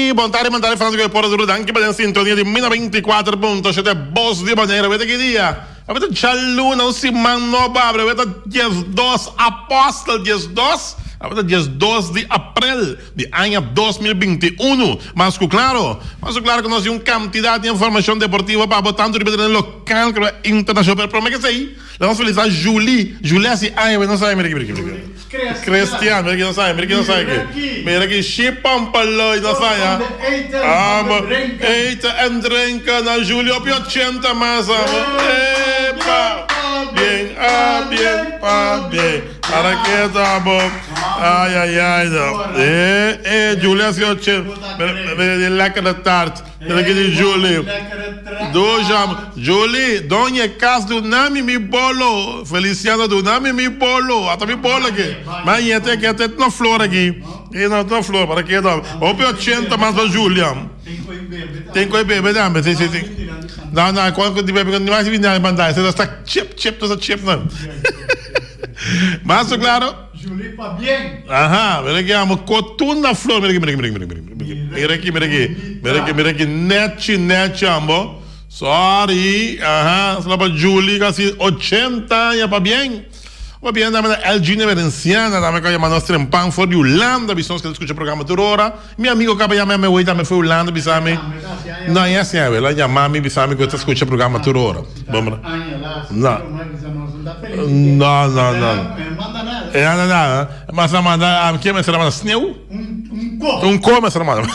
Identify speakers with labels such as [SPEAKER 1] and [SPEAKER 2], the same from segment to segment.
[SPEAKER 1] Oi, bontare mandare fanno che porta durante anche per la sintonia di Mina 24.7 boss di banheira, vedete che dia? Avete già luna, non si manno babre, avete 12 apóstol 12. Avete 12 de abril de ano 2021. Mas claro que nós temos uma quantidade de informação deportiva para botar tanto no local como internacional. Pero que sei, vamos felicitar Julie assim, ai, não sai, mira aqui. Cristiano, mira aqui, não sai aqui. Mira aqui, chipam paloi, não sai. Eita, and drinka na Julie op 80 mas. Epa, bien, bien. Para que tá bom. Ai, não. Julia se oche. Lekkere taart. Lekkere Julie. Julie, donje kas do nami mi bolo. Feliciano do nami mi bolo. Até mi bolo aqui. Mas até que até não flor aqui. E não flor, para que tá. Op 80 mas para Julia. Tem que beber, dame. Sim. Não, quando tiver pegando mais vinho na bandai, você está chip não. Mas claro.
[SPEAKER 2] Julie pa bien.
[SPEAKER 1] Aha, mira aqui, cotuna flor, mira aqui, net ambo. Sorry, só para Julie, quase 80 ya pa bien. Va bene, da Elgine Veneziana, da me che chiamano Strempan fuori Ulanda, bisogna che escucha il programma per ora. Mio amico che chiama me da me fu Ulanda, bisami. No, sì, la chiamami, bisami che escucha il programma per ora. No. Nada. Mas a manda, que me será sneu? Um come será manda.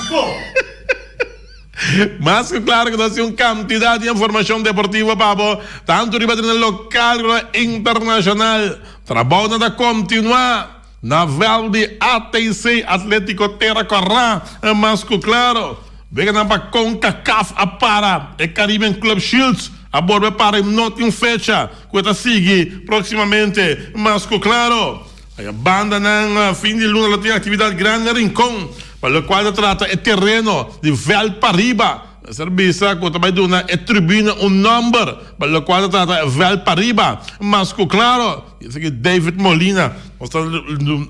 [SPEAKER 1] Mas claro que nós temos uma quantidade de informação deportiva para tanto no local como internacional. Trabalho da continuar na Velde ATC Atlético Terra Corrá, mas claro, vem para CONCACAF a para e Caribbean Club Shields a bordo para não tem fecha que está seguir proximamente, mas claro, a banda na fim de luna tem atividade grande Rincón. Para o qual trata é terreno de Valpariba. A serviço que também dona é tribuna number. Para o qual trata é Valpariba. Mas claro, isso aqui David Molina está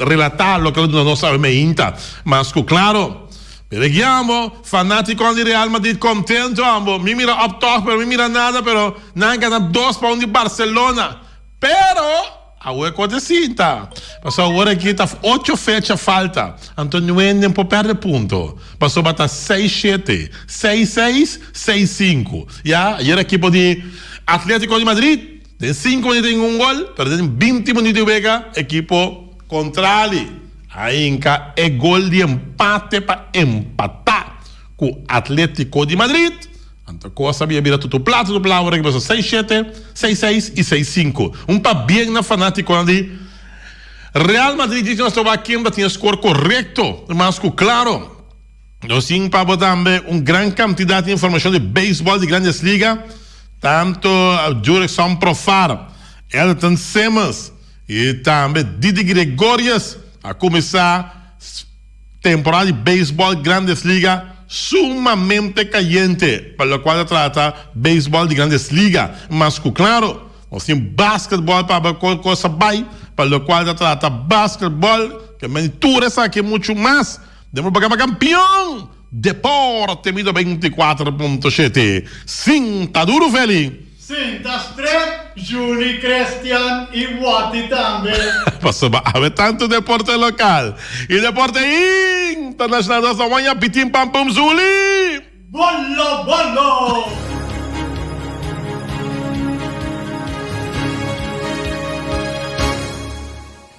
[SPEAKER 1] relatar o que não sabe ainda. Mas claro, vediamo fanático de Real Madrid contento ambo. Me mira up top, pero me mira nada, pero não ganha 2 para de Barcelona. Pero a coisa cinta. Passou agora aqui está 8 fechas falta. Antônio Wendel por perder ponto. Passou para 6-7, 6-6, 6-5. E a equipe de Atlético de Madrid tem 5 minutos em um gol, perdendo 20 minutos de vega, equipe contrário. Aí é gol de empate para empatar com o Atlético de Madrid. Então, coisa havia virado tudo plato do plano, que passou 6-7, 6-6 e 6-5. Para bem na fanático de Real Madrid diz que nós estamos aqui, ainda tinha score correto, mas claro, nós temos para também uma grande quantidade de informação de beisebol de grandes ligas, tanto a direção Profar, Elton Simmons e também Didi Gregorius a começar a temporada de beisebol de grandes ligas sumamente caliente, para o qual trata beisebol de grandes ligas, mas claro, nós temos basquetebol para coisa bem, para o qual trata basquetebol, que menitura essa aqui muito mais, devemos pagar campeão, Deporte Mido 24.7, sim, tá duro, velho.
[SPEAKER 2] Sim, tá estreito, Julie, Cristian e Wati também.
[SPEAKER 1] Passou a tanto deporte local e deporte internacional da manhã, pitim pam pam Julie.
[SPEAKER 2] Bolo.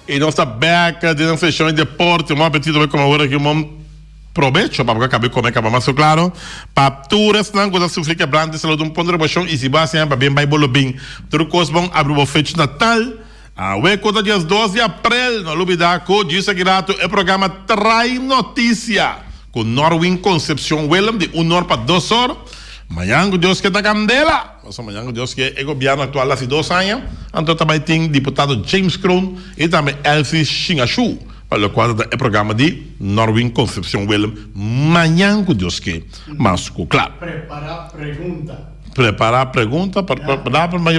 [SPEAKER 1] E nossa beca de fechão em deporte, um apetite vai como agora que um provecho para acabar como é que mais claro para turas não coisa sofrer que brande saúde ponto de chão e se vai sempre bem vai bolo bem tudo coisa bom abre o fecho Natal a coisa dia 12 de abril no Lubidaco diz que grato é programa Trai Notícia com Norwin Concepción Willem de 1 hora para 2 horas amanhã Deus que tá candela amanhã Deus que é governo atual há 2 anos então também tem deputado James Kroon e também Elsie Shingashu para o qual é o programa de Norwin Concepción Willem amanhã com Deus que mas claro preparar a pergunta para o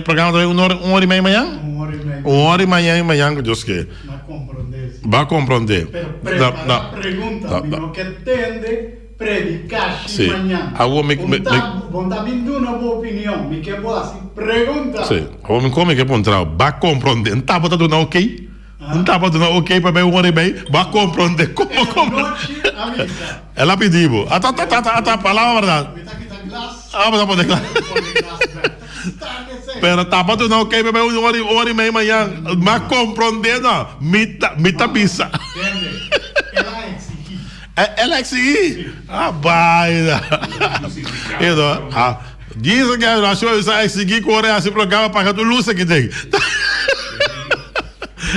[SPEAKER 1] programa de 1 hora e meia amanhã 1 hora e meia amanhã com Deus que vai compreender
[SPEAKER 2] preparar a pergunta não que entende predicar
[SPEAKER 1] Sim.
[SPEAKER 2] mañana. Bom tá vindo uma boa opinião, me que boa assim, pergunta.
[SPEAKER 1] Sim, homem come que encontrar, vai compreender, não tá botando na ok? Não tá botando na ok para bem um hora e bem, vai compreender como
[SPEAKER 2] Noite, avisa.
[SPEAKER 1] ela pediu, tá palavra verdade.
[SPEAKER 2] Me tá aqui tá glass.
[SPEAKER 1] Mas não pode claro. Pero tá botando na ok para bem um hora e meia amanhã, vai compreender não, mita pizza.
[SPEAKER 2] Entende?
[SPEAKER 1] Ela exigir. Ah, baila. Dizem que a nação vai exigir que o Coreia se programa para que tu luz que tem.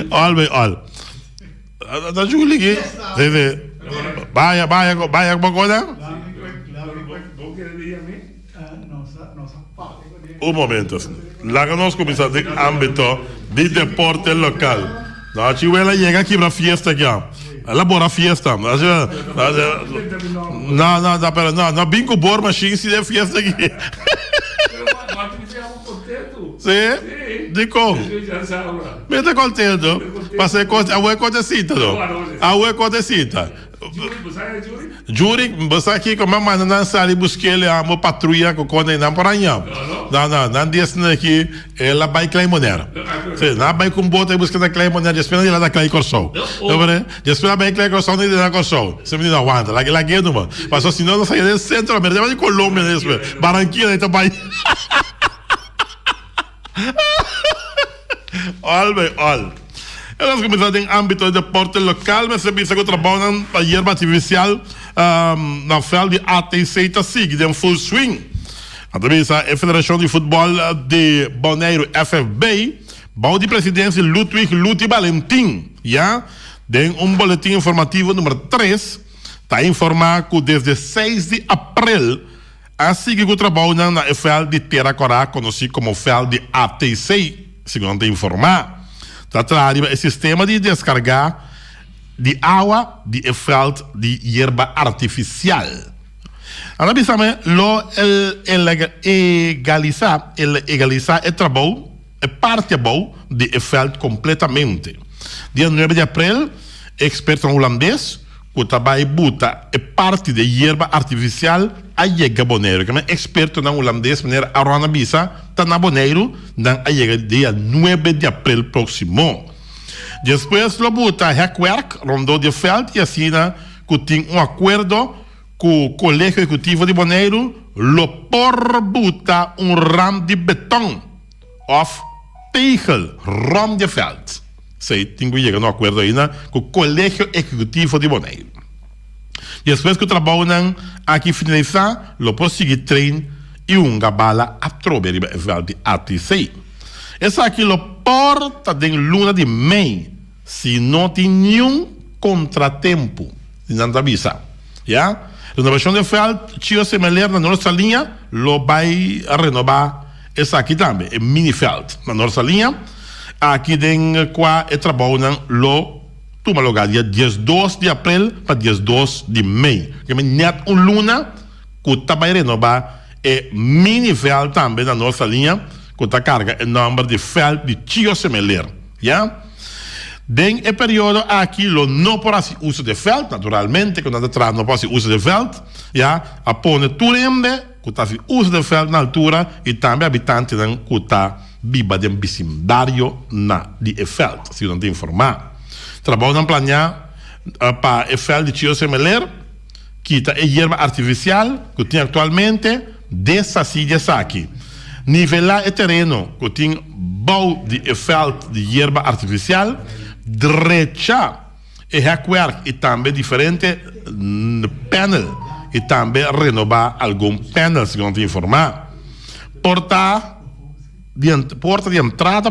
[SPEAKER 1] Olha. Tá jogando aqui. Vai com coisa? Un momento. La conozco en ámbito de deporte local. La chihuela llega aquí para fiesta ya. Ela bora fiesta. No, pero no, bingo bor machine se de fiesta aqui. Sim? De como? Me tá contento. Passei a ué contecita, não? A ué contecita. Juri, você aqui com a mãe não sai buscar ele a uma patrulha com quando não para não. Não disse aqui ela vai claim monera. Sim, não vai com bota e buscar da claim monera, espera ela da claim corso. Tá vendo? Espera bem claim corso nem da corso. Se me não aguenta, lá que não, mano. Passou se não sai do centro América de Colômbia mesmo. Barranquilla e também. Olha. Elas começaram em âmbito de deporte local, mas se pensa que trabalham a hierba artificial na fel de ATC está seguindo em full swing. Através da Federação de Futebol de Bonaire, FFB, bom de presidência Ludwig Luti Valentim, já, tem boletim informativo número 3, está informado que desde 6 de abril, assim que trabalham na FL de Terra Corá, conhecido como FL de ATC, segundo informar. Trata o sistema de descargar de água de efalt de hierba artificial. Analisamos legalizar o trabalho é parte de efalt completamente. Dia 9 de abril, experto holandês que também buta é parte de hierba artificial a chega Bonaire. Que é experto na holandês, maneira Arona Bisa, está na Bonaire, na chega dia 9 de abril próximo. Depois, lo buta Hekwerk, Rondô de Veld, e assina que tem acordo com o Colégio Executivo de Bonaire, lo por buta ram de beton, of tegel, ram de Veld. Sei, tem que chegar no acordo aí, com o Colégio Executivo de Bonaire. Depois que o trabalho aqui finalizar, lo pode seguir treino e bala a trobe de ATC. Essa aqui lo porta de luna de mei, se não tem nenhum contratempo, não avisa. Já? Renovação de fel, tio semelhante na nossa linha, lo vai renovar essa aqui também, é mini feld. Na nossa linha, aqui tem qua é trabalho lo toma lugar dia 12 de abril para 12 de maio. Que é net luna que tá vai renovar é mini fel também na nossa linha, que tá carga o número de fel de tio semelhante. Já? Den é período aqui lo não pode uso de fel, naturalmente, quando atrás não pode uso de fel, já? Apone turembe, que tá uso de fel na altura e também habitante que tá viva de vecindário na de fel, se não tem informar. Trabalham planear para o fel de tio semelhante, que tá hierba artificial que tem atualmente dessa silhas aqui. Nivelar o terreno que tem bom de efeito de hierba artificial, drecha e hackware e também diferente panel e também renovar algum panel, segundo informar. Porta de entrada,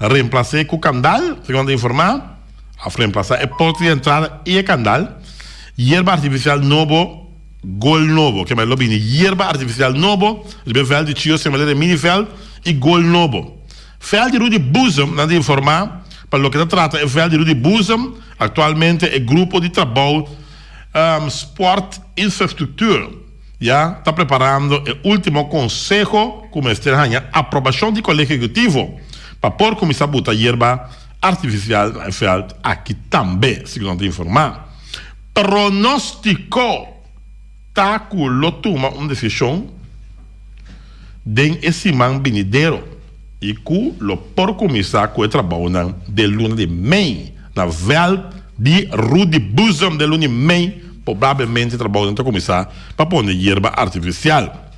[SPEAKER 1] reemplaçar com candal, segundo informar, a reemplaçar a porta de entrada e candal, hierba artificial novo, gol novo, que é mais lobby, hierba artificial novo, de fel de tio semelhante de mini fel e gol novo. Fel de Rudy Bosom, não de informar, para o que se trata, o fel de Rudy Bosom, atualmente é grupo de trabalho Sport Infraestrutura, já está preparando o último consejo, como estranha, aprovação de colégio executivo, para pôr começar a botar hierba artificial fel aqui também, segundo informar. Pronóstico taco lo toma uma decisão den esse man vinidero e que lo por começar com o trabalho de luna de mei na vel de Rudy Bosom de luna de mei provavelmente trabalhando para começar para pôr hierba artificial.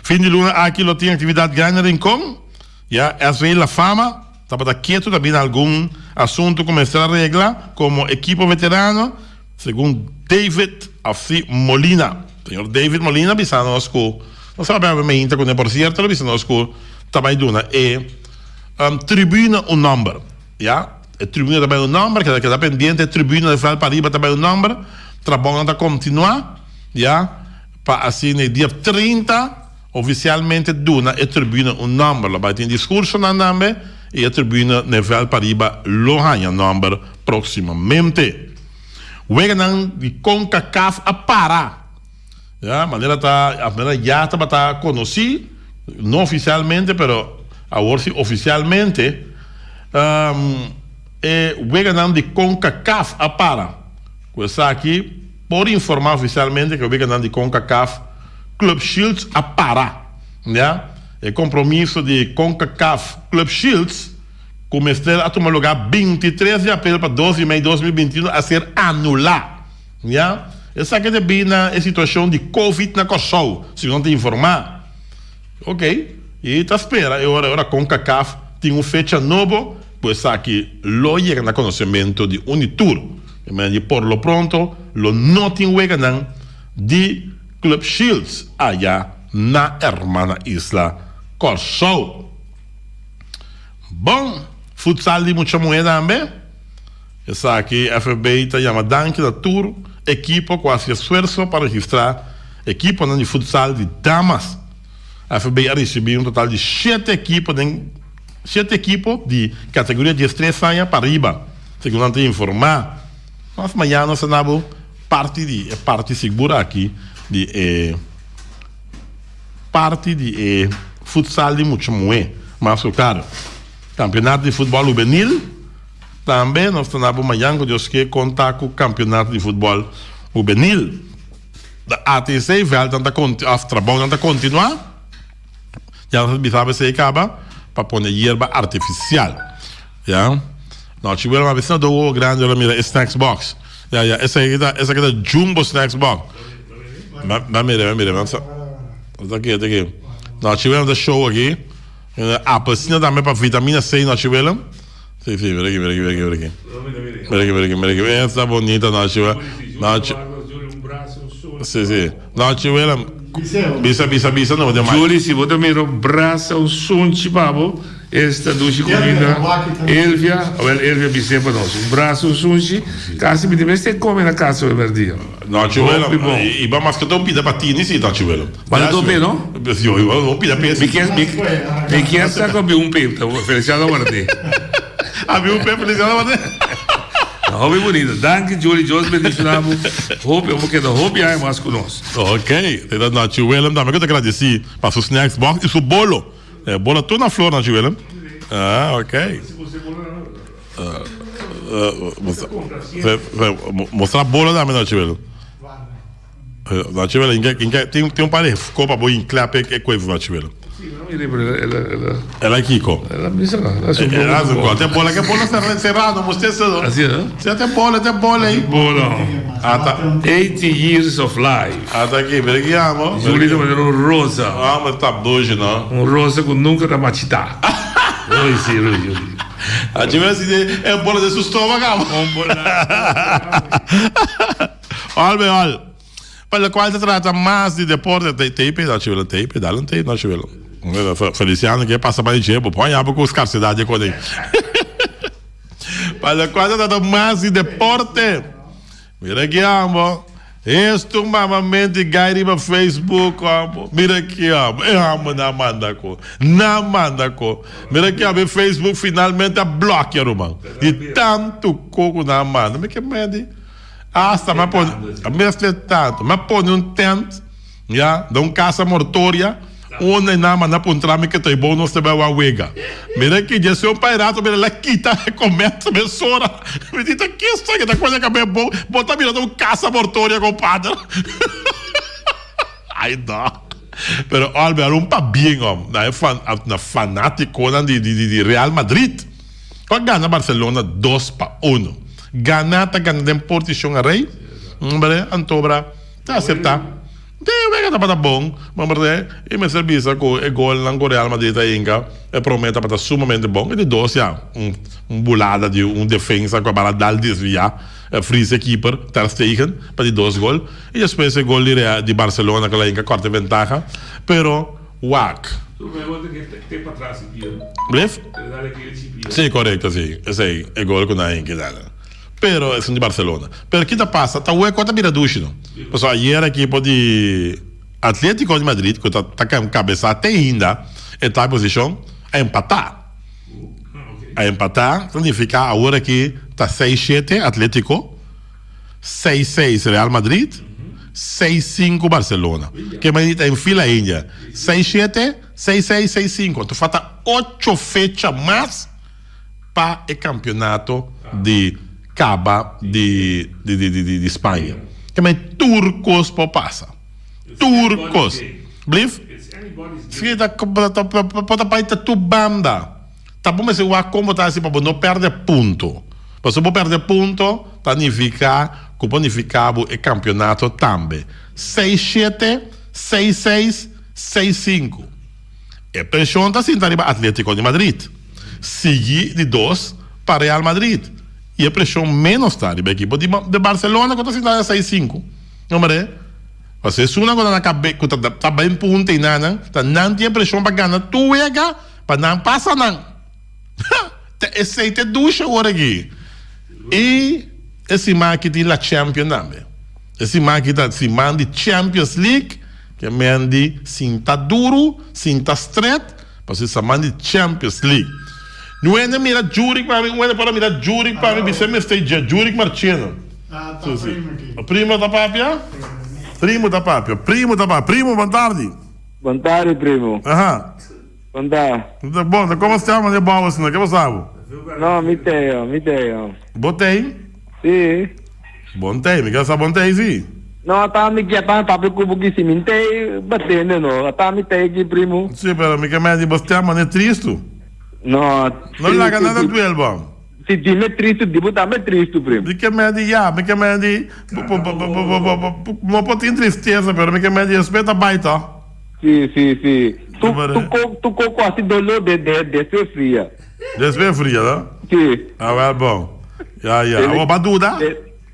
[SPEAKER 1] Fim de luna aqui lo tem atividade grande em rincón, já es veio a fama, estava quieto também algum assunto começar a regla como equipo veterano, segundo David Afsi Molina. Senhor David Molina, bisano a school. Não sabe bem quando por certo, ele bisano a school, também duna tribuna um number, já? Tribuna também um number, que está pendente, tribuna de Val Pariba também um number, trabalhando a continuar, já? Para assim, no dia 30, oficialmente duna e tribuna um number, lá vai ter discurso na nome e a tribuna de Val Pariba lo há number proximamente. Weganan de CONCACAF a parar. A maneira já está conhecida, não oficialmente, mas agora sim oficialmente, Weganan de CONCACAF a parar. Coisa aqui, por informar oficialmente que o Weganan de CONCACAF Club Shields a parar. O compromisso de CONCACAF Club Shields começar a tomar lugar 23 de abril para 12 de maio de 2021 a ser anulado. Essa aqui é bem na situação de Covid na Kosovo, se não te informar. Ok? E está espera. Agora CONCACAF tem uma fecha nova, pois aqui lo chega no conhecimento de Unitur. E por lo pronto, lo não tem de Club Shields allá na hermana isla Kosovo. Bom, futsal de muita moeda também. Essa aqui, FB está chamando Danke da Tour, equipo com esse esforço para registrar equipo de futsal de damas. A FB recebeu um total de 7 equipos de categoria de 3 anos para riba, segundo a gente informar. Mas amanhã nós temos parte segura aqui de parte de futsal de muita moeda. Mas, claro, campeonato de futebol juvenil, também nós temos amanhã que contar com o campeonato de futebol juvenil. Da ATC, vai tentar continuar. Já sabe se acaba para pôr hierba artificial. Já? Nós tivemos uma vez do grande, mira, Snacks Box. Essa aqui é Jumbo Snacks Box. Mira. Aqui. Nós tivemos o show aqui. A piscina também para vitamina C nós tivemos. Sim, mira aqui. Mira aqui. Essa bonita nós tivemos. Sim. Nós tivemos. Bisa, não, demais.
[SPEAKER 3] Júlio, se você me braça o sunchi, babo, esta duche comida, Elvia bisa para nós. Um braço, sunchi, caso me diga, você come na casa o verdinho.
[SPEAKER 1] Nós tivemos. E vamos que eu pida patini, sim, nós tivemos.
[SPEAKER 3] Mas eu também, não?
[SPEAKER 1] Eu vou pedir peça.
[SPEAKER 3] Me quer sacar um peito, Feliciano Guardi.
[SPEAKER 1] Havia um peito, Feliciano Guardi.
[SPEAKER 3] Hobby bonito. Danke, Júlio, Deus bendicionamos. Hobby, eu vou querer hobby aí mais conosco.
[SPEAKER 1] Ok. Então, nós tivemos também que eu te agradeci para o Snacks Box e o bolo. Bolo tudo na flor, nós tivemos. Ok. Mostrar bolo também, nós tivemos. Nós tivemos, tem um par de copa boa em clape que é coisa, nós tivemos. Ela é Kiko.
[SPEAKER 3] Ela me disse,
[SPEAKER 1] tem bola que é bola cerrado, você sabe.
[SPEAKER 3] Assim, né?
[SPEAKER 1] Você tem bola aí.
[SPEAKER 3] Bola. 80 years of life.
[SPEAKER 1] Tá aqui, obrigado.
[SPEAKER 3] Júlio também um rosa.
[SPEAKER 1] Mas tá doido, não?
[SPEAKER 3] Um rosa que nunca tá matita. Oi, sim, Júlio.
[SPEAKER 1] A gente é bola de susto, vagamo. Olha. Para o qual se trata mais de deporte, tape, nós tivemos tape, dá um tape, nós tivemos. Feliciano que passa para o tempo, põe a boca com escarcidade com ele. Para o qual se trata mais de deporte, mira aqui, amo. Isto mamamente gairi no Facebook, amo. Mira aqui, amo. Amo na mandako. Mira aqui, amo. Facebook finalmente bloqueia, irmão. De tanto coco na manda. Mas que medo. Hasta me pone, tanto, me pone um tent, já, de um caça mortória, onde não manda para um trame que tem bom, não se vai a uega. Mira que já se um pairato, mira lá, quita, começa, me sora, me diz, que isso aqui, da coisa que é bom, bota mirando um caça mortória, compadre. Ai, não. Pero olha, era bem, na fanático de Real Madrid. Quando ganha Barcelona 2-1. Ganha em posição a rei. Antobra, tá acertar. Tem tá bom, mas e me serviço com o gol no Real Madrid ainda e promete para sumamente bom. E de dois já bulada de defesa com a bola dal desviar, freeze keeper, Ter Stegen para de 2 gols. E depois o gol de Barcelona que lá ainda corta ventaja, pero wack.
[SPEAKER 3] Tem para trás aqui.
[SPEAKER 1] Bref? Sim, correto, sim. Esse é o gol que não que dá. Pero é de Barcelona. Pero que passa? Tá o quanto mira ducho. Pessoal, ayer a equipe de Atlético de Madrid, que tá cabeça até ainda, está em posição a empatar. A empatar significa agora que tá 6-7 Atlético, 6-6 Real Madrid, 6-5 Barcelona. Que mais está em fila ainda. 6-7, 6-6, 6-5. Então falta 8 fechas mais para o campeonato de Caba de Espanha. Que mais turcos por passa. Turcos. Bliff? Se tá pode paita tu banda. Tá bom, mas eu como tá assim para não perder ponto. Mas se eu perder ponto, significa que bonificado o campeonato também. 6-7, 6-6, 6-5. E pressão tá assim, tá Atlético de Madrid. Seguir de 2 para Real Madrid. E a pressão menos está a equipe de Barcelona que está assim 6-5. Não é? Você se uma coisa na cabeça que está bem punta e nada, não tem pressão para ganhar tu ega, para não passar não. Esse aí te ducha agora aqui. E esse marketing la Champions também. Esse marketing se manda Champions League, que manda sinta duro, sinta straight, para se manda Champions League. Não é mira Juric para mim, não é para mirar Juric para mim, você me está dizendo Juric Marchino.
[SPEAKER 2] Ah, tá primo aqui.
[SPEAKER 1] Primo da papia? Primo da papia. Primo, boa tarde.
[SPEAKER 4] Boa tarde, primo.
[SPEAKER 1] Aham.
[SPEAKER 4] Boa tarde.
[SPEAKER 1] Bom, como você chama de boa assim, que você sabe?
[SPEAKER 4] Não, me tenho.
[SPEAKER 1] Botei?
[SPEAKER 4] Sim.
[SPEAKER 1] Botei, me quer saber botei, sim.
[SPEAKER 4] Não, tá me quietando, tá preocupado que se me tem batendo, não. Tá me tem aqui, primo.
[SPEAKER 1] Sim, pero me quer mais de você, mas é triste.
[SPEAKER 4] Não.
[SPEAKER 1] Não larga nada do ele, bom.
[SPEAKER 4] Se time triste, tipo, tá me triste, primo.
[SPEAKER 1] Me quer mais de me quer mais de não pode ter tristeza, pero me quer mais de respeito a baita.
[SPEAKER 4] Sim. Tu quase dolor de ser fria.
[SPEAKER 1] De ser fria, não?
[SPEAKER 4] Sim.
[SPEAKER 1] Ah, bom. Já. Ou para dúvida?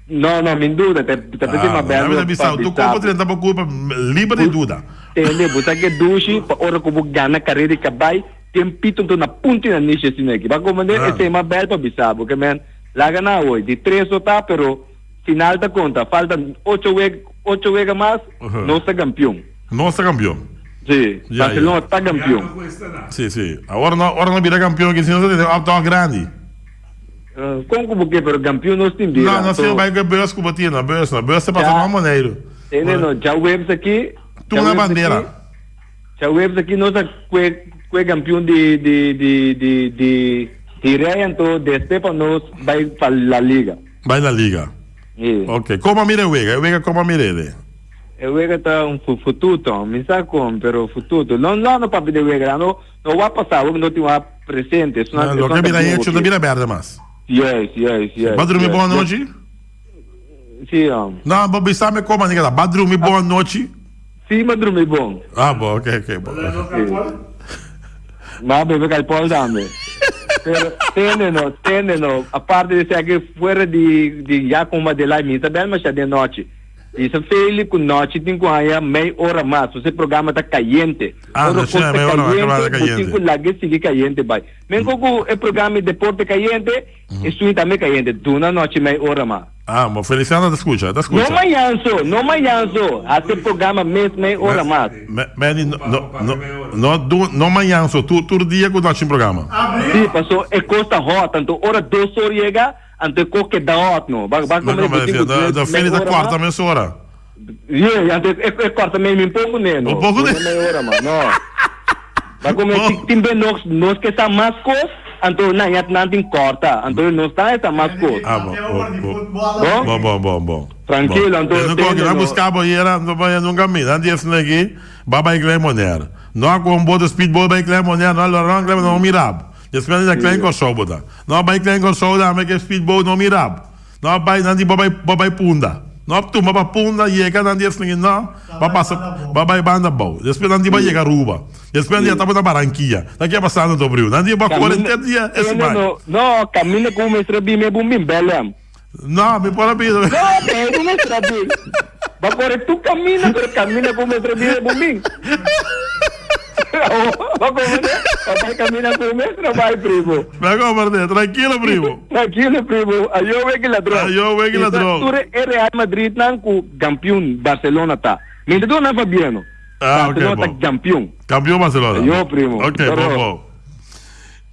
[SPEAKER 4] Não, me dúvida. Te pedi uma bela.
[SPEAKER 1] Tu corpo tenta por culpa livre de dúvida.
[SPEAKER 4] Entende? Você que duche, para hora que eu ganhar carreira que vai, tem pito na ponta na niche assim aqui. Para comandar, esse é uma bela para bisar, porque man, larga na hoje, de 3 ou tá, pero final da conta, falta 8 vezes mais, não está campeão.
[SPEAKER 1] Não está campeão.
[SPEAKER 4] Sim, Barcelona está campeão.
[SPEAKER 1] Sim. Agora não vira campeão, que se não tem alto grande.
[SPEAKER 4] Como que pero campeão não tem dia.
[SPEAKER 1] Não sei, vai que Beus cubatina, Beus se passa uma maneira.
[SPEAKER 4] Entendeu? Já webs aqui.
[SPEAKER 1] Tu na bandeira.
[SPEAKER 4] Já webs aqui nós é campeão de rei, então desde para nós vai para a liga.
[SPEAKER 1] Vai na liga. Ok. Como mira o Vega como mira ele?
[SPEAKER 4] O Vega está futuro, me sabe como, pero futuro. Não para pedir o Vega, não vai passar, não tem uma presente.
[SPEAKER 1] Não, que mira aí, não mira merda mais.
[SPEAKER 4] Yes.
[SPEAKER 1] Vai dormir boa noite?
[SPEAKER 4] Sim.
[SPEAKER 1] Não, Bobi, sabe como é? Vai dormir boa noite?
[SPEAKER 4] Sim, vai dormir bom.
[SPEAKER 1] Ah, bom, ok.
[SPEAKER 4] Vai beber calpol também. Entendendo, a parte de ser que fora de já como de lá, missa bem, mas já de noite. Isso Felipe com noite tem com aí meia hora mais. Você programa está caliente.
[SPEAKER 1] Não tinha meia hora mais, caliente.
[SPEAKER 4] Você lá que sigue caliente, vai. Mesmo que o programa de deporte caliente, isso também caliente. Tu na noite meia hora mais.
[SPEAKER 1] Ah, mas Feliciano te escucha.
[SPEAKER 4] Não me lanço. Esse programa mesmo meia hora mais.
[SPEAKER 1] Não me lanço. Tu dia que nós programa.
[SPEAKER 4] Sim, passou é costa rota, então hora 2 horas chega. Ante qualquer da hora, não. Vai comer
[SPEAKER 1] da filha da quarta hora.
[SPEAKER 4] É quarta mesmo, um pouco menos.
[SPEAKER 1] Um pouco menos.
[SPEAKER 4] Meia hora, mano. Vai comer, tem bem nós que são mais coisas, Antônio não é nanting corta. Antônio não está essa mascota.
[SPEAKER 1] Bom.
[SPEAKER 4] Tranquilo, Antônio.
[SPEAKER 1] Não buscava era no caminho. Não disse aqui, babai Clem Monero. Não com bodo speedball by Clem Monero, não mirava. Depois da Clem Corsoboda. Não vai Clem Corsoboda, mas que speedball não mirava. Não vai não de babai punda. Não tu babai punda e que não disse ninguém não. Babai banda bom. Depois não de vai chegar Ruba. Depois dia estava na Barranquilla. Daqui a passando do Brio. Não de vai 40 dias esse mais.
[SPEAKER 4] Não, caminha com o mestre Bim, bum Belém.
[SPEAKER 1] No, mi può capire.
[SPEAKER 4] No, pero non sarà bene. Ma pure tu cammina come tre bumbin. Ma come vai cammina come mestre vai primo.
[SPEAKER 1] Ma come per te, tranquillo primo.
[SPEAKER 4] Tranquillo primo. Ayo ve che ladrone. Tu è Real Madrid nan cu campione Barcelona ta. Mentre tu non va bene. Barcelona ta campione.
[SPEAKER 1] Campione Barcelona.
[SPEAKER 4] Ayo primo.
[SPEAKER 1] Ok, buon.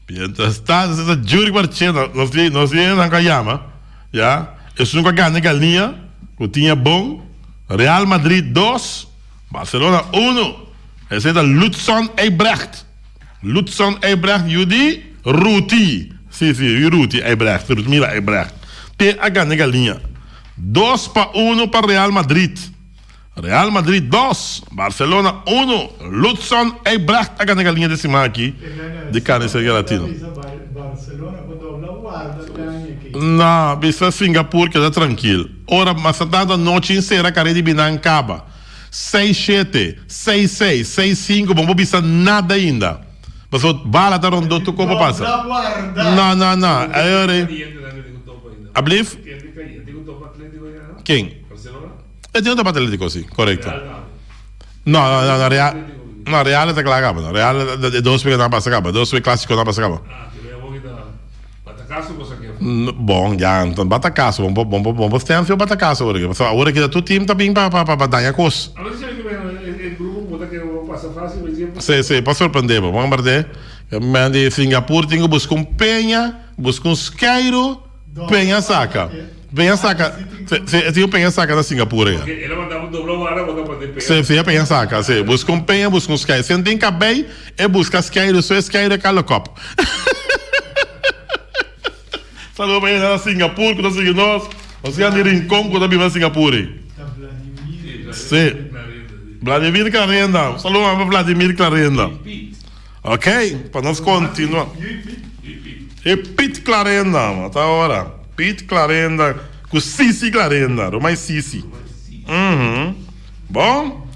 [SPEAKER 1] Mientras tanto, essa Juri Marchena, nós viemos na Cayama. Ja, es nunca ganha galinha, que tinha bom. Real Madrid 2, Barcelona 1. Esse é da Lutson Eibrecht. Lutson Eibrecht, Judi Ruti. Sim, Ruti Eibrecht, Mira Eibrecht. Tem a ganha galinha. 2-1 para Real Madrid. Real Madrid 2, Barcelona 1. Lutson Eibrecht a ganha galinha desse mar aqui. De carne latino. No, bisa Singapura que está tranquilo. Ora, mas dada noite inteira cara de Binancaba. 6-7, 6-6, 6-5, bom, bisa nada ainda. Mas o bala tá rondando tu como passa. Não. Aí, Ablif? Quem? Eu tenho um Atlético, sim, correto. Não, Real é claro, Real é 2 vezes na passa acaba, 2 vezes clássico na passa acaba. Bom, já, então bata caso, vamos ter um bata caso agora. Agora que tu time tá bem para dar a coisa. Sim, para surpreender, vamos ver. Mas de Singapura tenho buscar um Penha, buscar um Skyro, Penha saca. Penha saca, tem Penha saca na Singapura.
[SPEAKER 3] Ele mandava um dobro hora, botar para ter
[SPEAKER 1] Penha. Penha saca, sim. Busca um Penha, busca um Skyro. Se não tem cabelo, é buscar Skyro, só Skyro é calo copo. Saludos para ir a Singapura, que nós seguimos. Nós vamos ir em Congo, também vai Singapura. Sim. Vladimir Clarenda. Saludos para Vladimir Clarenda. Ok? Para nós continuar. E Pete Clarenda, até agora. Pete Clarenda, com Sissi Clarenda, o mais Sissi. Bom,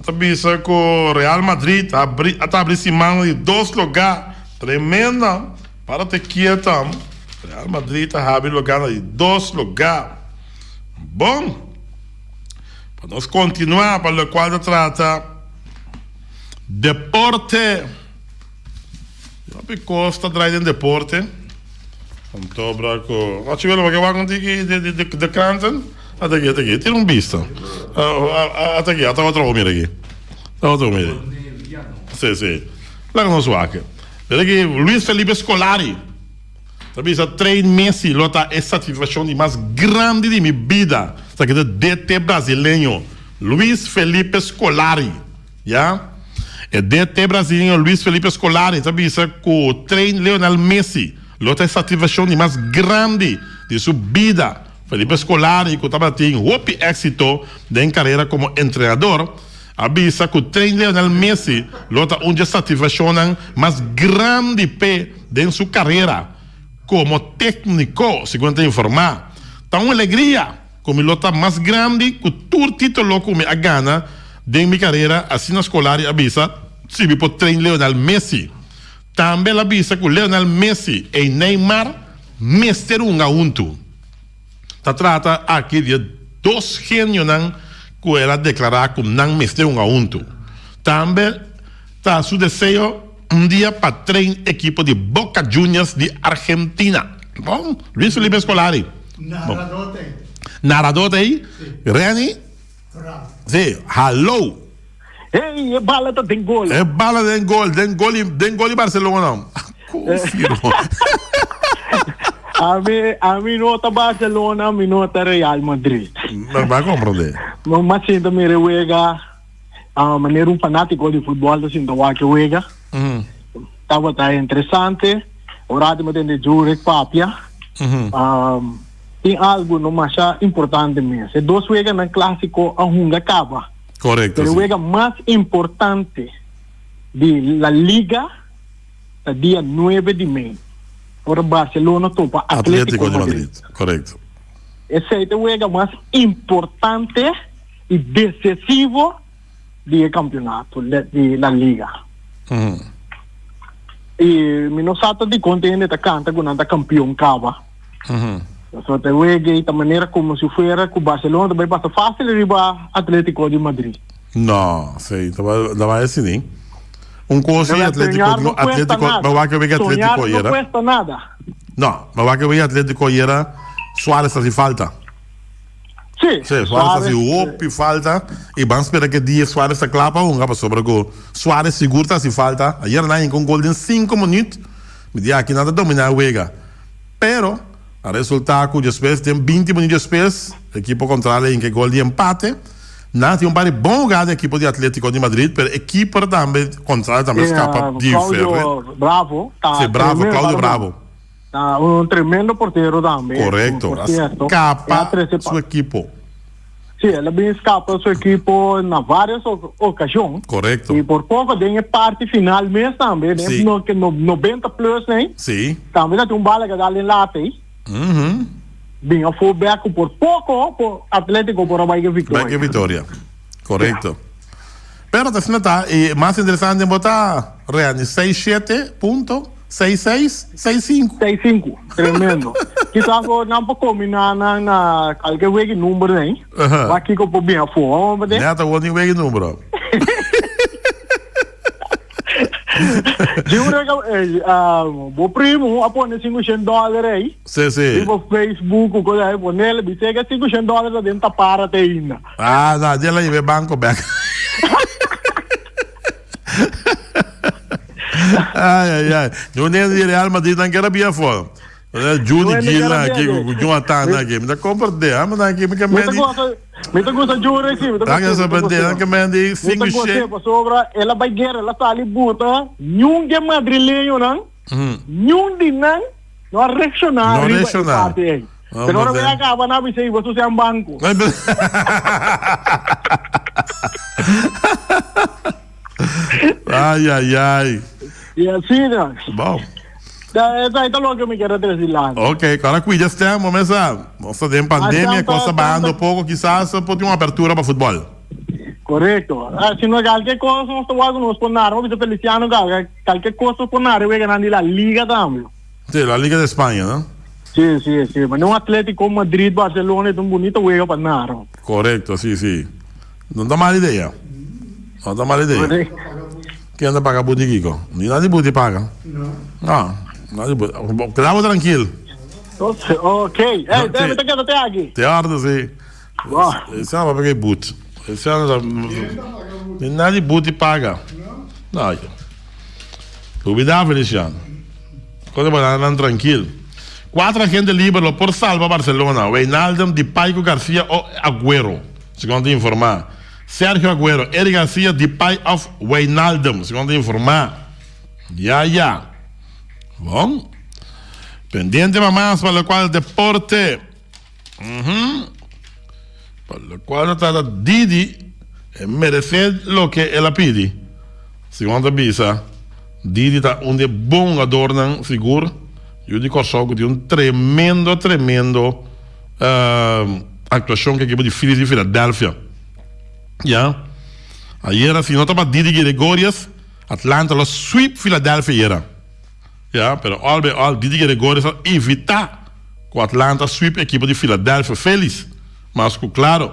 [SPEAKER 1] também isso com o Real Madrid, está abrindo mão de 2 lugares. Tremenda. Para ter quieto. Real Madrid está abrindo lugar de 2 lugares. Bom, para nós continuar, para o qual trata deporte. Eu Costa atrás de deporte. Então, braco. Não tivemos que vai contigo de Cranton? Até aqui. Tira vista. Até aqui, até outro homem aqui. Sim. Lá que nós vamos aqui. Aqui, Luiz Felipe Scolari. Sabe, a 3 meses, lota é satisfação de mais grande de minha vida. Sabe, que DT brasileiro, Luiz Felipe Scolari, já? É DT brasileiro, Luiz Felipe Scolari, sabe, isso com o treino Lionel Messi, lota é satisfação de mais grande de sua vida. Felipe Scolari, que estava tendo êxito em carreira como treinador, avisa que o treino Lionel Messi, lota onde satisfação mais grande de sua carreira. Como técnico, segundo informar, está uma alegria, como lota mais grande que todo título que me gana de minha carreira, assim na escolar, avisa, se me pode treinar Lionel Messi. Também avisa que o Lionel Messi e Neymar mesteram um a unto. Trata aqui de 2 gênios que ela declarar como não mesteram um a unto. Também está seu desejo dia para treinar equipo de Boca Juniors de Argentina. Bom, Luiz Felipe Scolari. Narrador aí? Reni? Sim, hello.
[SPEAKER 4] Ei, é bala tá tem gol.
[SPEAKER 1] É bala tem gol em Barcelona. Confiro.
[SPEAKER 4] A mim nota Barcelona, a mim nota Real Madrid.
[SPEAKER 1] Não vai compreender.
[SPEAKER 4] Mas sinto me rewega, maneira fanático de futebol, sinto que wega. Estava interessante.
[SPEAKER 5] Ora de de Jurek Papia. Tem algo no mais importante mesmo. Se dois juegan no clássico a Hunga acaba.
[SPEAKER 1] Correcto.
[SPEAKER 5] Pero
[SPEAKER 1] Sí.
[SPEAKER 5] juega más importante de la liga el día 9 de mayo. Por Barcelona topa
[SPEAKER 1] Atlético de Madrid. Correcto.
[SPEAKER 5] Ese es el juego más importante y decisivo del campeonato de la liga.
[SPEAKER 1] Ujú.
[SPEAKER 5] Y nosotros de contente de canta con anda campeón cava.
[SPEAKER 1] Ujú.
[SPEAKER 5] Eso te juega de manera como si fuera con Barcelona, también pasa fácil arriba Atlético de Madrid.
[SPEAKER 1] No, sí, la va a decidir. Un cosa
[SPEAKER 5] Pero
[SPEAKER 1] Atlético,
[SPEAKER 5] soñar no cuesta
[SPEAKER 1] Atlético,
[SPEAKER 5] nada.
[SPEAKER 1] me va a que venga
[SPEAKER 5] Soñar
[SPEAKER 1] Atlético
[SPEAKER 5] no
[SPEAKER 1] era.
[SPEAKER 5] cuesta nada.
[SPEAKER 1] No, me va a que venga Atlético y era Suárez hace falta.
[SPEAKER 5] Sí,
[SPEAKER 1] Sí, Suárez hace up y falta. Y van a esperar que día Suárez se clapa un gapa sobre que Suárez seguro hace falta. Ayer nadie con gol en 5 minutos. Me dice aquí nada dominar juega. Pero, a resultado que después de 20 minutos después, el equipo contrario en que gol de empate. Nada, tiene un par de bom lugar de equipo de Atlético de Madrid, pero el equipo también, contrario, también escapa de
[SPEAKER 5] Claudio Bravo.
[SPEAKER 1] Sí, Bravo, Claudio Bravo.
[SPEAKER 5] Un tremendo portero también.
[SPEAKER 1] Correcto,
[SPEAKER 5] Por cierto.
[SPEAKER 1] escapa
[SPEAKER 5] Él
[SPEAKER 1] su equipo.
[SPEAKER 5] Sí, él bien escapa de su equipo en varias ocasiones.
[SPEAKER 1] Correcto.
[SPEAKER 5] Y por poco de parte final mesmo también.
[SPEAKER 1] Sí.
[SPEAKER 5] No, que 90 plus, né?
[SPEAKER 1] Sí.
[SPEAKER 5] También tem bala que dá-lhe lata aí.
[SPEAKER 1] Uhum.
[SPEAKER 5] Vinha fullback por pouco, por Atlético por a Bahia Vitória.
[SPEAKER 1] Vai que vitória. Correcto. Pero te está, y más interesante en votar, Real, 67.6665.
[SPEAKER 5] 6-5, tremendo. Quizás não para combinar na qualquer web número, né?
[SPEAKER 1] Aham.
[SPEAKER 5] Vai aqui com o bem a fome, né?
[SPEAKER 1] Neta, vou nem ver o número.
[SPEAKER 5] Juro que o primo apone $500 aí.
[SPEAKER 1] Sim,
[SPEAKER 5] E
[SPEAKER 1] sim.
[SPEAKER 5] o Facebook, coisa aí, pone ele, dice que $500 dentro da para ainda.
[SPEAKER 1] Ah, não, dela aí, banco back. Ai. Eu nem de Real Madrid não quero bem fora. Judy Gill aqui, com Jonathan aqui. Me dá compra de, mas aqui me
[SPEAKER 5] Muita
[SPEAKER 1] cambiando.
[SPEAKER 5] coisa juro aqui.
[SPEAKER 1] Tá que essa bandeira que me de 5
[SPEAKER 5] Muita coisa para sobra, ela vai guerra, ela está ali buta, nenhum de madrilenho não, nenhum de não reaccionar.
[SPEAKER 1] Não reaccionar.
[SPEAKER 5] Pero ahora vai acabar na visão, você é um banco.
[SPEAKER 1] Ai.
[SPEAKER 5] E assim, não.
[SPEAKER 1] Bom.
[SPEAKER 5] Essa aí tá logo que me quero trazer lá.
[SPEAKER 1] Ok, agora cuida este ano, nossa tem pandemia, costa bajando um pouco, quizás pode ter uma abertura para futebol.
[SPEAKER 5] Correto. Se não é qualquer coisa, nós estamos nos ponar, o Feliciano, qualquer coisa ponar, vai ganhar a Liga também.
[SPEAKER 1] Sim, a Liga de Espanha, não?
[SPEAKER 5] Sim. Mas não Atlético Madrid, Barcelona, é tão bonito, vai para nada.
[SPEAKER 1] Correto, sim. Não dá mal ideia.
[SPEAKER 5] Correto.
[SPEAKER 1] Quem anda pagar botiquico? Ninguém de paga. Não, nada de quedamos tranquilo.
[SPEAKER 5] Ok. Deve ter que até aqui.
[SPEAKER 1] Te arde, sim. Esse ano vai pegar boot. Esse ano ninguém de boot paga. Não. Duvidar, Feliciano. Coisa para andar tranquilo. 4 agentes libres por salva Barcelona. Wijnaldum, Depay, Garcia ou Agüero. Segundo informar. Sergio Agüero, Eric Garcia, Depay of Wijnaldum. Segundo informar. Ya. Bom. Pendiente más para el cual deporte. Para el cual está Didi. Merecer lo que él pide. Segundo visa. Didi está un de bom adornan, seguro. Yo digo que tiene un tremendo actuación que equipo de Phillies de Filadelfia. Ya. Ayer, si no estaba Didi Gregorius, Atlanta lo sweep Filadelfia era. Ja, pero al Didi Gregorius evitar que o Atlanta sweep equipo de Filadelfia. Feliz. Mas claro.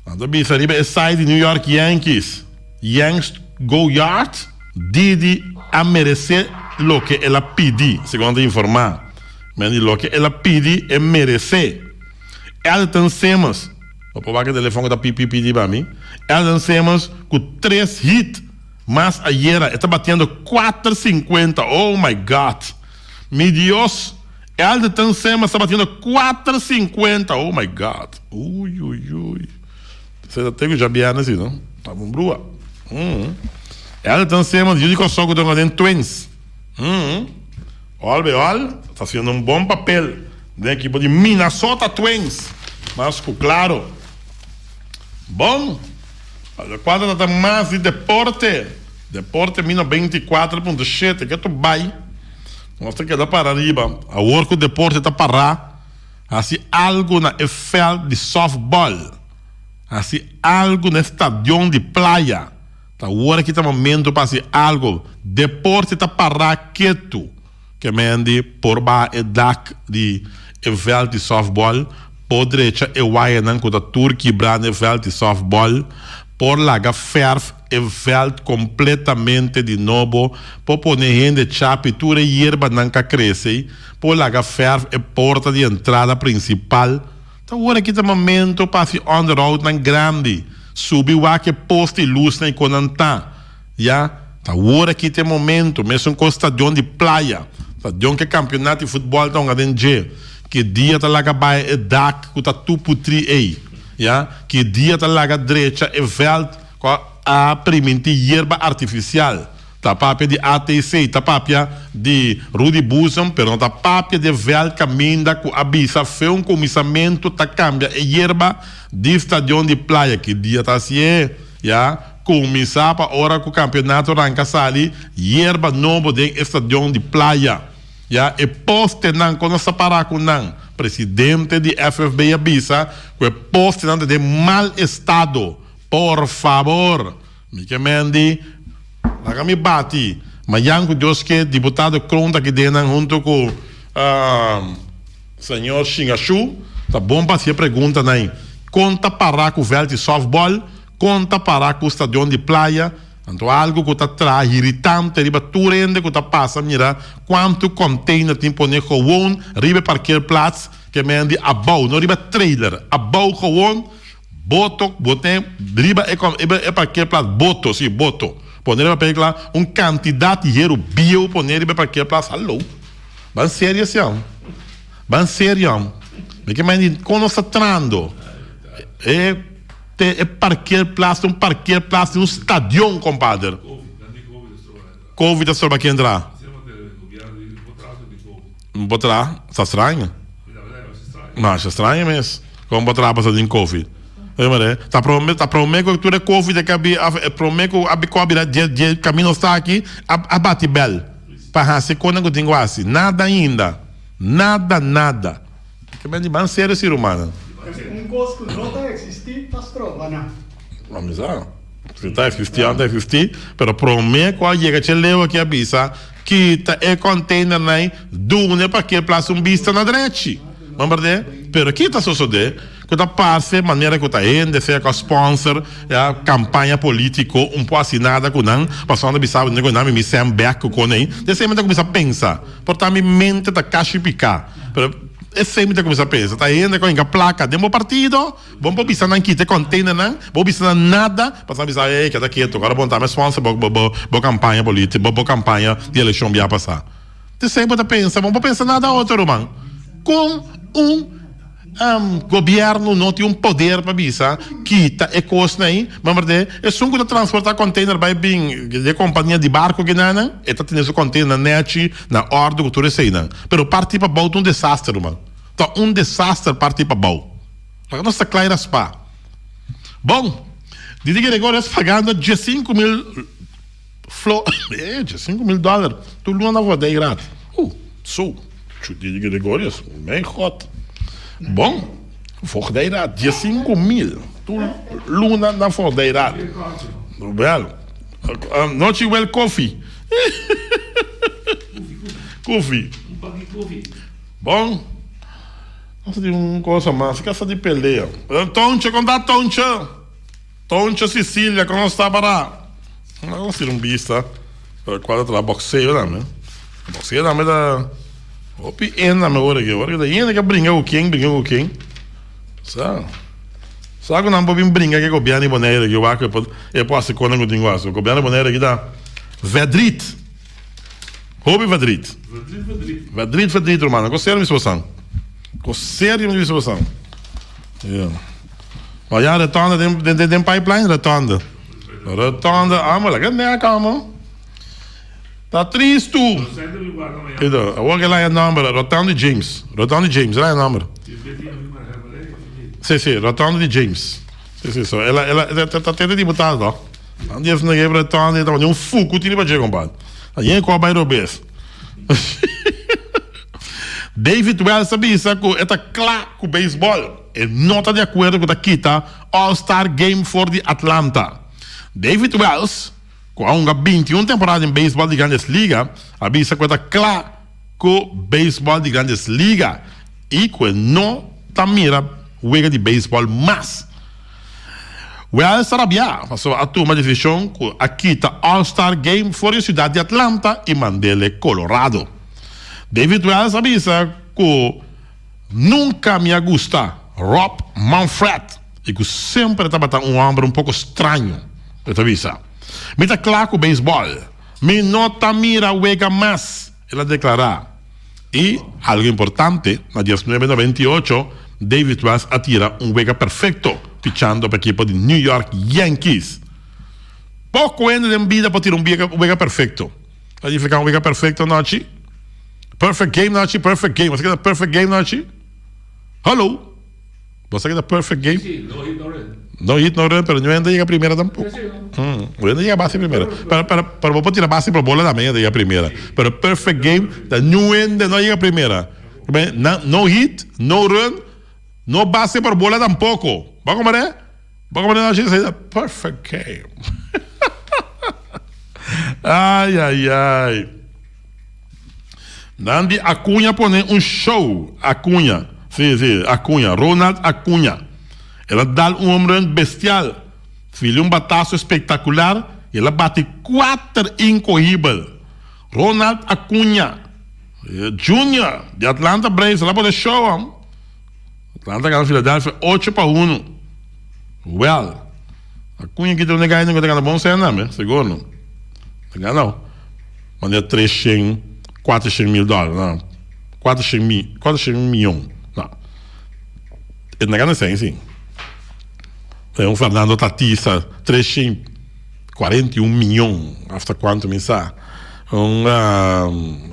[SPEAKER 1] Então, bisa riba é side de New York Yankees. Yankees go yard. Didi a merecer lo que ela pedi, segundo informar. Mas lo que ela pedi é merecer. Elton Simmons. Vou provar que o telefone está pipi para mim. Elton Simmons com 3 hits. Mas ayer está batendo 450. Oh my God. Mi Dios. Elton Simmons está batendo 450. Oh my God. Ui. Você tem que já vier assim, não? Tá bom, brua. Elton Simmons, eu digo só que eu tenho Twins. Olha, está haciendo un buen papel del equipo de Minnesota Twins. Mas, claro. Bom, a quadra está mais de deporte. Deporte mina 24.7, que tu vai. Mostra que dá para arriba. A hora que o deporte está parado, assim, algo na EFL de softball. Assim, algo no estádio de praia. Tá hora que está momento para assim, algo. Deporte está parado quieto. Que mende por ba e dak de EFL de softball. Por direita e Wayanan com a Turquia brand EFL de softball. Por laga ferf EFL completamente de novo. Por poner gente chapitura e hierba nanca cresce. Por laga ferf e porta de entrada principal. Então agora aqui tem momento para se on the road nan grande. Subir o que poste e luz na iconanta. Já? Então agora aqui tem momento. Mesmo com o estadião de praia. Estadião que campeonato de futebol está um grande. Que dia tá lá vai e dak que tá tu putri aí, já? Que dia tá lá direita e veld com a primente hierba artificial, tá papia de ATC, tá papia de Rudy Buson, pero não tá papia de veld caminda com abisa foi um comissamento tá cambia e hierba de estadião de praia que dia tá assim, já? Começar para hora que o campeonato arranca sali hierba novo de estadião de praia. Ja, e poste nan quando se parar com nan presidente de FFB avisa que poste nan de mal estado, por favor, me que mendi lá me bati mas yango Deus que deputado Kronta que denan junto com senhor Xingachu tá bom para se pergunta nan conta parar com o velho de softball, conta parar com o estadião de praia. Então, algo que está atrás, irritante, riba tu rende que está passando, mira, quanto container tem poner gewoon, riba parkeerplaats, que mende abou, não riba trailer, abou gewoon, boto, botem, riba é parkeerplaats, boto, sim, boto. Poner riba parkeerplaats, quantidade de dinheiro bio, poner riba parkeerplaats, hallo. Van sério, senhor. Van sério. Porque mende, quando está trando, é parkeerplaats, parkeerplaats, stadion, compadre. Covid é só para quem entrar. Botar, está estranho? Mas é estranho mesmo. Como botar para em Covid? Tá prometo que tudo é Covid, que prometo que cobre de caminho está aqui, abate bel. Para se quando eu tenho assim, nada ainda. Nada. Que bem de ban sério ser humano.
[SPEAKER 2] Coisa que não está existindo, está provando.
[SPEAKER 1] Vamos lá. Se está existindo, pero prometo que chega a leu aqui a bisa, que é container aí, dune para que place vista na direita. Vamos ver? Pero aqui está sucedendo, que está parte maneira que está indo, seja com sponsor, campanha política, pouco assinada com não, passando a bisa, nego não me sem back com nem. Desse momento começa a pensar, portanto minha mente está caixa picar. É sempre começa a pensar, tá indo com a placa de um partido, vamos pensar na quita container, não, vamos pensar nada, passar a pensar, que está quieto, agora vamos dar mais sponsor, boa campanha política, boa campanha de eleição que vai passar. Você sempre tá pensando, vamos pensar nada outro, irmão. Com governo não tem poder para pensar, quita é coisa aí, vamos ver, é só que transportar container vai bem de companhia de barco que não, é tá tendo container net na ordem que tu recebe, pero partir para bom um desastre, irmão. Tá desastre partir para bom. Para não está claro spa. Bom, Didi Gregório está pagando $15 mil $15 tu não na voda aí grátis. Didi Gregório, bem hot. Bom, fordeira, $15 mil. Tu luna na fordeira. Belo. Not well coffee. Coffee. Bom. Nossa, tem uma coisa mais. Fica essa de peleia. Toncha, conta Toncha. Toncha Sicília, quando está para. Não ser um bista. Quando está boxeio, não, né? Boxeio, não, mas da. Opi ena me ora que ena que brinca o quem sabe que não pode brincar que gobiani boneira que eu acho que é posso quando eu tenho isso gobiani boneira que dá Vedrit hobby Vedrit irmão com sério me exposição olha retorna tem pipeline retorna mas lá que nem a calma Tá triste. Então, eu vou lá é o número, Rotondo James. Rotondo James, lá é o número. Sim, Rotondo de James. Sim, só. Ela tá tendo de botar, ó. Antes de não quebrar Rotondo, então, de fuco, tira pra chegar, compadre. Aí é qual vai robes. David Wells sabia que é claro com o beisebol. Ele não está de acordo com a quita All-Star Game for the Atlanta. David Wells, com a 21 temporada em beisebol de Grandes Ligas, avisa que está claro com o beisebol de Grandes Ligas e que não está mira juega de beisebol mais. Wells sabia, passou a tomar decisão com a quita All-Star Game for a cidade de Atlanta e mandele Colorado. David Wells avisa que nunca me gusta Rob Manfred e que sempre está batendo homem um pouco estranho. Ele avisa. Me está claro com o beisebol. Me não está mira juega mais. Ele declara. E algo importante, na 1998, David Wells atira juega perfeito, pichando para a equipe de New York Yankees. Pouco ainda de vida para tirar juega perfeito. Aí fica juega perfeito, noite. Perfect game, Nachi, perfect game. Você quer perfect game, Nachi? Hello? Você quer perfect game?
[SPEAKER 3] Sim, no hit, no run.
[SPEAKER 1] No hit, no run, pero no ainda llega primeira tampoco. No ainda llega base primeira. Pero vou tirar base para bola também, ainda llega primeira. Pero perfect game, no ainda não llega primeira. No hit, no run, no base para bola tampoco. ¿Va como é? ¿Va como é, Nachi? Perfect game. Ai. Nandi Acuña pone show. Acuña. Sí, Acuña. Ronald Acuña. Ela dá hombre bestial. Filho batazo espectacular. Ela bate 4 incorríveis. Ronald Acuña. Junior, de Atlanta Braves. Ela pone show. Atlanta ganha Philadelphia 8-1. Well. Acuña que tem um negócio que tem bom ser, não, seguro. Não. Mas é 400 mil dólares, não. 400 milhões, não. Ele não ganha 100, sim. Tem um Fernando Tatis, 341 milhões, hasta quanto me sabe.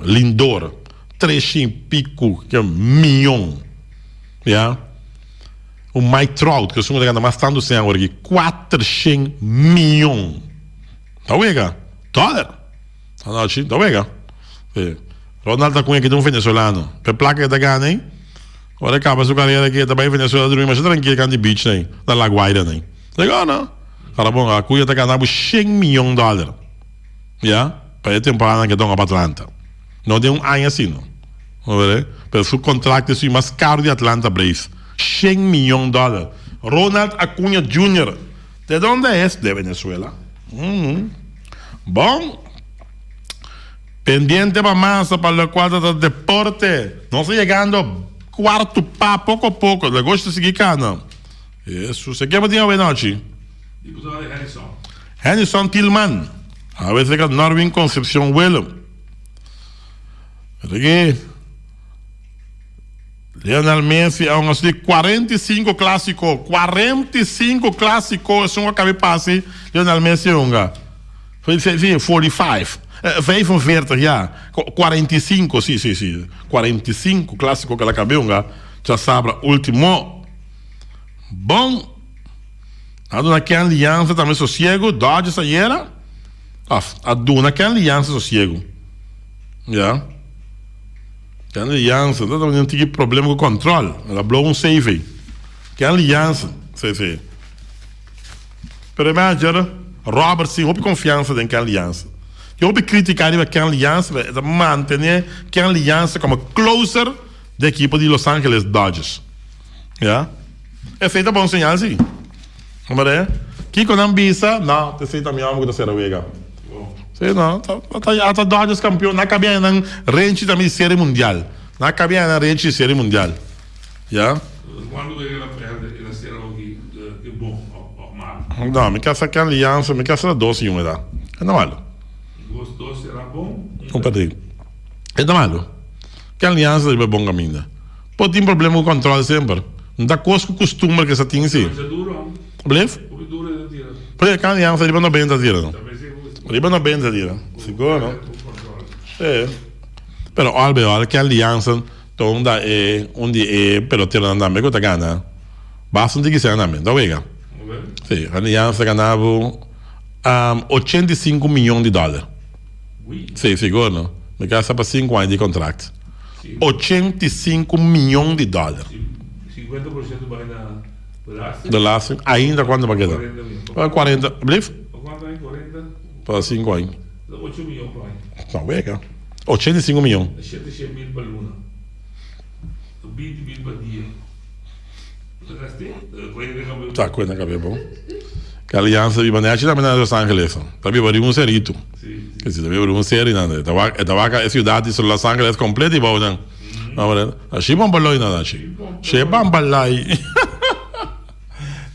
[SPEAKER 1] Lindor, 300 e pico milhões. Yeah? O Mike Trout, que eu sou ganhando mais tanto sem agora aqui, 400 milhões. Tá vendo? Dólar. Tá vendo? Ronald Acuña que é um venezuelano. Per placa da Gana, hein? Ora acaba sua carreira aqui também Venezuela dormir, mas tranquilo can de beach, né? Da La Guaira, né? Legal, não? Cara bom, a Acuña tá ganhando 100 milhões de dólares. Já? Para a temporada que estão para Atlanta. Não tem um ano assim, não. Vamos ver? Pero seu contrato é mais caro de Atlanta Braves. 100 milhões de dólares. Ronald Acuña Jr. ¿De onde é? De Venezuela. Bom. Pendiente para más para el cuadro del deporte. No está llegando cuarto pa, poco a poco. Le gusta seguir cano. Eso. ¿Se llama Día Benochi?
[SPEAKER 3] Diputado de Harrison.
[SPEAKER 1] Harrison Tillman. A veces que Norvin Concepción Vuelo. Aquí. Lionel Messi, aún así, 45 clásicos. 45 clásicos. Es un acabé pase. Lionel Messi, unga. 45. 45 jaar, 45, sim. 45 clássico que ela acabou, já sabe, último. Bom, a dona que aliança também sossego, Dodgers ayer, a dona que aliança sossego, já. Que aliança, não tem problema com o controle, ela blow save, que aliança, sim. Pero imagina, Robert, sim, houve confiança em que aliança. Eu vou criticar aquela aliança, manter aquela aliança como closer da equipe de Los Angeles Dodgers. Yeah? É feita bom sinal, sim. Vamos ver? Que quando ambisa, não, te sei também algo da Serra Vega. Sim, não, tá Dodgers campeão, não cabia na range também de série mundial. Não cabia na range de série mundial. Yeah?
[SPEAKER 3] Quando ele perde, ele será que bom, mal.
[SPEAKER 1] Não, me quer aquela aliança, me quer essa doce, uma da. É normal.
[SPEAKER 3] Gostou, será bom?
[SPEAKER 1] Não perdi. É normal. Que aliança é bom caminho. Pode ter problema com o controle sempre. Não dá coisa com o costume que você tem assim.
[SPEAKER 3] Mas é duro,
[SPEAKER 1] Beleza?
[SPEAKER 3] o duro é de tira.
[SPEAKER 1] Porque a aliança é bem da tira. Riba não bem da tira. Seguro, não? Pero olha que a aliança toda é onde é peloteiro andamento que tá ganhando. Basta um que se andamento, tá vendo? Sim, a aliança ganhava 85 milhões de dólares. Sim, seguro. Me gasta para 5 anos de contrato. 85 milhões de dólares.
[SPEAKER 3] 50% vai na
[SPEAKER 1] do laço, ainda quando vai quedar? 40, blif?
[SPEAKER 3] Quanto é 40?
[SPEAKER 1] Para 5 anos.
[SPEAKER 3] 8 milhões para aí.
[SPEAKER 1] Não, vega. 85 milhões.
[SPEAKER 3] 7 mil para luna. 20 mil para dia.
[SPEAKER 1] Tá, coisa que é bom. Que a aliança de Banete também na Los Angeles. Também vai um serito. Quer dizer, também vai um serito, né? Tava a cidade de Los Angeles completa e bom, né? Não, assim vamos falar nada, assim. Se vamos falar aí.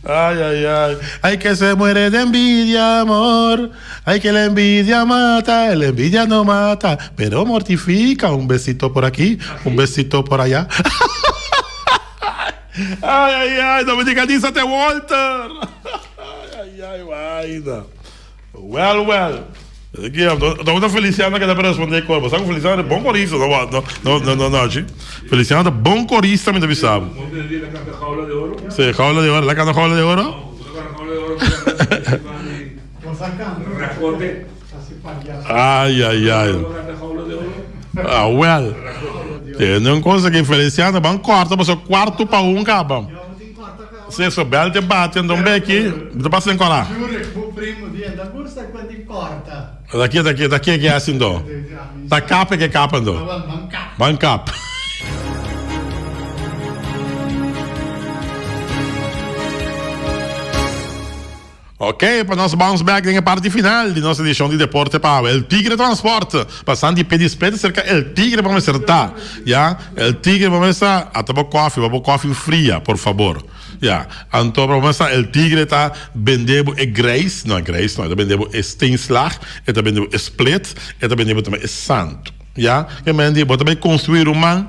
[SPEAKER 1] Ay, ay, ay. Hay que se muere de envidia, amor. Hay que la envidia mata, la envidia no mata, pero mortifica. Un besito por aquí, un besito por allá. Ay, ay, ay. Dominicaniza te Walter. Ay, ay, vaina. Well. Aqui, estou muito Feliciano que dá para responder corpo. Sabe que o Feliciano é bom corista, não, Feliciano é bom corista, me deve saber. Sim, jaula de ouro. Lá canta jaula de ouro? Ai. Well. Não consegue Feliciano, vamos cortar, mas quarto para caba. Se souber, te bate, então bem aqui, tu passa em colar.
[SPEAKER 2] O primo dia da bursa quando corta.
[SPEAKER 1] Daqui que é assim, do. Da capa que é capa, do. Bancap. Ok, para nós bounce back na parte final de nossa edição de Deporte Pau. El Tigre Transporte, passando de pedispeto cerca El Tigre vamos acertar, já? El Tigre vamos acertar, até coffee fria, por favor. Ja, então vamos a El Tigre está vendendo Grace, não, está vendendo Steenslag, está vendendo Split, está vendendo também Santo. Ja, que mende, vou também construir man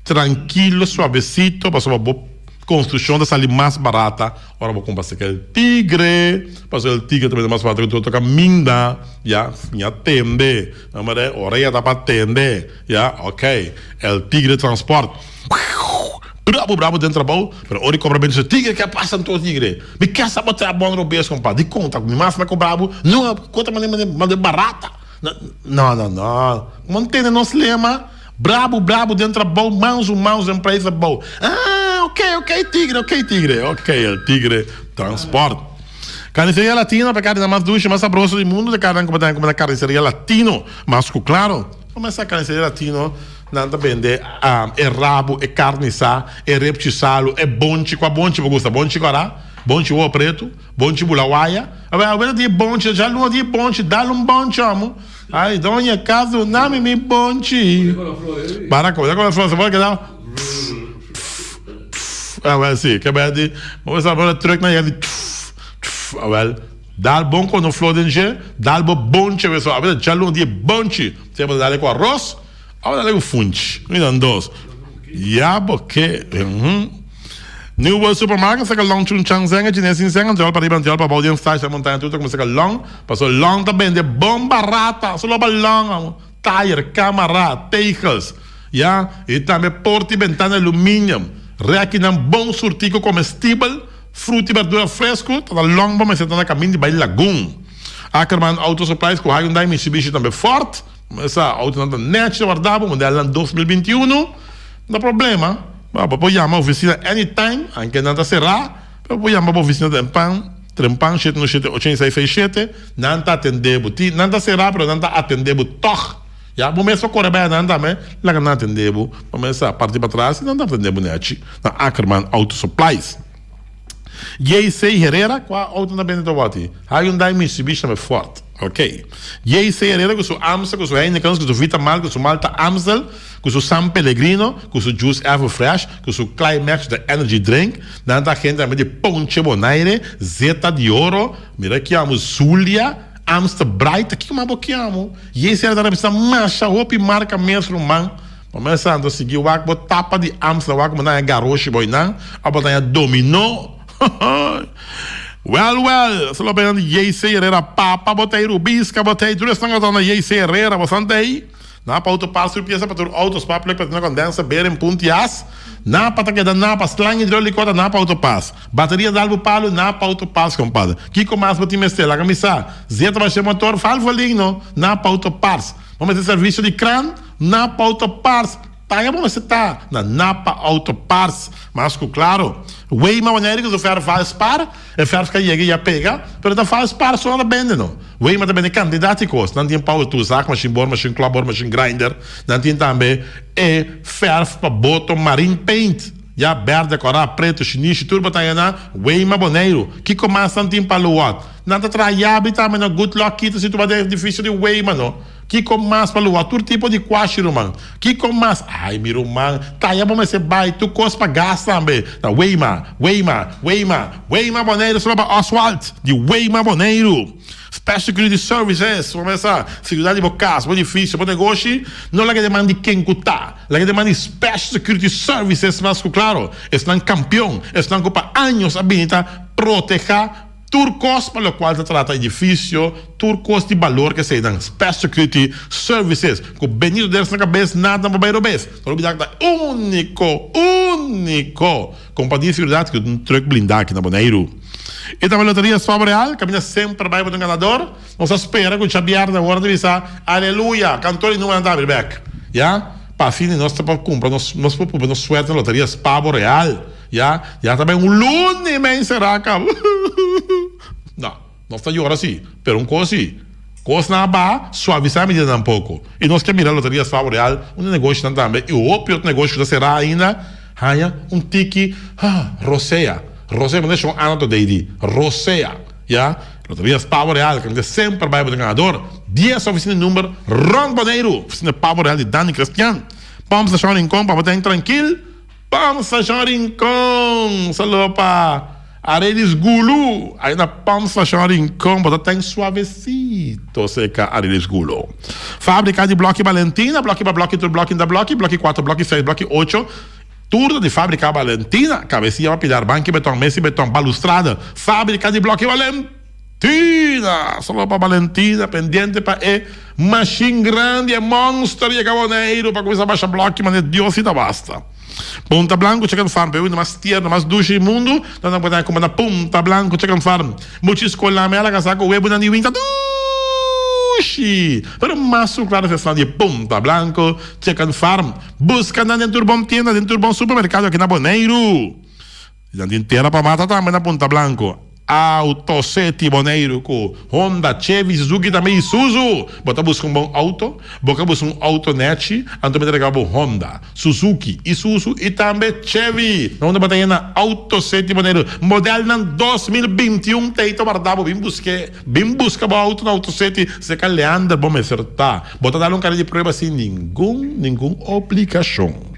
[SPEAKER 1] tranquilo, suavecito, para uma boa construção dessa ali mais barata. Agora vou comprar aquele Tigre, para o Tigre também é mais barato que tu toca minda, já, minha tende, não é? Orelha dá para tende, já, ok. El Tigre Transporte. Bravo dentro da bola, pero ori cobra bem esse tigre que passa todo tigre. Me quer sabotar a bola no beijo, compadre. De conta, me massa com bravo. Não, conta mas barata. Não. Mantém nosso lema. Bravo dentro da bola, mãos empresa bola. Ok, tigre. Ok, el tigre transporte. Carniceria Latino, para carne mais dulce, mais saborosa do mundo, de carne como da carniceria Latino. Mas claro, começa a carniceria Latino. Nanda vende é rabo, é carne sá, é reptisalo, é bonte, com a bonte você gosta, bonte corá, bonte o preto, bonte bulawaia, agora de bonte, já não de bonte, dá-lhe bonte, amo. Ai, dona casa, nome me bonte. Baraco, já com a flor, você pode quedar. Sim, que é de, vamos saber truque na ele. Dá bom quando flor de encher, dá bonte, pessoal, já não de bonte, você pode dar com arroz. Agora leva o funte, ainda dois. Já porque, New World Supermarket, você quer long chun chang zenga, chinês zenga, de para riba, de para balde stage da montanha tudo, como você quer long, passou long também de bom barata, só para long, tire, camarada, teicas, já, e também porta e ventana alumínio, reaquinam bom surtico comestível, fruta e verdura fresco, toda long, mas você está na caminho de Baile Lagoon. Ackerman Auto Supplies, com Hyundai Mitsubishi também forte. Essa auto não net guardava, modelo 2021, não há problema. Pode chamar a oficina anytime, anche não será. Pode chamar a oficina de Trempan 787, não está atendendo, não será, mas não está atendendo toch. Já, vamos começar a correr bem, não também, lá que não atendemos, começa a partir para trás, não está atendendo net. Na Ackerman Auto Supplies. JC Herrera, qual auto não vende tobati? Hyundai Mitsubishi também forte. Ok. JC Herrera com seu Amstel, com seu Heineken, com seu Vitamal, com seu Malta Amstel, com seu San Pellegrino, com seu Juice Everfresh, com seu Climax da Energy Drink. Nanta gente também de Ponche Bonaire, Zeta de Ouro, mira aqui amo Zulia, Amstel Bright, aqui como eu amo. JC Herrera também precisa marcha, roupa e marca mesmo, man. Começando a seguir o Akbo, tapa de Amstel, o Akbo na garoche boinan, a botar dominó. Well, solo pegando JC Herrera, papa, botei rubisca, botei tudo estão gostando JC Herrera, bastante aí. Na pa autopass pieza para tur autos pa plek para condensa ber em puntias. Na pa que na pa slang hidráulico na pa autopass. Bateria de alvo palo na pa autopass, compadre. Kiko mais botim estela camisa. Zeta vai ser motor falfolinho na pa autopass. Vamos ter serviço de crane na pa autopass. Tá, vamos tá na Napa Auto Parts, mas claro, o Weima maneira que o ferro faz para, o ferro que chega e pega, mas não faz para só na bende não. O Weima também é candidático, não tem power tools, machine bore, machine clapper, machine grinder, não tem também ferro para bottom marine paint. Já verde, coral, preto, chinês, turbo taiana, Weima boneiro, que começa não tem para luar. Não te traiabe também no good luck kit se tu vai ter difícil de Weima não. Que com mais para luar, todo tipo de quashi, man. Que com mais, ai, meu man, tá aí, vamos ser bai, tu cospa gás também. Tá, Weima Boneiro, só para asfalto, de Weima Boneiro. Special Security Services, vamos começar, seguridade de casa, bom difícil, bom negócio, não é que demanda quem cutar, é que demanda Special Security Services, mas claro, estão campeão, estão com anos habilita proteger turcos para o qual se trata edifício, turcos de valor que se dão Special Security Services, com Benito deles na cabeça, nada para beiro bes. Não olvidar que é único companhia de seguridade que um truque blindado aqui na Boneiro. E também a loteria Favoreal, caminha sempre vai para um ganador. Nós espera que o Xavier da hora de avisar, aleluia, cantor e não andar back. Já? Para fim, nós estamos comprando, nós suerte na loteria Favoreal. Já também lunes mês será, cara. Não está agora assim, pero coisa assim. Coisa na barra, suavizar a medida um pouco. E nós queremos mirar a loteria Favoreal, um negócio também. E o outro negócio que será ainda, tique, Roseia. Roseia, mas deixa um ano de Roseia. Já? Loteria Favoreal, que sempre vai para o ganador. 10 oficina de número, Ron Boneiro, oficina Favoreal de Dani Cristian. Vamos deixar um rincão para botar tranquilo. Vamos deixar um rincão. Saludo para Arelis Gulu. Ainda vamos deixar um rincão para botar suavecito. Seca Arelis Gulu. Fábrica de bloco Valentina. Bloco para bloco, tudo bloco da bloco. Bloco 4, bloco 6, bloco 8. Turno de Fábrica Valentina. Cabecinha para pilhar banco, beton, mesa e beton, balustrada. Fábrica de bloco Valentina. Solo para Valentina, pendiente para machine grande, monstro e caboneiro para começar a baixar bloco, mas Deus se dá basta. Punta Blanco, check and farm, mais mais tierno, mais duche imundo, não pode como na Punta Blanco, check and farm. Muitos colar mela casaco web na divinta duche. Pero mais claro se de Punta Blanco, check and farm. Busca na dentro bom tienda, dentro bom supermercado aqui na Boneiro. E inteira para mata também na Punta Blanco. Autosete Boneiro com Honda, Chevy, Suzuki também Isuzu. Bota busca um bom auto, bota busca um autonet, então me entregar Honda, Suzuki, Isuzu e também Chevy. Onde bota aí na Autosete Boneiro, modelo na 2021 teito guardado, bem busca o auto na Autosete, se calhando bom me acertar. Bota dar um cara de prova sem nenhum obrigação.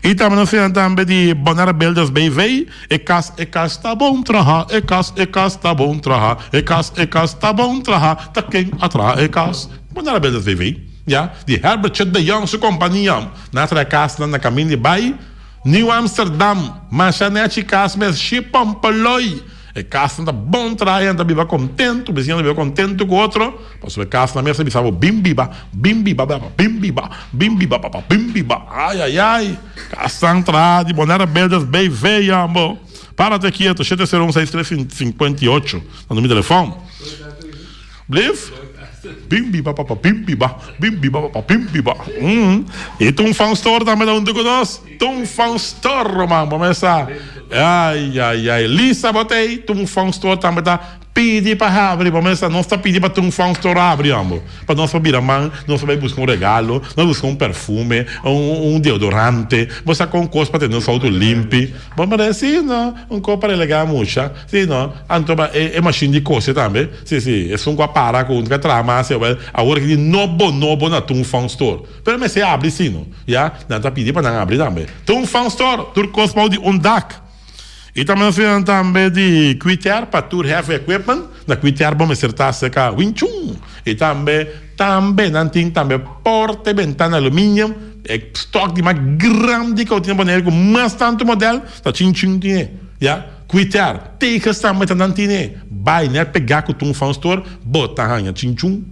[SPEAKER 1] E também nós temos também de Bonara Beldas BV, e cas está bom trabalhar, e cas está bom trabalhar, e cas está bom trabalhar, tá quem atrás, Bonara Beldas BV, já, de Herbert Chet de Young, sua companhia, na casa na caminho de Bay, New Amsterdam, Machanete Casmes, Chipampaloi, e casa está bom trabalhar, está viva contento, o vizinho viva contento com o outro, posso ver casa na mesa, sabe, bimbiba, ai, casa entrada, de Bonera Beldas, bem veia, amor, para até quieto, 701-6358, no meu telefone, Bliff? Bimbiba. E tu fan store também da onde conosco? Tu fan store, mano, vamos começar. Ai, Lisa, botei, tu fan store também tá. Pedi para abrir, vamos começar. Nós tá pedindo para tu fan store abrir, amor. Para nós subir a mão, nós vamos buscar um regalo, nós buscar um perfume, um deodorante, você com coisa para ter nosso auto limpo. Vamos dizer, não, coisa para legal muito, sim, não. Então, é machine de coisa também. Sim, é só um para com que trama, a hora que de novo na tu fan store. Pero mas se abre sim, não? Já, não tá pedindo para não abrir também. Tu fan store, tu coisa para um DAC. E também nós temos também de Quitter para Tour Heavy Equipment. Na Quitter vamos acertar seca Winchun. E também não tem também porta e ventana alumínio. Estoque de mais grande que eu tinha Boneiro com mais tanto modelo. Tá tinha. Já? Quitter. Teikas também não tem. Vai, né? Pegar com o fan store. Botar ranha tinchun.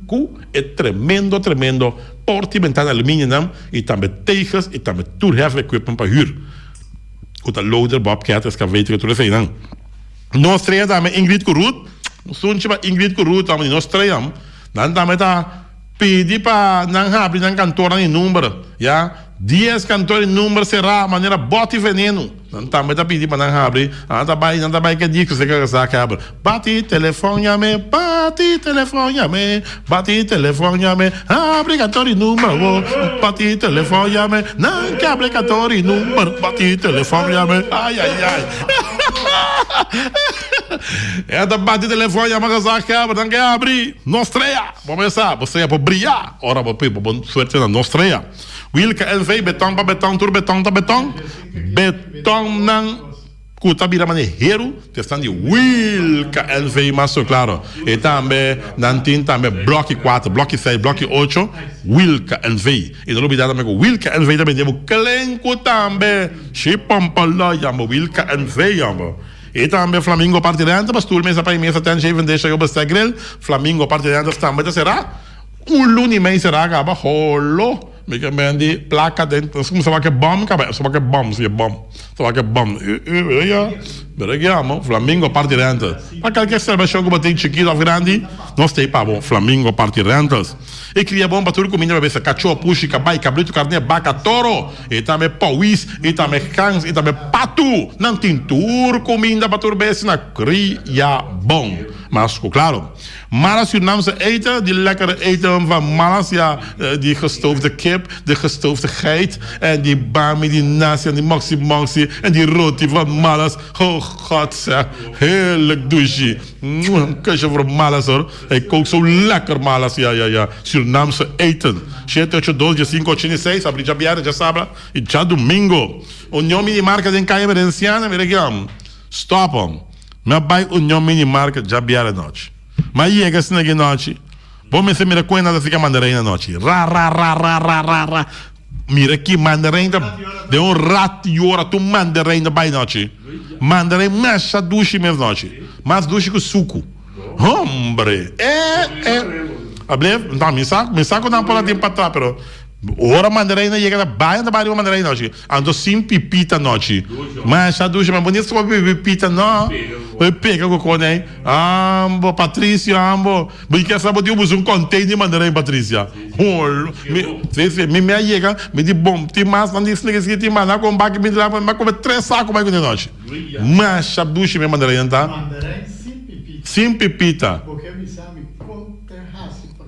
[SPEAKER 1] É tremendo. compartimental aluminium e também tegens e também toerheffing equipment para huur. O dat loader Bobcat is kan weten wat we zijn. Nós treia também Ingrid Kurut, sunchi para Ingrid Kurut também nós treiam. Dan também tá pedir para não abrir não cantor em número, já 10 cantor em número será maneira bote veneno. Não também tá pedir para não abrir, não vai que diz que você quer saber abre. Bate telefone me, abre cantor em número, bate telefone me, não que abre cantor em número, bate telefone me, ai. É da bate telefone a magaza que abre, não quer abrir. Nostreia, vamos começar, você é para brilhar. Ora, boa sorte na Nostreia. Wilke LV, beton para beton, tur beton para beton. Beton não cuta bira maneiro, testando de Wilke LV, mas claro. E também, nantin também, bloco 4, bloco 6, bloco 8, Wilke LV. E não olvidar também que Wilke LV também devo clenco também. Chipam para jambo, Wilke LV, jambo. E também Flamingo Partirante, mas tudo mesmo para imensa tem gente deixa eu bastar grill. Flamingo Partirante também será luni mês será acaba rolo. Me que mendi placa dentro, como se vai que bom, cara, se vai que bom, se é bom, se vai que bom. Beregiamo Flamingo Partirante. Para qualquer cerveja que batem chiquito ou grande, nós tem para bom Flamingo Partirantes. E cria bom para tudo comida para ver cachorro, puxa, cabai, cabrito, carne, vaca, toro, e também pauís, e também cães, e também pato. Não tem tur comida para tudo ver se na cria bom. Mas claro, Malas Surinaamse eten, die lekkere eten van Malas, ja, die gestoofde kip, de gestoofde geit en die bami, die nasi en die moxie en die roti van Malas. Oh god zeg, heerlijk douche. Een kusje voor Malas hoor. Hij kookt zo lekker Malas, ja. Surinaamse eten. 782-586, abri já biara, já sabra, e já domingo. União Minimarca em Caia Merenciana, veregam. Stopam. Meu pai, União Minimarca, já biara noite. Mas chega assim na noite. Vamos ver mira coisa nada fica mandarina noite. Ra. Mira aqui mandarina de rato e hora tu mandarina by noite. Mandarina mexa duche mesmo noite. Mas duche com suco. Hombre. Hablé, não, me saco não para tempo para pero ora mandarina chega da baia da baia mandarina noite. Ando sim pipita noite. Mas a duche mas bonito só pipita não. Pega o cone, ambo, Patrícia, ambo. Porque quer saber de um container de mandarina, Patrícia. Me chega, me diz bom, tem mais, não diz que tem mais, não com baque, me dá, mas come 3 sacos mais que de noite. Mas a duche me mandarina, tá?
[SPEAKER 2] Mandarina sem pipita.
[SPEAKER 1] Sem pipita.
[SPEAKER 2] Porque me sabe como ter raça para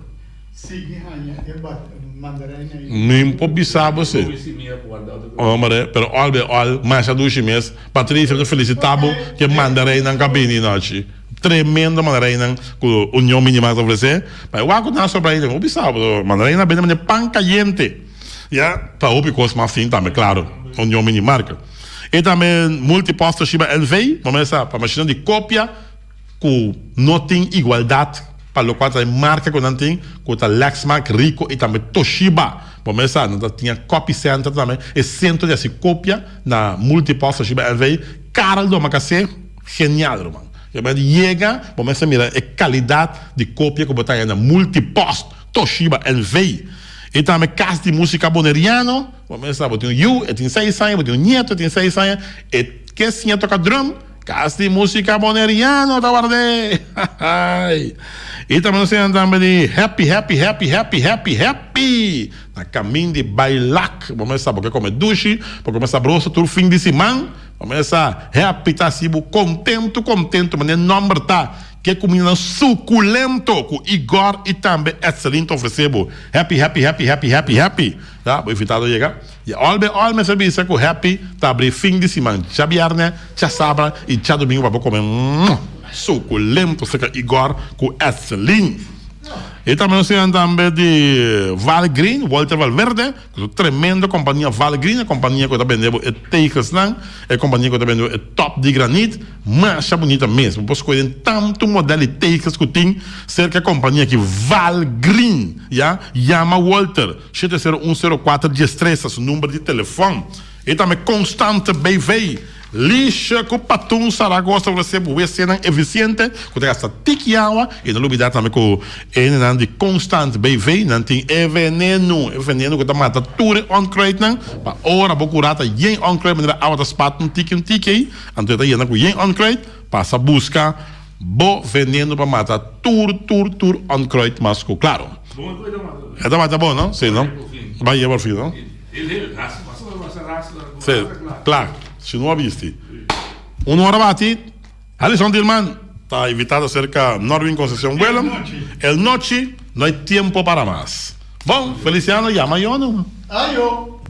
[SPEAKER 2] seguir mandarina.
[SPEAKER 1] Nem pode saber você. Hombre, pero olha, mas a duche mesmo. Patrícia, eu felicitavo que mandarina na cabine noite. Tremendo mandarina que a União Minimarca oferece. Mas eu acho que não é só para ele. Eu pensava, mandarina vende de pão caliente. Já, para outras coisas mais assim também, claro. União Minimarca. E também multiposto Shiba LV, começa para máquina de cópia que não tem igualdade. Para o qual tem marca que não tem, que está Lexmark, Rico e também Toshiba. Começa, não tinha copy center também. E centro de cópia na multiposto Shiba LV. Carol do Macacé, genial, irmão. Chega, começa a mirar a qualidade de cópia que botar na multiposto Toshiba LV. E também casa de música boneriano. Começa a botar tem 6 anos, botar neto, tem 6 anos. E que assim toca drum? Casa de música boneriano, tá guardei. E também nós temos de happy. Na caminho de bailac. Vamos começar porque come duche, porque começar a broça todo fim de semana. Vamos começar happy, tá assim, contento, mas o nome tá que é comida suculento com Igor e também excelente oferecebo. Happy. Tá? Vou evitar de chegar. E olha serviço com happy, tá abrir fim de semana. Já viernes, já sábado e já domingo para comer suculento, seca Igor com excelente. E também nós temos também de Valgreen, Walter Valverde, tremenda companhia Valgreen, a companhia que está vendendo é Teikas, é a companhia que está vendendo é top de granito, mas é bonita mesmo. Posso escolher tanto modelo de Teikas que tem, cerca da companhia que Valgreen, já? Llama Walter, 70104 de estressa, seu número de telefone. E também Constante BV, lixa com patum Saragossa você vai ser eficiente com gasta tiki água e não olvidar também com não de constante BV não tem veneno que mata tudo onkruid não para ora procurata yen onkruid maneira água da spat um tiki então daí não com yen onkruid passa buscar bo veneno para matar tudo onkruid mas claro é da mata bom não sei não vai ir por fim não sim claro se não aviste uma hora bate Alisson Dilman está invitado cerca Norwin Conceição Buelam el noche no hay tiempo para más bom Feliciano llama yo no
[SPEAKER 2] Ayo.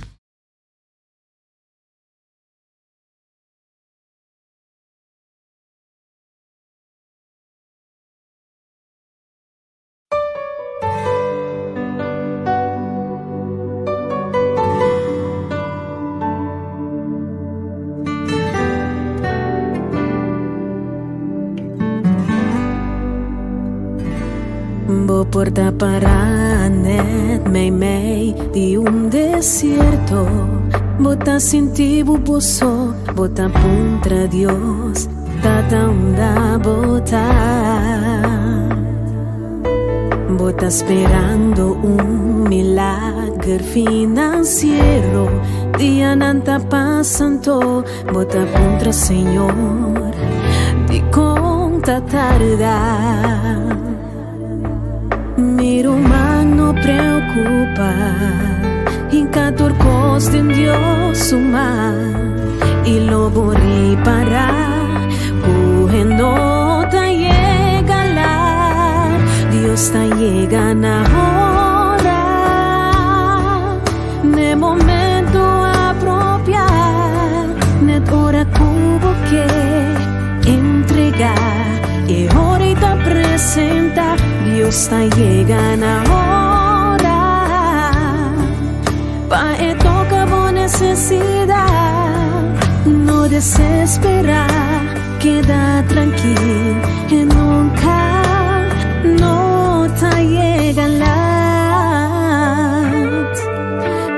[SPEAKER 6] Porta paranet mei de desierto bota sin ti buboso bota contra Dios tata onda bota esperando milagre financiero dia nanta pasando bota contra Señor de conta tarda. Mi humano preocupa, en cada costa en Dios suma, y lo voy para, no te llega la, Dios te llega ahora, ne momento apropiado, ne hora cubo que entregar, y ahorita presenta. Dios está llegando ahora pa' toca con necesidad no desespera queda tranquilo y nunca no te llega la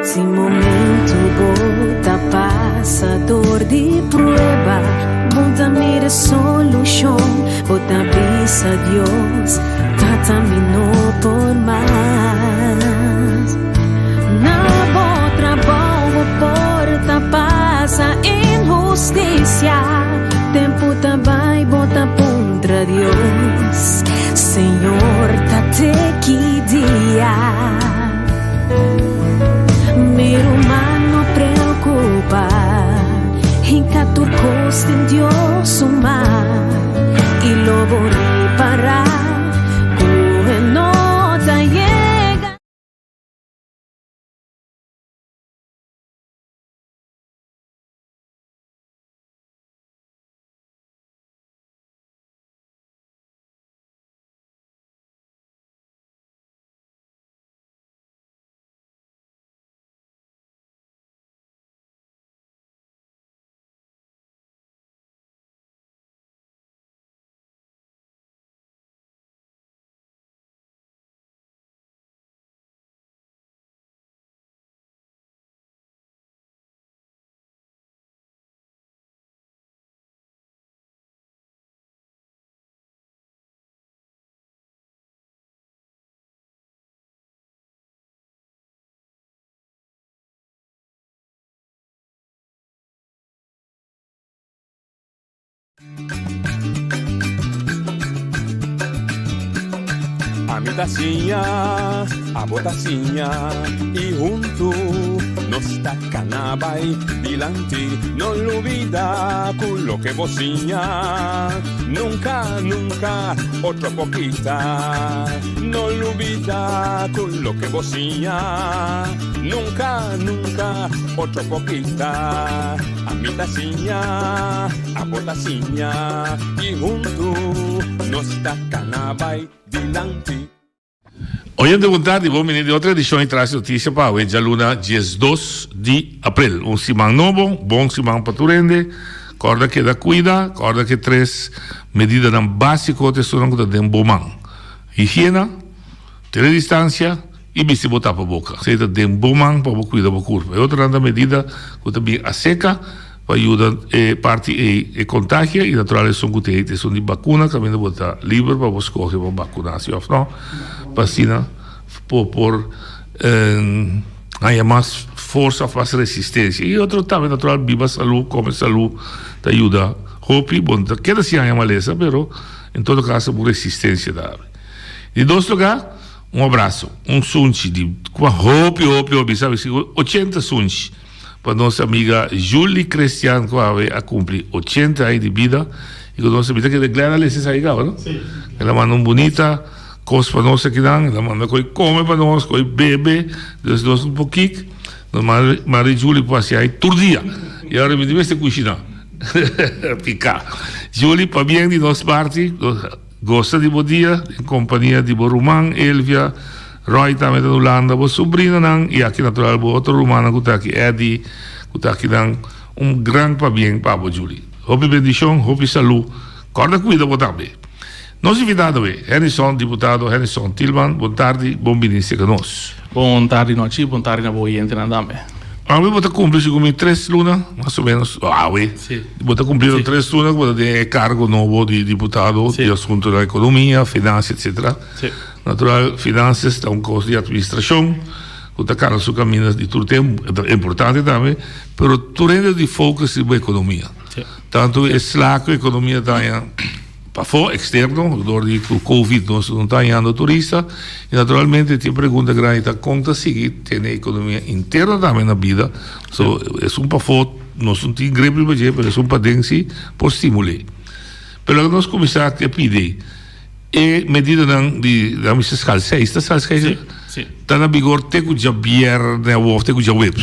[SPEAKER 6] sin momento bota pasador de prueba bota mire solución bota avisa a Dios Tamino por más na otra boa porta pasa injusticia tempo também bota contra Dios Señor tate que dia mi humano preocupa en cada costa en Dios suma y lo voy parar
[SPEAKER 7] A mi tacinha, a botacinha e junto nos tacanabay dilante, no olvida con lo que bocinha, nunca, nunca otro poquita, no olvida con lo que bocinha, nunca, nunca otro poquita, a mi tacinha, a botacinha y junto nos tacanabay dilante.
[SPEAKER 3] Hoje de vontade, vou menino de outra edição e traz notícia para hoje, luna, dia 2 de abril. Um simão novo, bom simão para tu rende, corda que da cuida, corda que três medidas básicas de sono que tem bom mão. Higiene, teledistância e se botar para a boca. Seja tem bom mão para cuidar da curva. E outra medida que também a seca, para ajudar parte e contagia e naturalmente são que são de vacuna que ainda botar livre para você escolher para vacunação ou não vacina por há mais força, mais resistência e outro também natural viva saúde, come saúde te ajuda hope, bom, queda se há maleza, pero em todo caso por resistência da de dois lugares abraço, sunchi de hope, sabe, 80 sunchi para nossa amiga Julie Cristian que vai cumprir 80 anos de vida e com nossa amiga que declara licença aí, não?
[SPEAKER 2] Sim.
[SPEAKER 3] Ela manda bonita coisa para nós aqui, ela manda coi come para nós, coi bebe, nós pouquinho, Maria Julie passa aí todo dia e agora me diz cozinhar, picar. Julie para bem de nossa parte, gosta de bom dia em companhia de Borumang, Elvia, Roy também da Holanda, bo sobrinho nang e aqui natural bo outro rumano que está aqui Eddie, que está aqui nang grande para bem para bo Julie. Hope bendição, hope saúde. Corda cuida bo também. Nós invitado é Henderson, deputado Henderson Tillman. Boa tarde, bom bendição a nós.
[SPEAKER 8] Boa tarde noite, boa tarde na boa gente na dame.
[SPEAKER 3] A mim bota cumprir com 3 lunas, mais ou menos. Bota cumprir 3 lunas, bota ter cargo novo de deputado de assunto da economia, finanças, etc.
[SPEAKER 8] Sim.
[SPEAKER 3] Natural, finanças, está curso de administração, que está cara su caminho de tudo tempo, é importante também, mas tu rende de foco na economia.
[SPEAKER 8] Sim.
[SPEAKER 3] Tanto é slaco a economia está para fora, externo, door de Covid não está indo turista, e naturalmente tem pergunta grande, está conta seguir tem a economia interna também na vida, so é para fora, não são tem greve mas é para dentro por estimular. Pero nós começar a pedir e medida da missa escala 6, está está na vigor até que já viernes ou até que já web.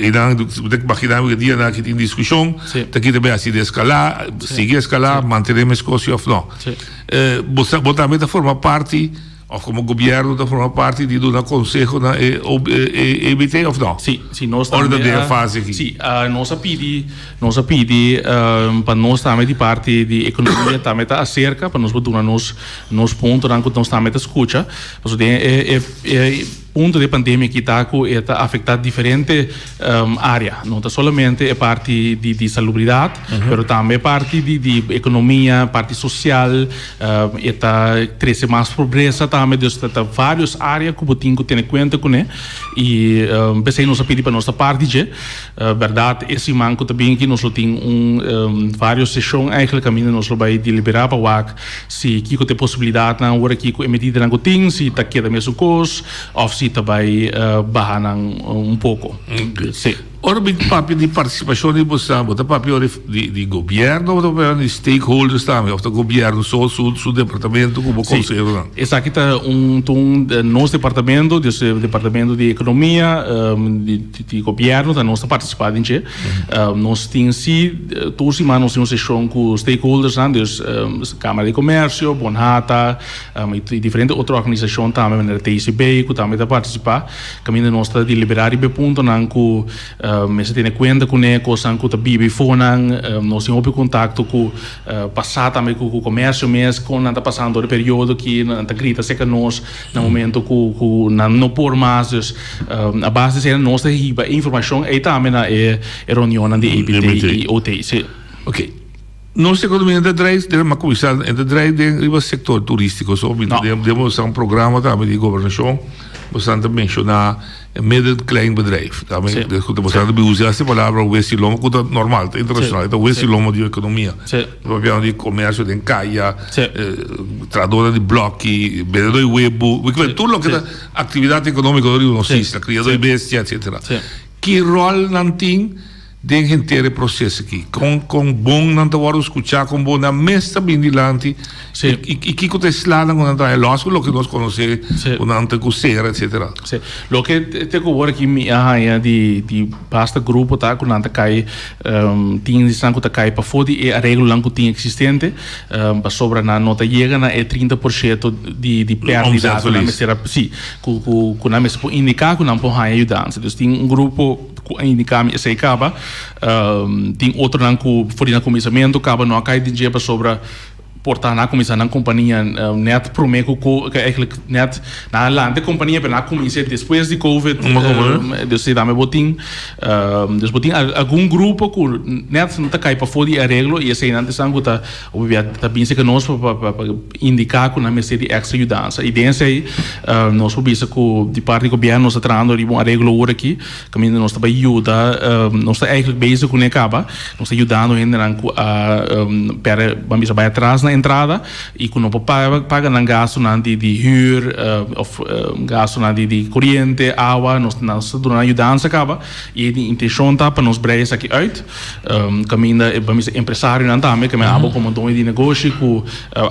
[SPEAKER 3] E dan você que imaginar que dia na que tem discussão, tá aqui também assim de escalar, seguir escalar, manter a Escócia ou não. Você também da forma parte ou como governo da forma parte de um conselho na EBT ou não?
[SPEAKER 8] Sim, nós também
[SPEAKER 3] fase aqui.
[SPEAKER 8] Sim, nós pedi para nós também de parte de economia também está acerca para nós botar nos pontos que nós também escuta, porque ponto de pandemia que está afetando diferentes áreas, não está somente a parte de salubridade, mas também parte de economia, parte social, está cresce mais pobreza também, está várias áreas que tem que ter em conta com ele e pensei nós pedir para nossa parte de verdade esse manco também que nós tem várias sessões eigenlijk caminho nós vai deliberar para o se que tem possibilidade na hora que a medida não tem se está queda mesmo coisa ou se vai barrar pouco. Sim.
[SPEAKER 3] Ora, o papel de participação de você, o papel de governo, o papel de stakeholders também, o governo só seu departamento como conselho.
[SPEAKER 8] Esse aqui está nosso departamento, departamento de economia, de governo, da nossa participação. Nós temos todos os anos uma sessão com stakeholders, Câmara de Comércio, Bonhata, e diferentes outras organizações também, na TICB, que também está participar. Caminho nós está deliberar e ponto não que mas se tem conta com ele, coisa que está bibi fora, nós temos contato com passar também com o comércio mesmo, quando está passando o período que está grita seca nós no momento que não por mais, a base de nós tem informação e também na reunião de EBT e OT.
[SPEAKER 3] Ok. Nossa economia ainda traz, uma comissão ainda traz dentro do setor turístico, só temos programa também de governação. Bastante mencionar médio e klein bedrijf. Daarmee bastante usar essa palavra o esse-lomo que é normal, é internacional, é o esse-lomo de economia. Abbiamo di commercio di caia, tradutore di blocchi, vendedor di web, tutto che è attività economica di uno sistema, criador di bestie, eccetera. Che ruolo non tem den inteiro processo aqui com bom não te vou escutar com bom na mesa bindilante e que acontece lá quando não é lógico o que nós conhecemos quando não te coceira etc.
[SPEAKER 8] O que te agora aqui de basta grupo tá quando não te cai tinha de sangue te cai para fora e a regra que tinha existente para sobra na nota chega na 30% de perda na mesa sim com na mesa indicar que não pode ajudar então tem grupo indicar essa acaba tem outro não que foi no começamento acaba não cai de dia para sobra portar na comissão na companhia net promeco que eigenlijk net na lande companhia para na comissão depois de Covid dus dame botin dus botin algum grupo que net não tá cai para fora de arreglo e assim antes sangue tá tá bem se que nós para indicar que na mesa de extra ajudança e dentro aí nós pobisa que de parte do governo nós tratando de um arreglo agora aqui caminho nós tá para ajuda nós tá eigenlijk bezig com acaba nós tá ajudando ainda para vamos vai atrás na entrada e que não paga na gasto de huur of gasto de corrente água nós dando ajudança acaba e a intenção tá para nós breis aqui out caminho vamos empresário não também que me abo como dono de negócio que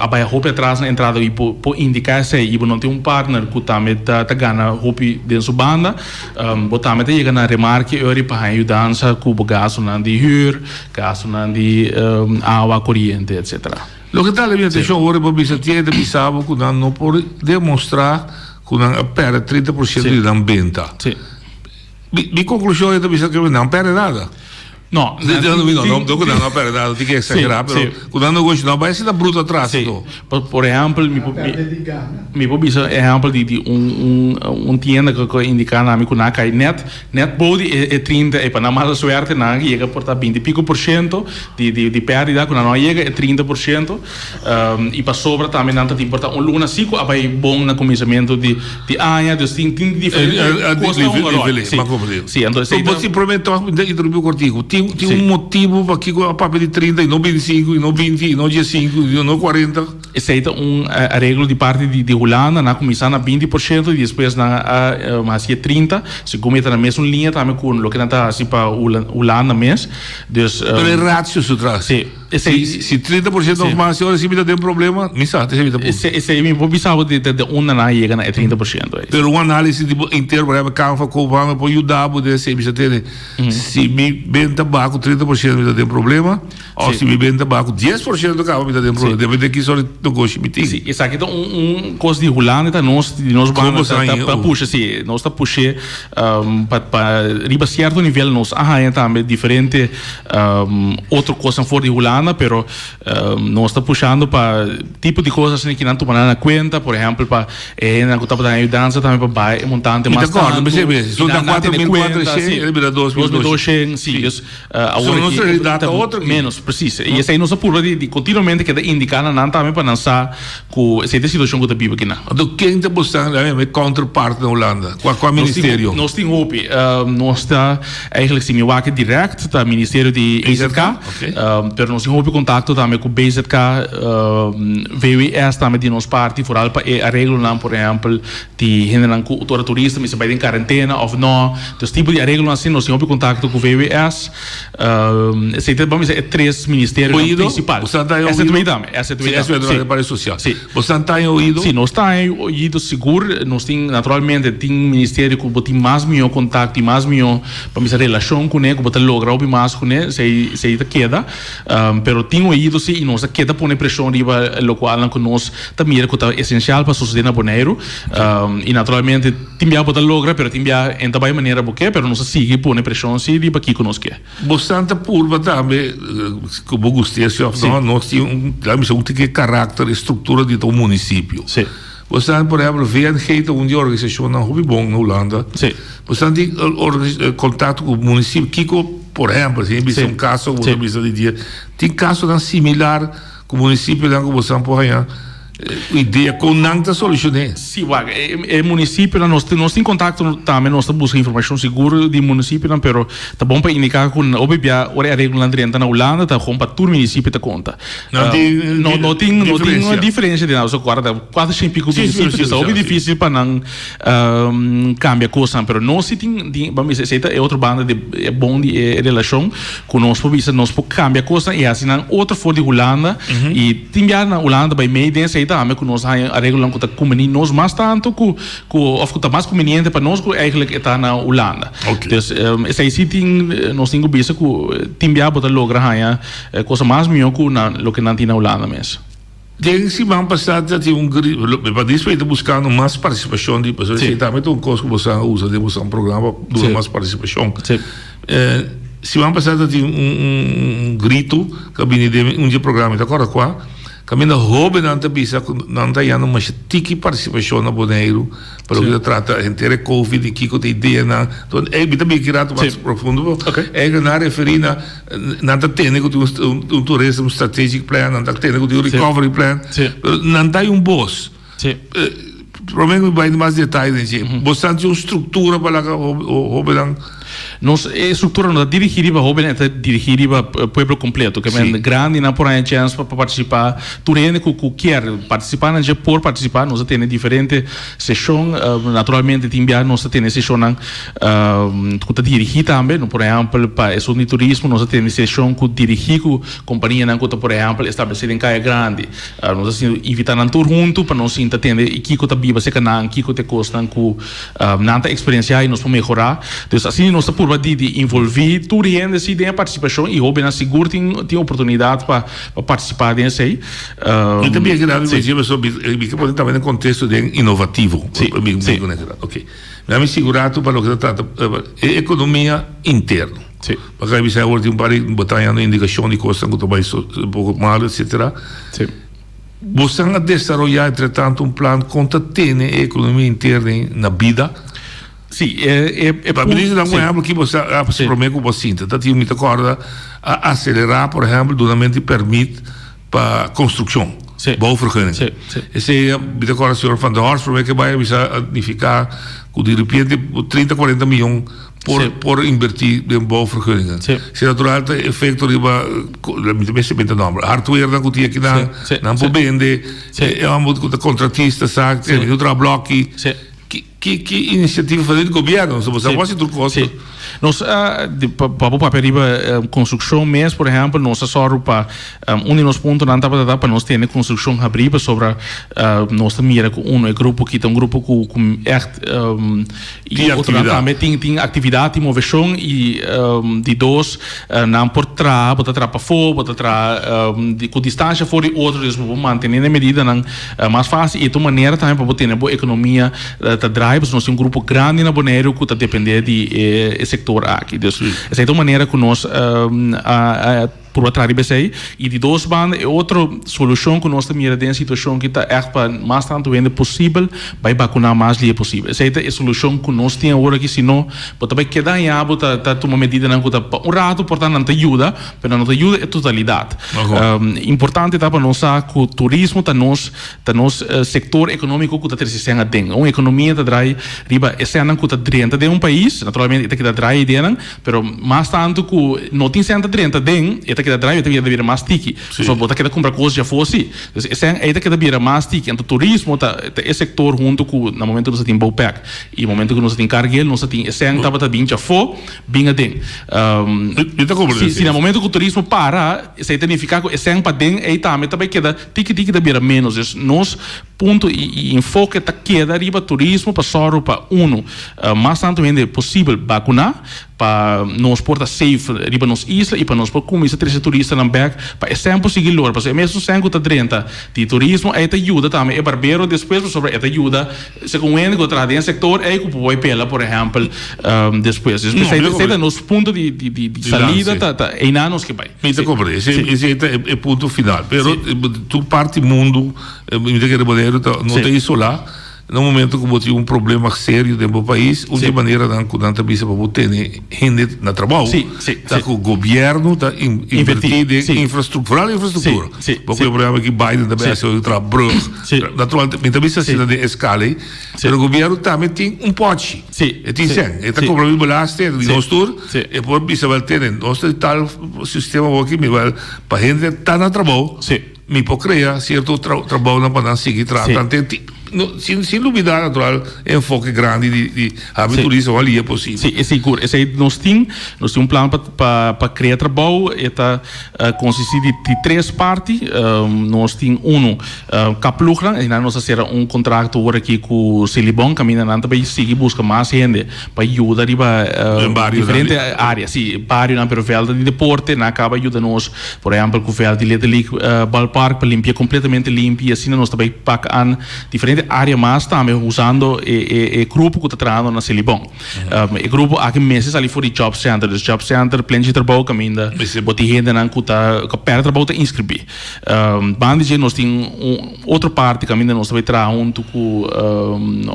[SPEAKER 8] vai roupa atrás na entrada e por indicar se e não tem partner que também tá ganha roupa dentro da banda botar também chega na remarque para ajudança que o gasto de huur gasto de água corrente etc.
[SPEAKER 3] Lo que está la atención ahora por bisa tiene bisabo que não pode demonstrar que não perde 30% de venda.
[SPEAKER 8] Sim.
[SPEAKER 3] Mi conclusione è bisa que não perde nada.
[SPEAKER 8] No,
[SPEAKER 3] não perde nada, tem que exagerar, pero quando não gosta não vai ser da bruta atrás.
[SPEAKER 8] Por exemplo, mi bisa exemplo de tienda que indica na mi kuna kai net body é 30 e para mala suerte na chega por 20 pico por cento de perdida quando não chega é 30% e para sobra também não te importa luna cico abai bom na começamento de anha de diferente
[SPEAKER 3] sim então você prometeu interromper cortico tem motivo para que a papel de 30 e não 25 e não 20 e não 15 e não 40
[SPEAKER 8] esse é arreglo de parte de Holanda na comissão na 20% e depois na mas é 30 se cometa na mesma linha também com o que não está assim para Holanda mesmo dus
[SPEAKER 3] é ratio se traz se 30% das massas se me dá um problema me sabe
[SPEAKER 8] esse é me observo de onde na chega na 30%
[SPEAKER 3] pero uma análise inteiro para cá para cobrar para ajudar a se me bem tabaco 30% me dá um problema ou se me bem tabaco 10% do carro me dá um problema depende que só negócio me tem
[SPEAKER 8] isso aqui então coisa de Holanda tá nós vamos para puxa sim nós tá puxa para riba certo nível nós também diferente outra coisa fora de Holanda pero nós está puxando para tipo de coisas que não tomar na conta por exemplo para na conta para ajudança também para montante mais
[SPEAKER 3] tanto são da 4.400 ele vira 2.200
[SPEAKER 8] sim
[SPEAKER 3] isso outra
[SPEAKER 8] menos preciso e essa aí nós apura de continuamente que indicar não também para lançar com essa situação que está viva aqui
[SPEAKER 3] do quem está buscando a counterpart na Holanda com o ministério
[SPEAKER 8] nós temos hope nós está eigenlijk sim eu direct tá ministério de EZK pero nós temos contato também com o BZK VWS também de nossa parte vooral para arreglo não por exemplo de hinderen com o turista mas vai em quarentena ou não então tipo de arreglo assim nós temos contato com o VWS esse vamos dizer três ministérios principais essa é
[SPEAKER 3] para a social você está ouvido
[SPEAKER 8] sim nós está ouvido seguro nós tem naturalmente tem ministério que tem mais meu contato e mais meu vamos dizer relação com ele que botar lograr o mais com ele se queda pero tem ouvido sim e nós queda põe pressão riba lo qual que nós também é que é essencial para suceder na Bonaire e naturalmente tem já botar logra pero tem já em também maneira porque pero nós sigue põe pressão sim riba aqui conosco
[SPEAKER 3] Bostante purva também como gostei nós temos que caráter e estrutura de todo município
[SPEAKER 8] sim
[SPEAKER 3] Bostante por exemplo VNG onde organização na Hobibong na Holanda
[SPEAKER 8] sim
[SPEAKER 3] Bostante contato com o município Kiko por exemplo, assim, um caso, tem caso similar com o município que você pode ganhar. Ideia com nada solucionar.
[SPEAKER 8] Sim, o município nós temos contato também nós buscamos informação segura do município não, pero tá bom para indicar com o bebia ora a regra landrienta na Holanda tá bom para todo município tá conta. Não tem diferença de nós agora quase 100 pico municípios é difícil para não cambiar coisa, pero nós tem vamos dizer é outra banda de é bom de relação com nós nós cambiar coisa e assim outra fora de Holanda e tem já na Holanda by meio também que nós arreglamos que está conveniente nós mais tanto que está mais conveniente para nós que eigenlijk está na Holanda. Então, essa aí nós temos visto que tem já botar logra coisa mais melhor que o que não tem na Holanda mesmo.
[SPEAKER 3] Tem se vão passar de para isso vai buscando mais participação de pessoas que também tem coisa que você usa de você programa de mais participação. Se vão passar de grito que vem de dia programa está agora Caminho hobby não tá bisa, não tá indo mas tiki participação na Bonaire, para o que trata inteira Covid que com a ideia na, então é bem quirato mais profundo, é que na referir não tá tendo um tourism strategic plan, não tá tendo um recovery plan, não tá boss. Provavelmente vai em mais detalhes, você tem uma estrutura para o hobby não.
[SPEAKER 8] Nos estrutura não dirigir para jovem é dirigir para pueblo completo que é grande na por aí chance para participar tu rende que quer participar não já por participar nós temos diferente sessão naturalmente enviar nós temos sessão que dirigir também por exemplo para isso de turismo nós temos sessão que dirigir com companhia não que por exemplo estabelecer em caia grande nós invitar um tour junto para nós entender e que tá biba se canang que te custa com nanta experiência e nós vamos melhorar então assim nós por de envolver tu rende se tem a participação e jovem seguro tem oportunidade para participar desse aí
[SPEAKER 3] eu também quero dizer sobre que pode também no contexto de inovativo ok me segurado para o que trata economia interna porque aí você agora um par de botar na indicação de coisa que vai um pouco mal etc você a desenvolver entretanto plano contra ter economia interna na vida.
[SPEAKER 8] Sì,
[SPEAKER 3] para me dizer um exemplo que você se promete com você, tá tinha muita corda a acelerar, por exemplo, duramente permite para construção. Boa vergunning. Esse é muita corda senhor Van der Horst promete que vai significar que de repente 30, 40 milhões por invertir em boa vergunning. Se natural tem efeito riba, se bem número. Hardware não tinha que não pode vender, é uma contratista, sabe, tem outro bloco. Que iniciativa fazer do governo? Se você pode ter costa.
[SPEAKER 8] Nós para para construção mesmo, por exemplo, nós só para um dos pontos não para nós ter construção abriba sobre nós mira com é grupo que tem um grupo com e outro também tem atividade e inovação e de dois não por trás para fora com distância fora e outros manter na medida não mais fácil e de maneira também para ter uma boa economia da drive nós temos um grupo grande na Bonaire que está dependendo de sector aqui. Essa é a maneira que nós por trás de e de dois bandas é outra solução que nós temos em situação que está para mais tanto ainda possível vai vacinar mais ali é possível. Essa é a solução que nós temos agora que senão pode vai quedar em abo tá uma medida não que um rato portanto não te ajuda, mas não te ajuda é totalidade. Importante tá para nós que o turismo tá nos setor econômico que está trazendo dentro. Uma economia tá trai riba essa não que está dentro de um país, naturalmente está que tá trai dentro, pero mais tanto que não tem senta dentro dentro que da drive tem que vir mais tiki só botar que da comprar coisas já fosse esse é que da vir mais tiki então turismo tá esse sector junto com no momento que nós tem bowpack e no momento que nós tem carguel nós tem esse tava tá bem já for bem adem se no momento que o turismo para esse significa que esse para den aí também queda tiki da vir menos nós ponto e enfoque tá queda riba turismo para só para mais tanto ainda possível vacinar para nós porta safe riba nos isla e para nós por como isso três turista na back para é sempre seguir lor para mesmo sem tá drenta de turismo aí te ajuda também é barbeiro depois sobre é te ajuda se com ele que traz dentro sector é que pode pela por exemplo depois sai nos ponto de salida tá aí nanos que vai
[SPEAKER 3] me comprei esse é ponto final pero tu parte mundo me que rebolero não tem isso lá no momento que você tem um problema sério dentro do país, de maneira que não está bisa para ter gente na trabalho, tá que o governo está invertido em infraestrutura, porque o problema que Biden também é o trabalho, naturalmente também se assina de escala, mas o governo também tem um pote, tem está comprando balaste de nós tour, e por bisa vai ter nosso tal sistema aqui, para gente tá na trabalho, me pode criar certo trabalho não para seguir tratando sem dúvida natural é enfoque grande de turismo ali é possível.
[SPEAKER 8] Sim, é seguro. Esse aí nós temos um plano para criar trabalho e está consiste de três partes. Nós temos caplugra e nós fazemos contrato agora aqui com o Silibon, caminha na também seguir busca mais gente para ajudar para diferentes áreas. Sim, vários na perfil de deporte, na acaba ajuda nós, por exemplo, com o fel de Letelic Ballpark para limpar completamente limpo e assim nós também pacam diferentes de área mais também usando o grupo que está trabalhando na Silibon. O grupo há meses ali fora de job center, dus job center plan de trabalho caminda, boti gente não que está perto trabalho te inscrever. Bandi nós tem outra parte caminda nós vai trabalhar junto com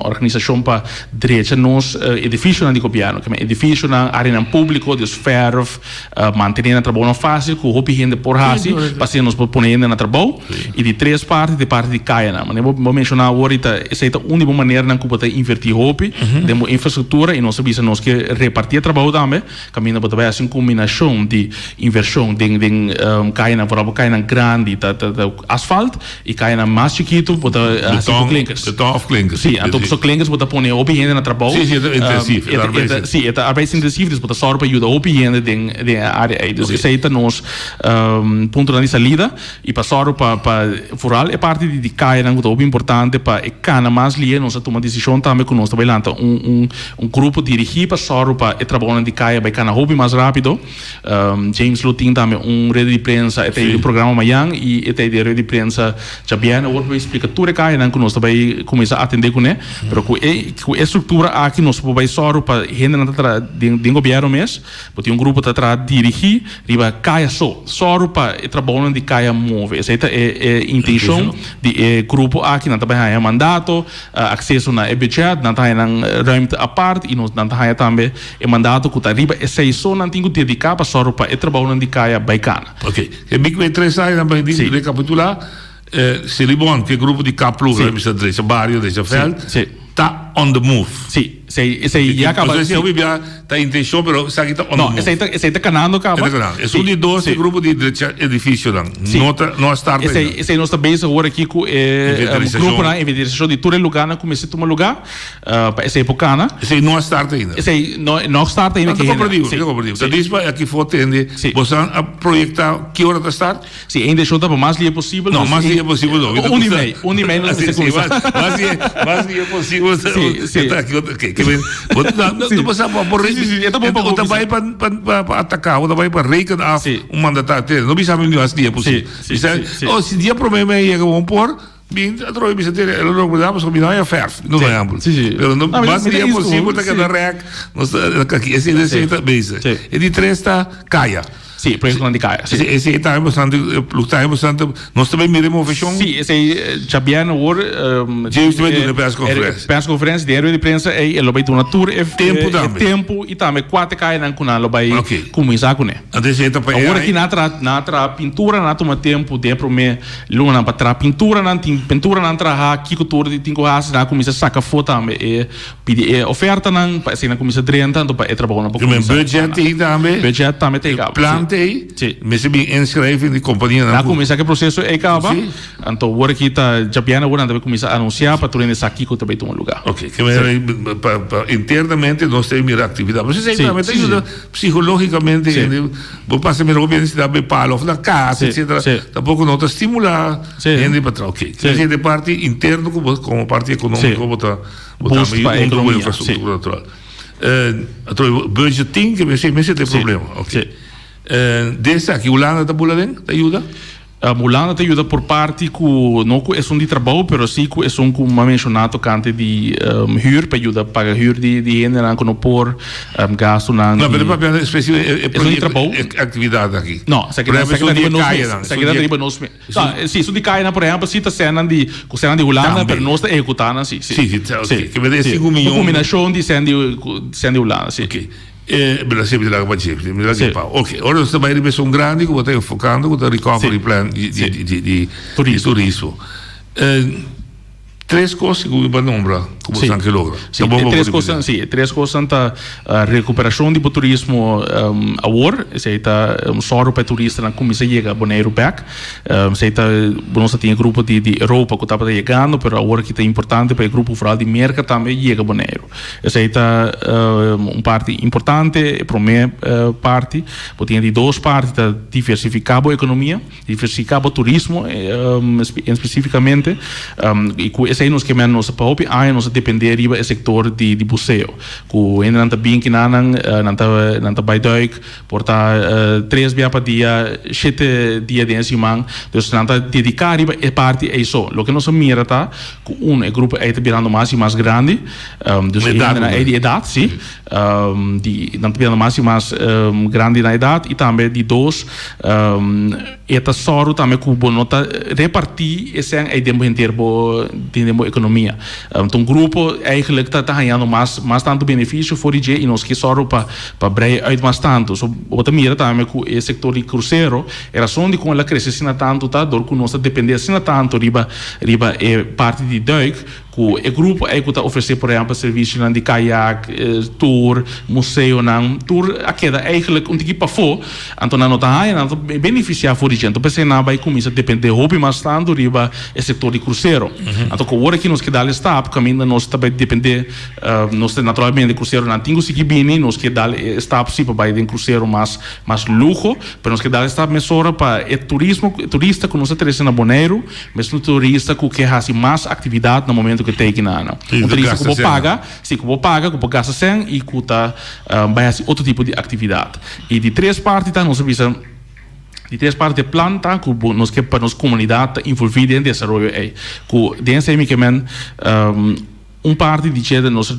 [SPEAKER 8] organização para direita nos edifício na de governo, que é edifício na área público, dus verf, manter na trabalho fácil, com roupa gente por hasi, para nos poner na trabalho e de três partes de parte de caia na, mas vou mencionar agora essa é a única maneira na que pode invertir roupa, demo infraestrutura e nós sabemos nós que repartir trabalho também, caminha para fazer uma combinação de inversão de caia na por caia na grande da asfalto e caia na mais chiquito para assim clinkers.
[SPEAKER 3] Beton of clinkers.
[SPEAKER 8] Sim, então só clinkers para poner roupa gente na trabalho.
[SPEAKER 3] Sim, é intensivo.
[SPEAKER 8] Sim, é arbeid intensivo, dus para só para ajudar roupa gente de área aí, dus essa é nos ponto de salida e para só para fural é parte de caia na muito importante para e cana mais lia nós tomar decisão também com nós trabalhando grupo dirigir para só para trabalhar de caia vai cana hobby mais rápido. James Lutin também rede de prensa até o programa amanhã e até de rede de prensa já bem agora vai explicar tudo caia na que nós vai começar a atender com né, pero com a estrutura aqui nós vai só para gente na de governo mês, porque grupo tá atrás dirigir riba caia só para trabalhar de caia move. Essa é a intenção de grupo aqui na também é mandato, acesso na budget, na também na ruimte à parte e nós na também também é mandato que tá riba essa só não tem que dedicar para só para trabalhar de caia baicana.
[SPEAKER 3] Ok. E big way 3 aí também de recapitular, Silibon, que grupo de Caplu, desse barrio, desse veld, tá on the move.
[SPEAKER 8] Sim. Sei já acaba.
[SPEAKER 3] Você ouve bem a intenção, pero sabe que tá on the move.
[SPEAKER 8] Esse tá canando acaba.
[SPEAKER 3] É de dois grupo de edifício lá. Não está.
[SPEAKER 8] Esse nós também agora aqui com grupo na inventarização de todo lugar na começa a tomar lugar. Essa época na.
[SPEAKER 3] Esse não está ainda.
[SPEAKER 8] Esse não está ainda que.
[SPEAKER 3] Eu compreendi. Então diz para aqui for atender. Você a projetar que hora está estar?
[SPEAKER 8] Sim, ainda deixou para mais dia possível.
[SPEAKER 3] Não, mais dia possível não.
[SPEAKER 8] Um e-mail não se começa.
[SPEAKER 3] Mais dia possível. Sim. Que vem, não passa por outra vai para atacar, outra vai para recanar mandatário. Não precisa mesmo as dias possível. Se dia problema é que vão pôr, bem, a troca precisa ter, ela não cuidamos com a ferf, não é amplo. Mas dia possível está cada rec, aqui esse receita base. E de três está caia.
[SPEAKER 8] Sim, projeto de caia.
[SPEAKER 3] Esse está bastante, nós também miramos o fechão.
[SPEAKER 8] Sim, esse já bem agora.
[SPEAKER 3] James também do press-conferência.
[SPEAKER 8] Press-conferência, diário de prensa, ele vai ter uma tour, tempo e também quatro caia na cuna, ele vai começar com ele. Agora que na tra pintura, na toma tempo, dentro me luna para tra pintura, na tem pintura na tra aqui que tour de tinco raças, na começa saca foto também, pedir oferta na, assim na começa 30, então para trabalhar um pouco.
[SPEAKER 3] Budget também.
[SPEAKER 8] Budget também tem
[SPEAKER 3] que mas se bem inscrever de companhia
[SPEAKER 8] na começar que o processo é acaba então agora que está já bem agora também começar a anunciar para tu nesse aqui que também tem um lugar
[SPEAKER 3] ok que internamente nós temos a atividade você sabe também ajuda psicologicamente vou passar meu governo se dá bem palo na casa etc tampouco não está estimular gente para trás ok que de parte interno como parte econômica botar
[SPEAKER 8] para
[SPEAKER 3] a infraestrutura natural budgeting que me tem problema ok desse aqui, Holanda está bulando, ajuda?
[SPEAKER 8] Holanda te ajuda por parte que não é de trabalho, mas sim que é como mencionado cante de huur para ajudar pagar huur de gente que não por gasto na.
[SPEAKER 3] Não, mas para específico
[SPEAKER 8] é de trabalho.
[SPEAKER 3] Atividade aqui.
[SPEAKER 8] Não, se quer sim, isso de caia por exemplo, se está cena de Holanda, mas não está executando, sim.
[SPEAKER 3] Sim, que vai ter 5 milhões.
[SPEAKER 8] Combinação de cena de Holanda, sim.
[SPEAKER 3] Brasil de la capacità, ok, ora sta vai ripetere un grande che potete focando con il recovery plan di turismo. Três coisas que o nombra, como você que logra.
[SPEAKER 8] Três coisas tá recuperação de turismo agora, se tá só para turista na como se chega Bonaire back, se tá nós tem grupo de Europa que tá chegando, mas agora que tá importante para o grupo rural de mercado também chega Bonaire. Se tá parte importante para minha parte, porque tem duas partes da diversificar a economia, diversificar o turismo especificamente e esse aí nos que nós para nós depender do setor de buceo. Que ainda não está bem que não está bem duik, porta 3 dias para dia, 7 dias de semana, então não está dedicado a parte é isso. O que nós mira tá, que é grupo está virando mais e mais grande, é de idade, sim, não está virando mais e mais grande na idade e também de 2 eta soro também que nota repartir esse é tempo inteiro de economia. Então grupo eigenlijk está ganhando mais tanto benefício for e nós que soro para brei uit mais tanto. So outra mira também que o setor de cruzeiro era só de com ela cresce sina tanto tá dor que nós depender sina tanto riba é parte de duik que o grupo é que está oferecer por exemplo serviços de kayak, tour, museu não tour aquela eigenlijk um tipo para fo então não está aí não beneficiar for gente então pensei na vai começar a depender hobby mais tanto riba é setor de cruzeiro então com hora que nós que dá stop caminho nós também depender nós naturalmente de cruzeiro não tinha que bem nós que dá stop sim para de cruzeiro mais luxo para nós que dá stop mesora para é turismo turista que nós interessa na Bonaire mas no turista que há mais atividade no momento que tem aqui na o turista que vou pagar se que vou pagar que vou gastar sem e que tá vai assim outro tipo de atividade e de 3 partes tá nós visa de 3 partes de planta que nós que para nossa comunidade envolvida em desenvolvimento é que dentro aí que parte de que nós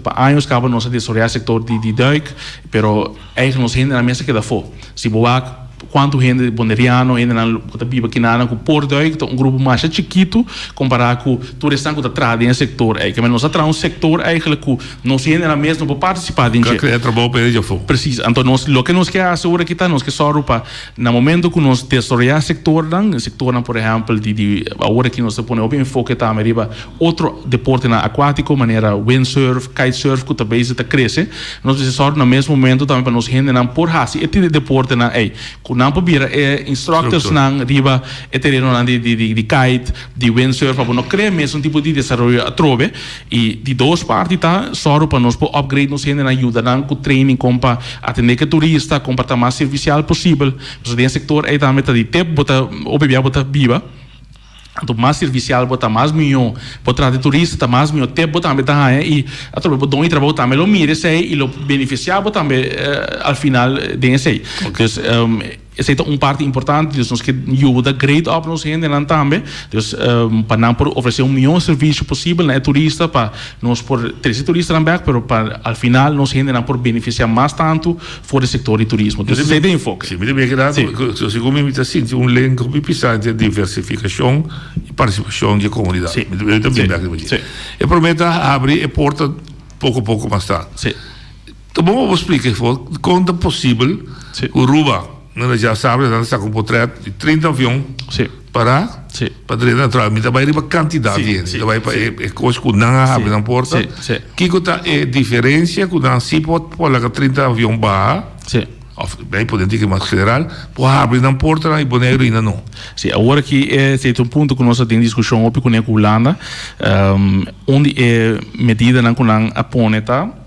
[SPEAKER 8] para anos acaba nós desenvolver setor de duik pero eigenlijk nós ainda na mesa que dá fo se boa quanto gente boneriano ainda não está viva aqui na com por duik grupo mais chiquito comparado com turistas que está atrás em setor é que nós atrás setor eigenlijk que nós ainda na mesa não pode participar de
[SPEAKER 3] que é trabalho para ele já foi
[SPEAKER 8] preciso então nós o que nós quer assegurar que está nós que só para no momento que nós desenvolver setor por exemplo de agora que nós põe bem enfoque tá ameriba outro deporte na aquático maneira windsurf kitesurf que também está cresce nós só no mesmo momento também para nós ainda não por hasi este deporte na não para instructors na riba terreno de kite de windsurf para não criar mesmo tipo de desenvolvimento atrove e de 2 partes tá só para nós upgrade nos ainda ajuda com training com para atender que turista com para mais servicial possível so dentro setor aí também tá de tempo bota bota viva então mais servicial bota mais milhão para trazer turista tá mais milhão tempo também tá e através do dono trabalho também lo mire sei e lo beneficiar também ao final desse então essa é parte importante nós que ajuda great up nos ainda não também para não por oferecer milhão de serviços possível na turista para nós por 13 turistas também pero para ao final nós ainda não por beneficiar mais tanto fora do setor de turismo então esse é o enfoque
[SPEAKER 3] sim me bem que dá se como me está sentindo um link muito pisante de diversificação e participação da comunidade
[SPEAKER 8] sim
[SPEAKER 3] me também sim e prometa abrir a porta pouco a pouco mais tarde
[SPEAKER 8] sim
[SPEAKER 3] então vamos explicar quando é possível o Ruba nós já sabemos que está com um portreto de 30 aviões para treinar naturalmente vai ir para quantidade de gente vai para coisa que não abre na porta que está a diferença que não se pode pôr 30 aviões barra bem podemos dizer que mais general pode abrir na porta e Bonaire ainda não
[SPEAKER 8] sim agora que é um ponto que nós temos discussão com a Holanda onde é medida na que não aponta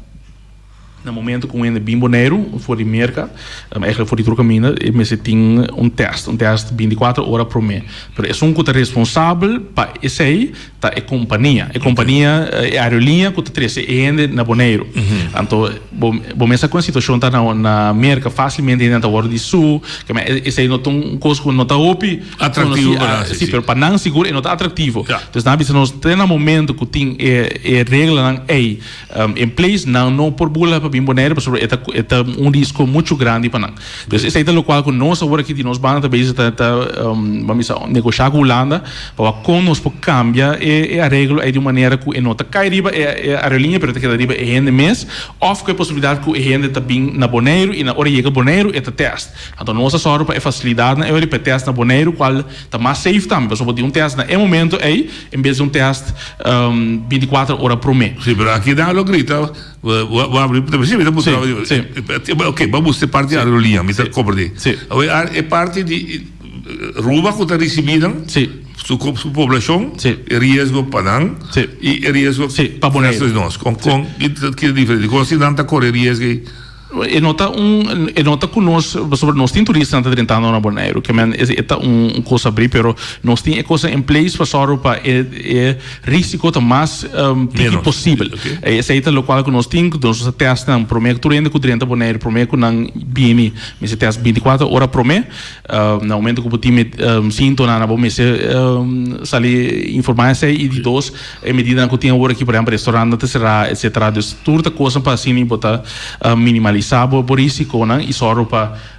[SPEAKER 8] no momento que ainda bem Bonaire for de mercado eigenlijk voor die trocamina mas tem teste 24 horas por mês pero é um que está responsável para esse aí tá é companhia é aerolinha que está treze ainda na Bonaire então bom essa situação tá na mercado facilmente ainda tá hora de sul que esse aí não tão coisa que não está opi
[SPEAKER 3] atrativo
[SPEAKER 8] sim pero para não seguro não está atrativo então na vez nós tem no momento que tem regra aí em place não por bula para bem Bonaire porque é risco muito grande para nós então esse é o qual que nós agora aqui de nós banda também vamos negociar com a Holanda para com nós por cambiar a regra de maneira que não está cai riba a aerolinha pero que riba é ainda mês ou que a possibilidade que ainda está bem na Bonaire e na hora chega Bonaire é teste então nós só para facilidade na hora para teste na Bonaire qual está mais safe também porque pode teste na momento aí em vez de teste 24 horas por mês
[SPEAKER 3] sim pero aqui dá lo grita vou abrir ok vamos ser parte da aerolinha me está cobrando é parte de Ruba que está recebida sua população risco para não e risco
[SPEAKER 8] para Bonaire
[SPEAKER 3] nós com que é diferente quando se não está correr risco
[SPEAKER 8] e nota que nós sobre nós tem turistas entrando na Bonaire que man é coisa abrir pero nós tem coisa em place para só para risco tá mais possível essa é o qual que nós tem que nós testa prometo turende que durante Bonaire prometo não bini me se testa 24 horas prometo no momento que o time sinto na bom me se sali informação e de dois medida que tinha hora aqui por exemplo restaurante será etc dus turta coisa para assim botar minimalizar o risco não e só para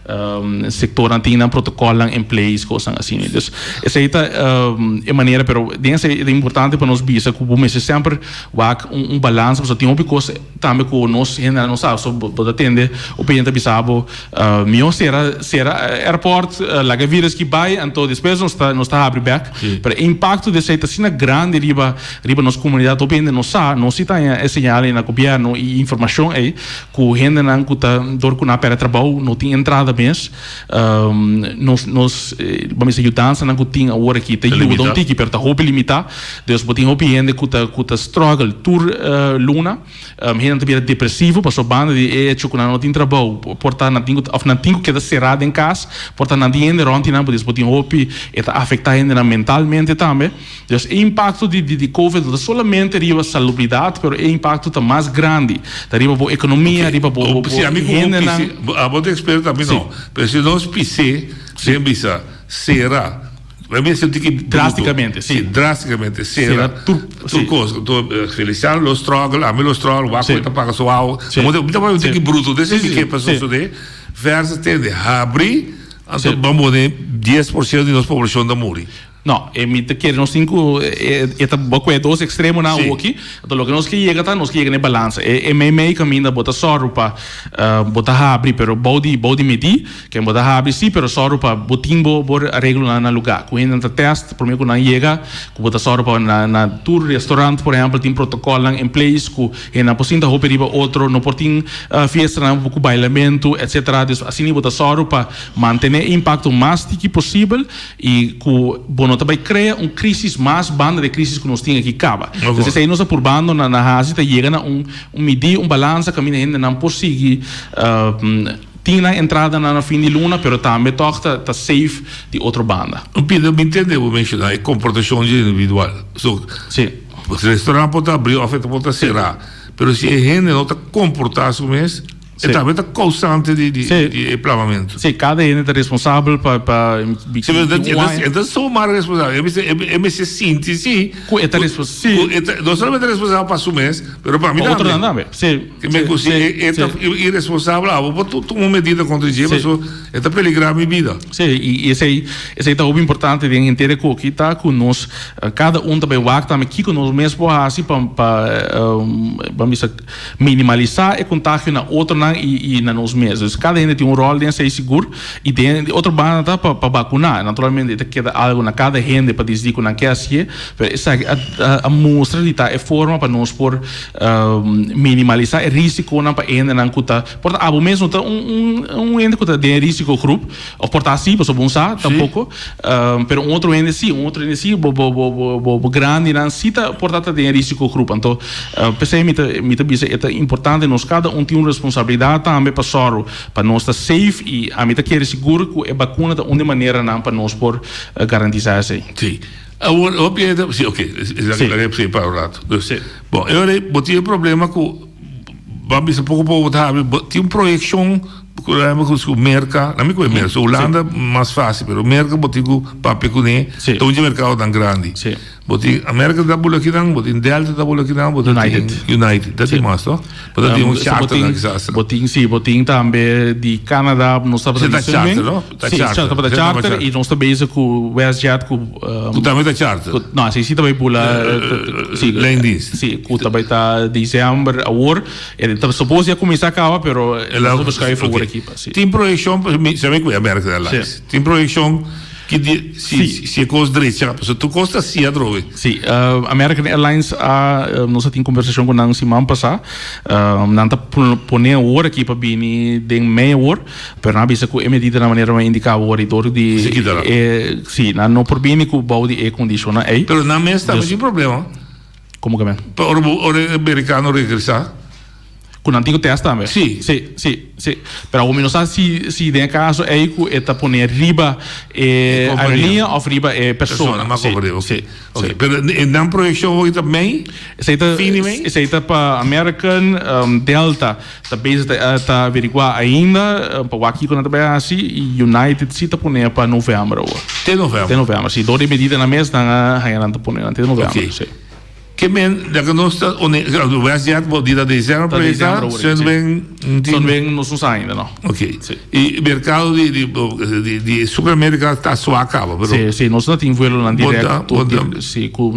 [SPEAKER 8] sector antigo protocolo em place coisa assim dus essa é maneira pero dentro é importante para nós bisa que o mês sempre wak balanço porque tem uma coisa também com nós ainda não sabe só pode atender o cliente bisabo meu será airport lá que vírus que vai então depois não está abre back pero impacto dessa é assim grande riba nossa comunidade depende não se tem esse sinal na governo e informação aí que gente não que tá dor com na para trabalho não tem entrada mês nós vamos ajudar não que tem agora aqui tem o don't take per tá roupa limitar Deus botem roupa gente que tá struggle tour luna gente também depressivo passou banda de que não tem trabalho portar não tem que cerrado em casa portar não tem onde não pode botem roupa está afetar gente mentalmente também Deus o impacto de Covid não solamente riba salubridade pero o impacto tá mais grande tá riba a economia riba
[SPEAKER 3] a boa experiência também não mas se nós pisar sempre será
[SPEAKER 8] drasticamente
[SPEAKER 3] será feliciano lo struggle a me lo struggle va a pagar suau muito que bruto desse que passou de versus tende abrir então vamos ter 10% da nossa população da muri
[SPEAKER 8] não me quer nós cinco é dois extremos na aqui então o que nós que chega na balança meio caminho bota só para botar abrir pero body medir que botar abrir sim pero só para botimbo por arreglo na lugar quando entra teste por mim quando chega bota só para na tour restaurante por exemplo tem protocolo em place que na pocinta roupa riba outro no portim festa na pouco bailamento etc assim bota só para manter impacto mais que possível e com também cria crise mais banda de crises que nós temos aqui acaba então se aí nós apurando na rasa chega na medir balança caminho ainda não consegue tinha entrada na fim de luna pero também toca tá safe de outra banda
[SPEAKER 3] Pedro me entendeu vou mencionar é comportação individual
[SPEAKER 8] sim
[SPEAKER 3] o restaurante pode abrir a festa pode cerrar pero se a gente não está comportando mesmo é também está causante de emplavamento.
[SPEAKER 8] Sim, cada gente é responsável para
[SPEAKER 3] então sou mais responsável. Eu se sinto sim.
[SPEAKER 8] É responsável.
[SPEAKER 3] Não somente responsável para o mês, mas para mim também.
[SPEAKER 8] Sim.
[SPEAKER 3] Que me consigo é irresponsável. Ah, vou tomar medida contra isso, mas é peligrar minha vida.
[SPEAKER 8] Sim, e esse é o importante de entender que aqui está com nós cada também o acto aqui com nós mesmo assim para vamos minimalizar o contágio na outra e na nós mesmos. Cada gente tem rol de ser seguro e tem outra banda para vacinar. Naturalmente, queda algo na cada gente para dizer que não quer assim, mas essa a mostra de tá é forma para nós por minimalizar o risco na para ainda não cuta. Porta abo mesmo tá ente cuta de risco grupo, ou porta assim, para bom sa, tampouco. Pero outro ente bo grande não cita porta de risco grupo. Então, pensei me é importante nós cada tem uma responsabilidade também para soro para nós estar safe e a mim quer seguro que a vacuna da uma maneira não para nós por garantizar isso.
[SPEAKER 3] Sim. Sim, ok. Sim, para o rato. Bom, eu tinha problema com vamos um pouco tinha uma projeção com o mercado, não me conheço, Holanda mais fácil, mas o mercado botigo papel com ele, então o mercado tão grande. Botin América da bola aqui não, botin Delta da bola aqui não, botin United, das é mais, não? Botin tem charter na casa.
[SPEAKER 8] Botin também de Canadá, nós estamos
[SPEAKER 3] da charter, não?
[SPEAKER 8] Sim, estamos da charter e nós estamos com o WestJet com
[SPEAKER 3] também da charter.
[SPEAKER 8] Não, sim, também pula
[SPEAKER 3] além disso.
[SPEAKER 8] Sim, também está dezembro agora, ele supôs ia começar a acabar, pero nós vamos cair fora aqui, sim.
[SPEAKER 3] Tem projeção, sabe que é América da Laís. Tem projeção que se é coisa direita, se tu costa se a droga.
[SPEAKER 8] Sim, American Airlines nós tem conversação com a semana passada, não tá poner hora aqui para vir de meia hora, mas não bisa que é medida na maneira de indicar o horizonte de sim, não por vir com o balde é condicionar aí.
[SPEAKER 3] Pero na mesa também tem problema.
[SPEAKER 8] Como que é?
[SPEAKER 3] Para o americano regressar.
[SPEAKER 8] con antigo test também.
[SPEAKER 3] Sim.
[SPEAKER 8] Sim. Pero o menos se tem caso é que está poner riba aerolínea ou riba persona.
[SPEAKER 3] Mas compreendo, ok.
[SPEAKER 8] Sim.
[SPEAKER 3] Pero na projeção hoje também?
[SPEAKER 8] Aceita para American, Delta, talvez está averiguar ainda, para aqui quando também assim, e United se está poner para novembro.
[SPEAKER 3] Até novembro.
[SPEAKER 8] Sim, 2 medidas na mesa, estão está poner até novembro.
[SPEAKER 3] Ok.
[SPEAKER 8] Sim.
[SPEAKER 3] Que men, dat genoeg de Westjet die dat dezembro para estar, são
[SPEAKER 8] bem não são ainda não.
[SPEAKER 3] Ok. E mercado de supermercado está só acaba,
[SPEAKER 8] pero sim, nós não temos voo na direto, sim, com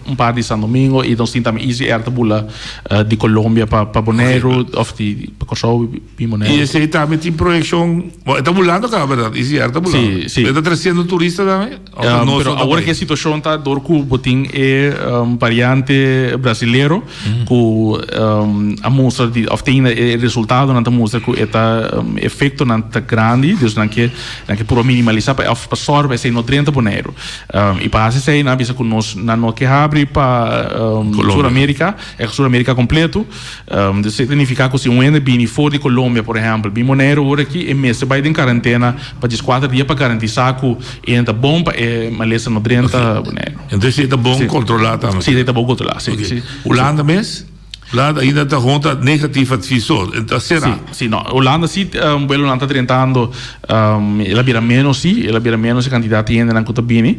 [SPEAKER 8] um par de São Domingo e nós temos também Easy Air bula de Colômbia para Bonaire, ou de Corsol e Bonaire.
[SPEAKER 3] E esse também tem projeção, está bulando cá, verdade? Easy Air está bulando.
[SPEAKER 8] Sim.
[SPEAKER 3] Está trazendo turista também.
[SPEAKER 8] Pero agora que a situação está dor com o botim variante brasileiro com a mostra de obtém resultado na mostra com eta efeito na grande dus na que por minimalizar para absorver esse nutriente boneiro e para esse na visa com nós na no que abre para Sul-América Sul-América completo isso significa que se um ende bem fora de Colômbia por exemplo bem boneiro ora aqui é mês vai em quarentena para 4 dias para garantizar que entra bom para maleza nutriente boneiro
[SPEAKER 3] então se está bom controlar também
[SPEAKER 8] sim está bom controlar.
[SPEAKER 3] Sim. Holanda mesmo? Holanda ainda está contra negativo advisor. Então será?
[SPEAKER 8] Sim, não. Holanda sim, Holanda está tentando, ela vira menos candidato ainda na Cotabini,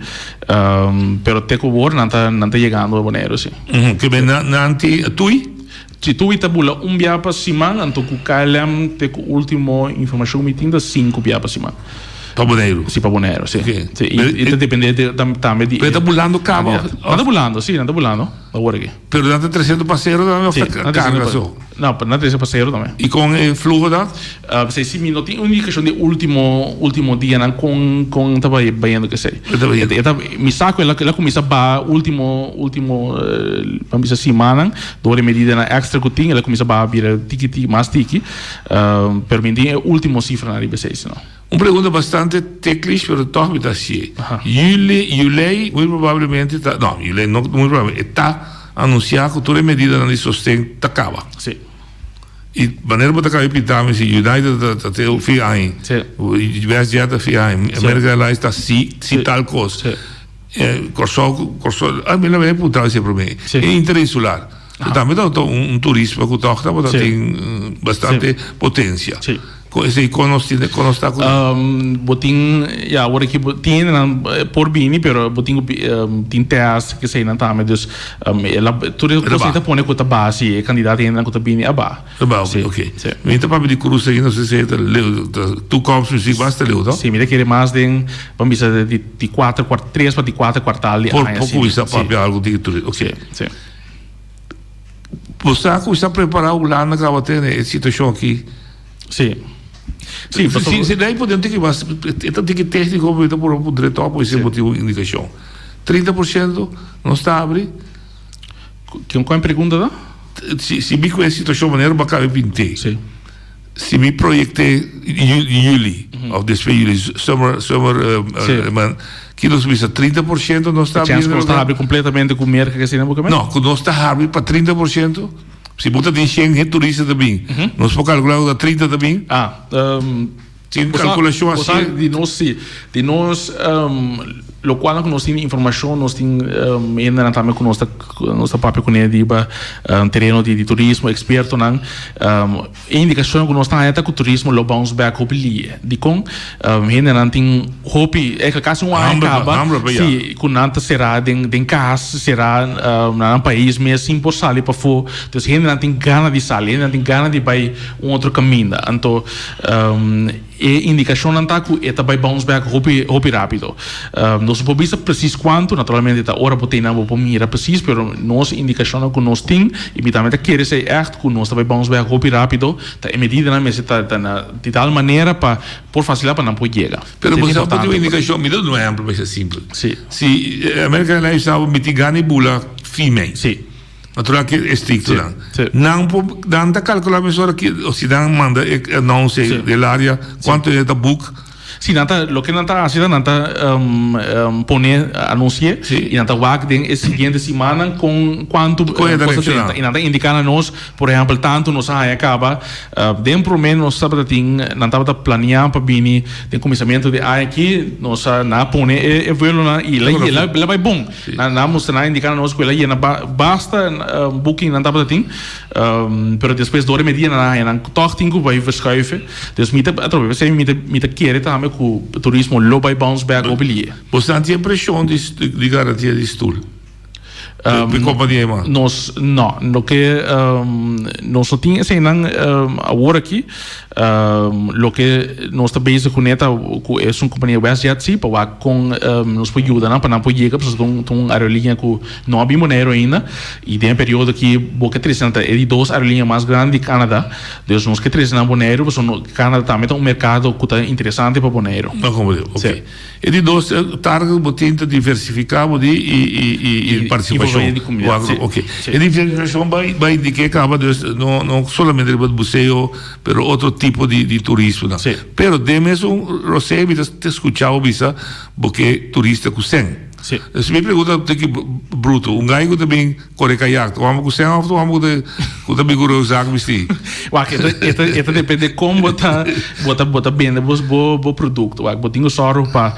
[SPEAKER 8] pero até que o não está chegando a Bonaire, sim.
[SPEAKER 3] Que bem na Tui?
[SPEAKER 8] Se tu está bula dia para semana, então o Calem tem o último informação me tinha 5 dia para semana.
[SPEAKER 3] Para Bonaire?
[SPEAKER 8] Sim, para Bonaire, sim. E depende também de...
[SPEAKER 3] Mas está bulando cabo?
[SPEAKER 8] Está bulando, sim, está bulando. Agora aqui.
[SPEAKER 3] Pero não está 300 passeiros também? Carga só?
[SPEAKER 8] Não, não 300 passeiros também.
[SPEAKER 3] E com o fluxo da?
[SPEAKER 8] Se não tem indicação de último dia, não com estava bem que sei. Me saco ela começa a último vamos semana, 2 medidas na extra que tinha, ela começa a vir tiki mais tiki, pero mim é último cifra na IB6, não.
[SPEAKER 3] Uma pergunta bastante técnica, pero toch está assim. Julei, muito provavelmente, Julei não muito provavelmente, está anunciado que toda a medida de sustento acaba.
[SPEAKER 8] Sim.
[SPEAKER 3] E maneira para acabar pitamos se United até o fim aí.
[SPEAKER 8] Sim.
[SPEAKER 3] O WestJet fim aí. América Airlines está se tal coisa. Corsol, a minha vez putar esse problema. É interinsular. Também tem turismo que toca, mas tem bastante potência.
[SPEAKER 8] Sim.
[SPEAKER 3] Esse está com
[SPEAKER 8] botin agora que tem por bini pero botin tem teste que sei não tá mas dus ela tudo que você tá põe com a base candidato ainda com a bini aba
[SPEAKER 3] ok então para de cruz aí não sei se tu comes se basta leu tá
[SPEAKER 8] sim me quer mais de vamos dizer de 3 para 4 quartal
[SPEAKER 3] por pouco isso para algo de tudo ok
[SPEAKER 8] sim
[SPEAKER 3] você está preparado lá na Holanda situação aqui
[SPEAKER 8] sim.
[SPEAKER 3] Se daí podemos ter que então tem que técnico por o diretor por esse motivo indicação 30% não está abre
[SPEAKER 8] que qual é a pergunta da
[SPEAKER 3] se me conhece situação maneira para caber pinte se me projetei juli ou depois juli summer que nós visa 30% não está abrindo
[SPEAKER 8] não está abrindo completamente com merca que se não
[SPEAKER 3] não está abrindo para 30%. Se você tem 100 turistas também, nós podemos calcular da 30 também? Tem calculação assim?
[SPEAKER 8] De nós, lo qual nós temos informação, nós temos ainda também com nossa própria comunidade terreno de turismo, experto, indicação que nós temos é que o turismo lo bounce back hopefully. De com ainda não tem hope, é que caso acaba, se com nada será de casa, será num país mesmo impossível para for, então ainda não tem gana de sair, ainda não tem gana de ir outro caminho, então e indicação não está que vai bounce back hope rápido. Nós não sabemos preciso quanto, naturalmente a hora pode não vou mirar preciso, mas nossa indicação que nós temos e também quer dizer que nós vai bounce back hope rápido, tá a medida na mesa tá de tal maneira para por facilitar para não poder chegar.
[SPEAKER 3] Pero você pode ter indicação, me dá um exemplo mais simples.
[SPEAKER 8] Sim.
[SPEAKER 3] Se a América Airlines estava mitigando e bula female.
[SPEAKER 8] Sim.
[SPEAKER 3] Natural que é estricto não dá calcular a pessoa que se dá manda não sei da área quanto é da book
[SPEAKER 8] Sí, lo que nanta hace nanta pone anuncie y nanta wak den es siguiente semana con quanto
[SPEAKER 3] direccionar.
[SPEAKER 8] y nanta indicar a nos, por ejemplo, tanto nos acaba den promedio nos sabe ting nanta planear para bini den começamento de aqui nos na pone e vuelo na e lá vai bom. Na mostrar indicar a nos que ela basta booking nanta ting pero depois dore media na toch tingo vai verschuiven. Dus we zijn met de keren daarmee com o turismo lo vai bounce back mobilier.
[SPEAKER 3] Você não tinha pressão de garantia de stoel? De companhia, mano?
[SPEAKER 8] Nós no que nós só tinha assim agora aqui lo que nós está bezig com neta é uma companhia WestJet sim para com nos pode ajudar para não pode chegar para uma aerolínea com não abrimos dinheiro ainda e tem um período que boca três é de duas aerolíneas mais grandes de Canadá, então nós que três não dinheiro porque o Canadá também tem um mercado que é interessante para dinheiro.
[SPEAKER 3] Não como ok. E de dois target botenta diversificar e participação. Ok. E diversificação vai indicar que acaba não somente o museu, pero outro tipo de turismo.
[SPEAKER 8] Sí.
[SPEAKER 3] Pero de mesmo você te escuchava bisa porque turista com 100.
[SPEAKER 8] Sí.
[SPEAKER 3] Se me pergunta que bruto, gajo também corre caiaque, vamos com 100 ou vamos com também curiosidade vestir.
[SPEAKER 8] Itu depende como bota bem o produto. Botinho só para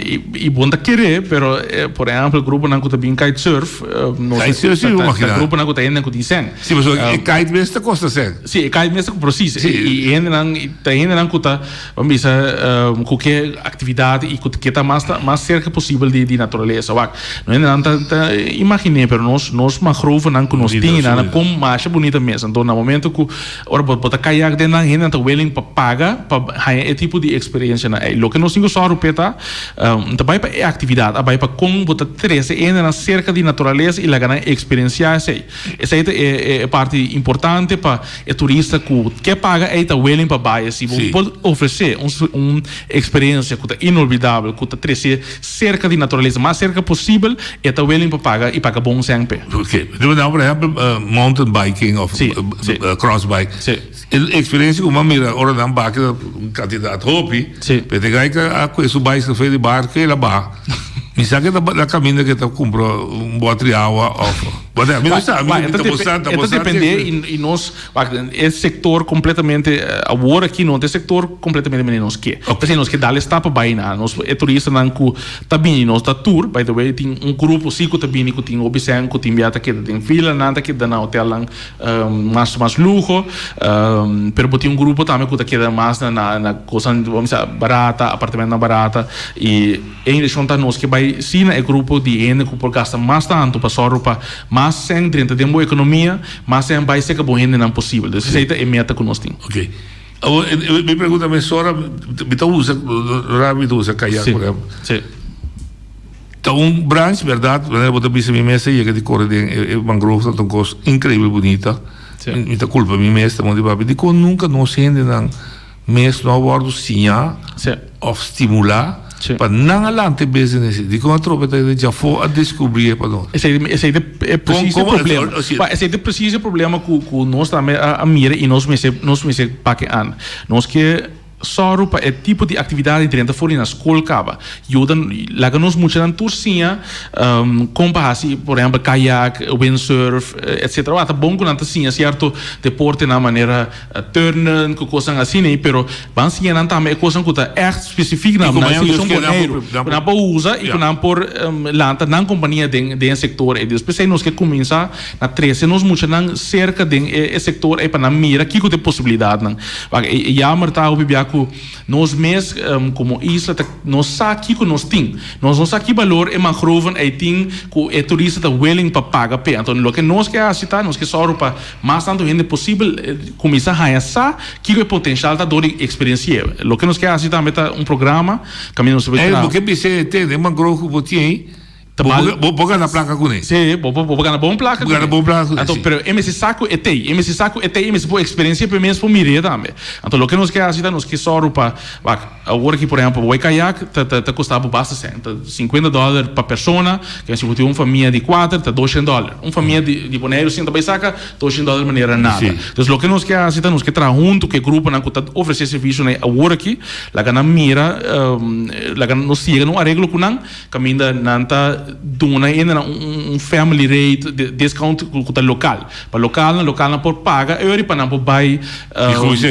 [SPEAKER 8] e bom da querer, pero por exemplo, o grupo não que também kitesurf, o grupo não que tem nem que tem 100.
[SPEAKER 3] Sim, mas o kite mesmo custa 100.
[SPEAKER 8] Sim, o kite mesmo precisa. E ainda não que tá, vamos dizer, qualquer atividade e que tá mais cerca possível de natureza. Não é nada imaginei, pero nós macroven não que nós temos, não como mais bonita mesmo. Então, no momento que ora bota caiaque dentro da gente, então willing para pagar para esse tipo de experiência. O que nós temos só repeta, também para atividade, vai para como bota três ainda na cerca de natureza e lá ganhar experiência essa é parte importante para o turista que paga é tá willing para buy, se pode oferecer uma experiência que é inolvidável, que tá três cerca de natureza mais cerca possível é tá willing para pagar e paga bom sempre.
[SPEAKER 3] Ok. Então, por exemplo, mountain biking ou cross bike. A experiência com uma mira, ora não bike, um candidato hopi, pegar que a coisa bike que foi de barco e lá bah. Mi sa che da cammina che ti compro un po' di acqua
[SPEAKER 8] depende e nós esse sector completamente agora aqui não tem sector completamente menos que porque nós que dá está para baina nós é turista não que tá bem nós tá tour by the way tem grupo sim que tá bem que tem observação que tem viata que tem fila nada que dá na hotel lá mais luxo pero tem grupo também que tá queda mais na coisa vamos dizer barata apartamento barata e ainda são tá nós que vai sim é grupo de ene que por gasta mais tanto para só para mais sem dentro de uma economia, mas sem vai ser que bom ainda não possível. Então, essa é a meta que nós temos.
[SPEAKER 3] Ok. Me pergunta, mas senhora, usa caiaque, por exemplo.
[SPEAKER 8] Sim.
[SPEAKER 3] Então, branch, verdade, eu vou ter minha mesa e que corre de mangrove, então, coisa incrível, bonita. Muita culpa, minha mesa, mas de que nunca nós ainda não mês não abordo sinha ou estimular para não alante business de como a tropa já foi a descobrir para nós. Esse
[SPEAKER 8] é preciso problema. Esse é preciso problema com nós também a mira e nós me para que an nós que só para é tipo de atividade dentro fora na escola cava ajudan lá que nós muito na turcinha como assim por exemplo caiaque windsurf etc tá bom com nanta sim certo deporte na maneira turnen com coisas assim né pero vão sim não também coisas que tá é específica na solução boneiro na para usa e não por lanta na companhia de sector e depois aí nós que começar na 13 nós muito na cerca de sector é para na mira que tem possibilidade não e a marta o nós mesmos como isla nós aqui que nós temos nós aqui valor é macroven é tem que é turista tá willing para pagar pé então o que nós quer aceitar nós que só para mais tanto gente possível começar a essa que é potencial da dor experiência o que nós quer aceitar meta programa caminho sobre
[SPEAKER 3] porque você tem uma grosso botinho Boga na placa com ele.
[SPEAKER 8] Sim, vou ganhar bom placa.
[SPEAKER 3] Boga na bom placa.
[SPEAKER 8] Então, pero esse saco é esse boa experiência para mim para mirar também. Então, o que nós quer nos que só para agora que por exemplo, o caiaque tá custava bastante $50 para pessoa, que se você uma família de 4, tá $200. Uma família de boneiro sim também saca $200 maneira nada. Então, o que nós quer nos que tra junto que grupo não que tá oferecer serviço né agora aqui, lá que na mira, lá que nós siga no arreglo com não, caminha não tá dona ainda family rate discount com local. Para local não por paga, eu para não por buy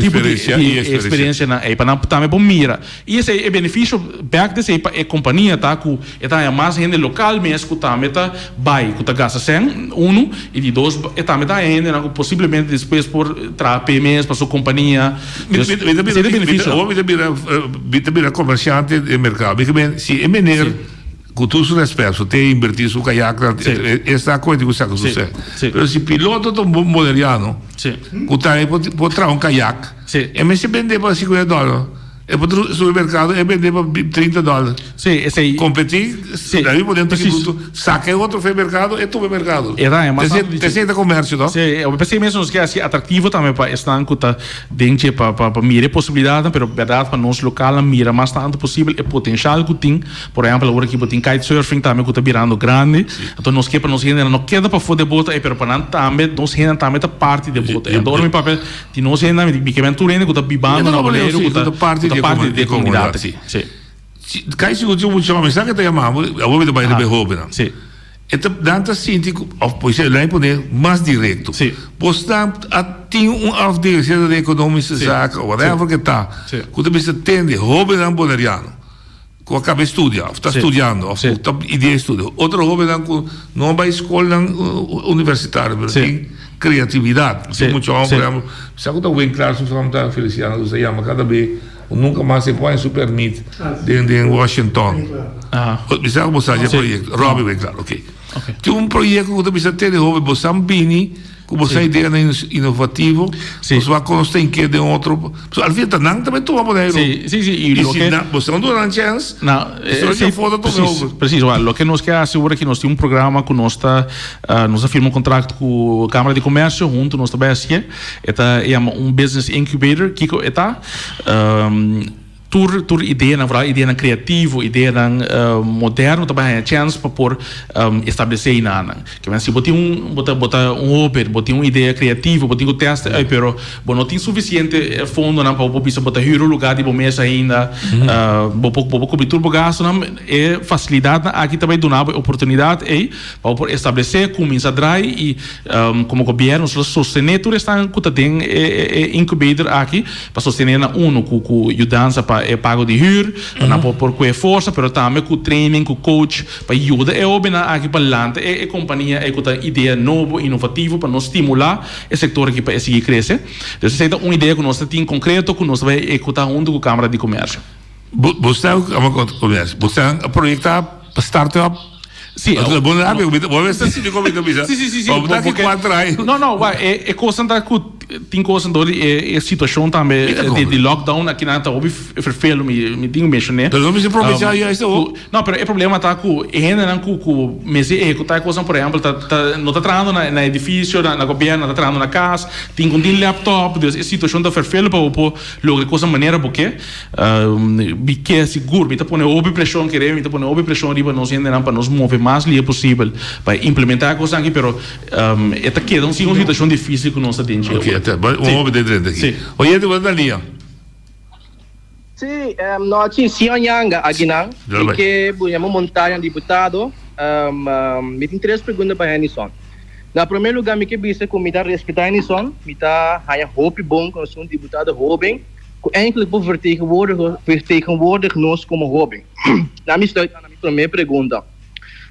[SPEAKER 8] tipo de experiência na para não também por mira. E esse é benefício back desse é companhia tá com é mais gente local mesmo que também tá buy que tá gasta 100 e de 2 também tá ainda não possivelmente depois por PMS para sua companhia.
[SPEAKER 3] Esse benefício. Ou me comerciante de mercado. Se é maneira com todo o respeito, tem invertido o caiaque, essa coisa que você consegue. Mas se piloto do moderiano, que pode trazer um caiaque, e me se vender para $50. É para o supermercado é vender para $30.
[SPEAKER 8] Sim, esse aí.
[SPEAKER 3] Competir, daí podemos ter que saca outro supermercado, é tu mercado.
[SPEAKER 8] É mais
[SPEAKER 3] tem comércio, não?
[SPEAKER 8] Sim, eu pensei mesmo que é assim atrativo também para estar com a dente para mirar possibilidade, mas verdade para nós local mira mais tanto possível é potencial que tem. Por exemplo, agora que tem kitesurfing também que está virando grande, então nós que para nós ainda não queda para fazer bota, é para não também nós ainda também tá parte de bota. Então meu papel de nós ainda me que aventura que está bibando na boleiro, que está parte de comunidade. Sim.
[SPEAKER 3] Cai se o jovem sabe que chamamos, eu vou vai de roupa.
[SPEAKER 8] Sim.
[SPEAKER 3] Então, danta síndico, pois é, lá poder mais direto.
[SPEAKER 8] Sim.
[SPEAKER 3] Portanto, tem afdeling de economische zaken, whatever que tá. Quando você tem roupa não boleriano, que acaba de estudar, está estudando, ou está ideia de estudo. Outro roupa não vai escola universitária, mas tem criatividade. Tem muito homem, por exemplo, sabe que está bem claro, se você está Feliciano, você chama cada vez nunca mais se põe super meet em Washington. Bisa ko sa proyecto. Robbie bem claro, ok. Tem projeto que você tem de Robbie Bosambini, que você ideia inovativo, você vai construir que de outro. Al fim da não também tu vai poder.
[SPEAKER 8] Sim. E
[SPEAKER 3] se você não dá chance,
[SPEAKER 8] não. Preciso. O que nós quer assegurar que nós temos programa que nós firma contrato com a Câmara de Comércio, junto nós também assim, é business incubator que está tur ideia na verdade ideia criativo ideia moderno também é chance para por estabelecer nada que mas se botar Uber botar uma ideia criativa botar um teste pero não tem suficiente fundo não para bisa botar hiro lugar de mesa ainda pouco cobertura para gasto não é facilidade aqui também dá oportunidade para por estabelecer começar a dar e como governo sostener tudo está que tem incubator aqui para sostener com ajudança para pago de huur, não por qualquer força, mas também com training, com coach, para ajudar aqui para adelante, a companhia com uma ideia nova, inovativa, para nos estimular o setor aqui para seguir crescer. Então, essa é uma ideia que nós temos concreto, que nós vamos executar junto com a Câmara de Comércio.
[SPEAKER 3] Você é projetar para startup?
[SPEAKER 8] Sim,
[SPEAKER 3] vou ver se você como então bisa.
[SPEAKER 8] Sim. Não, é coisa da tem coisa do é situação também de lockdown aqui na tá óbvio verfelo me tenho mencionar.
[SPEAKER 3] Então não se prometer aí isso.
[SPEAKER 8] Não, mas o problema tá com não com mas é que tá coisa por exemplo não tá treinando na edifício na governo tá treinando na casa tem um laptop a situação da verfelo para logo coisa maneira porque que seguro me tá pondo óbvio pressão querer me tá pondo óbvio pressão riba nós ainda para nos mover mais li possível para implementar a coisa aqui, pero esta queda uma situação difícil que nós temos.
[SPEAKER 3] Ok, até vamos ver dentro aqui. Oye, tu vai ali.
[SPEAKER 9] Sim, nós tínhamos Yanga aqui não, que vamos montar um deputado. Me tem 3 perguntas para Henderson. Na primeiro lugar, me que bisa com me respeitar Henderson, me tá há hope bom com um deputado jovem, que eigenlijk por vertegenwoordig nós como jovem. Na minha primeira pergunta.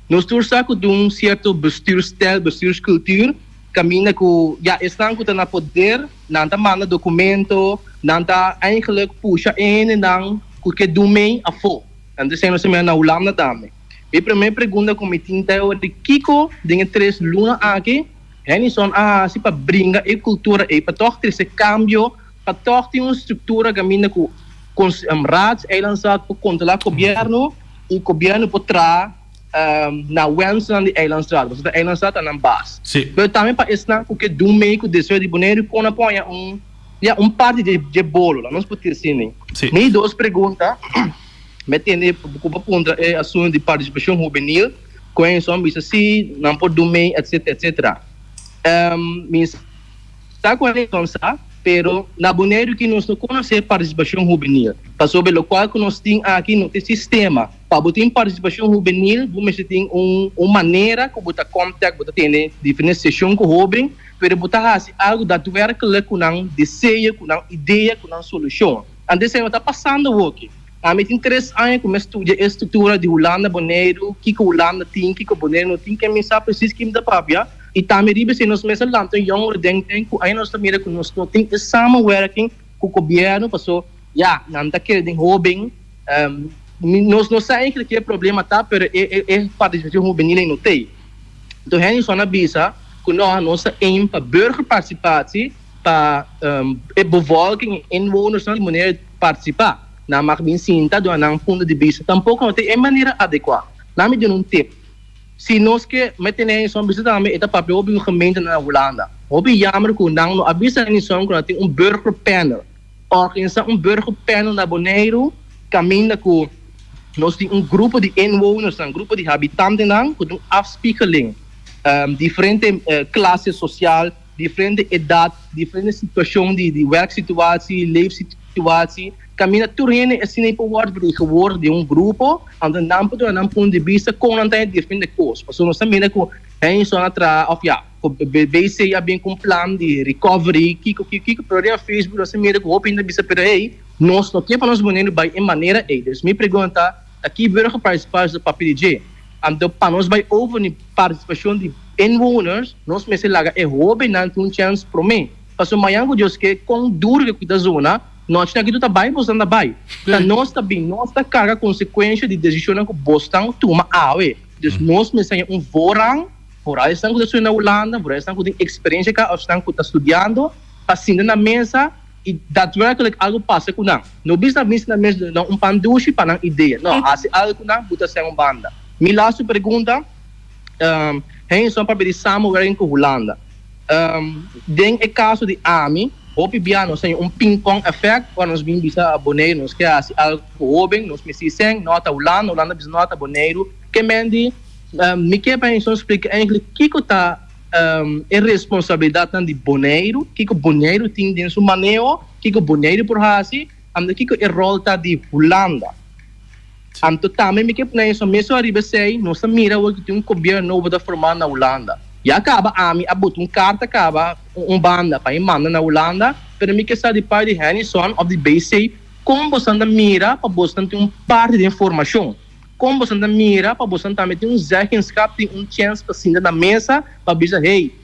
[SPEAKER 9] Nós temos um certo bestuurstijl, bestuurscultuur, caminha que já estão na poder, não está manda documento, não está eigenlijk puxa não que domein a fo. Então se nós na ulam na dame. Minha primeira pergunta como tinta de Kiko, dengan 3 luna aqui, Henderson se para brincar a cultura e para torcer esse cambio, para torcer uma estrutura caminha com raad, eilandzaak para controlar o governo e o governo para na Wenson de Eilandstraat, porque a Eilandstraat na base.
[SPEAKER 8] Sim.
[SPEAKER 9] Mas também para estar porque do meio que desceu de Bonaire com apoia parte de bolo lá, nós podemos dizer assim.
[SPEAKER 8] Sim.
[SPEAKER 9] Me duas perguntas, me entender por ponto é assunto de participação juvenil, conheço ambos assim, não pode do meio, etc. Me está com a licença, pero na Bonaire que nós não conhecemos participação juvenil, para sobre o qual que nós temos aqui no sistema, para botar participação juvenil, vamos ter uma maneira que botar contato, botar ter diferentes sessões com o jovem, pero botar assim algo da tua que com não desejo, com não ideia, com não solução. Antes eu está passando o que a mim tem 3 anos que eu estudo a estrutura de Holanda Bonaire, que Holanda tem, que Bonaire não tem, que me sabe preciso que me dá papia. E também ribe se nós mesmos lá então jongeren denken que aí nós também que nós não tem samenwerking com o governo passou não tá querendo jovem nós não sabemos que é problema tá pero é participação juvenil não tem então é só na bisa que nós aim para burgerparticipatie para bevolking inwoners de maneira participar na mag bem sinta do anang ponto de vista tampouco não tem é maneira adequada na me deu tip. Se nós que metemos zo'n bezit ita papel op een gemeente na Holanda. Op jammer que não avisa em som que tem burgerpanel. Organizar burgerpanel na Bonaire, caminha com nós temos grupo de inwoners, grupo de habitanten com afspiegeling, diferente classe social, diferente idade, diferente situação de werksituatie, leefsituatie. Caminha turene assim para o geworden de grupo, anda não pode não ponto de vista com não tem diferente coisas. Porque nós também com é só atrás, BC já bem com plano de recovery, que programa Facebook nós também com open de vista para aí, nós não quer para nós bonito vai em maneira eles. Me pergunta aqui burger participar do papel de, ando para nós vai over participação de inwoners, nós me se laga é hobby não tem chance para mim. Porque amanhã que Deus quer com duro que da zona nós aqui tu tá bem, você não tá bem. Nós também, nós tá carga consequência de decisão que Boston toma awe. Dus nós me sai vorang, por aí estão que na Holanda, por aí estão que experiência que estão que tá estudando, passando na mesa e daadwerkelijk algo passa com não. Não bisa na mesa não pandushi para não ideia. Não, assim algo não buta ser banda. Me last pergunta, é só para pedir samenwerking com Holanda. Den é caso de AMI. Hopi biano sa ping-pong effect para nós bem bisa Bonaire nós que assim algo jovem nós me dizem nota Holanda bisa nota Bonaire que mendi me que para isso explica eigenlijk que tá é responsabilidade de Bonaire que Bonaire tem em seu manejo que Bonaire por assim anda que é rol tá de Holanda anto também me que para isso mesmo arriba sei nós mira o que tem governo novo da formar na Holanda. E acaba abot carta acaba banda para manda na Holanda, pero me que de parte de Henderson of the BC como você anda mira para você ter parte de informação, como você anda mira para você também ter zeggenschap, ter chance para cima da mesa para dizer hey,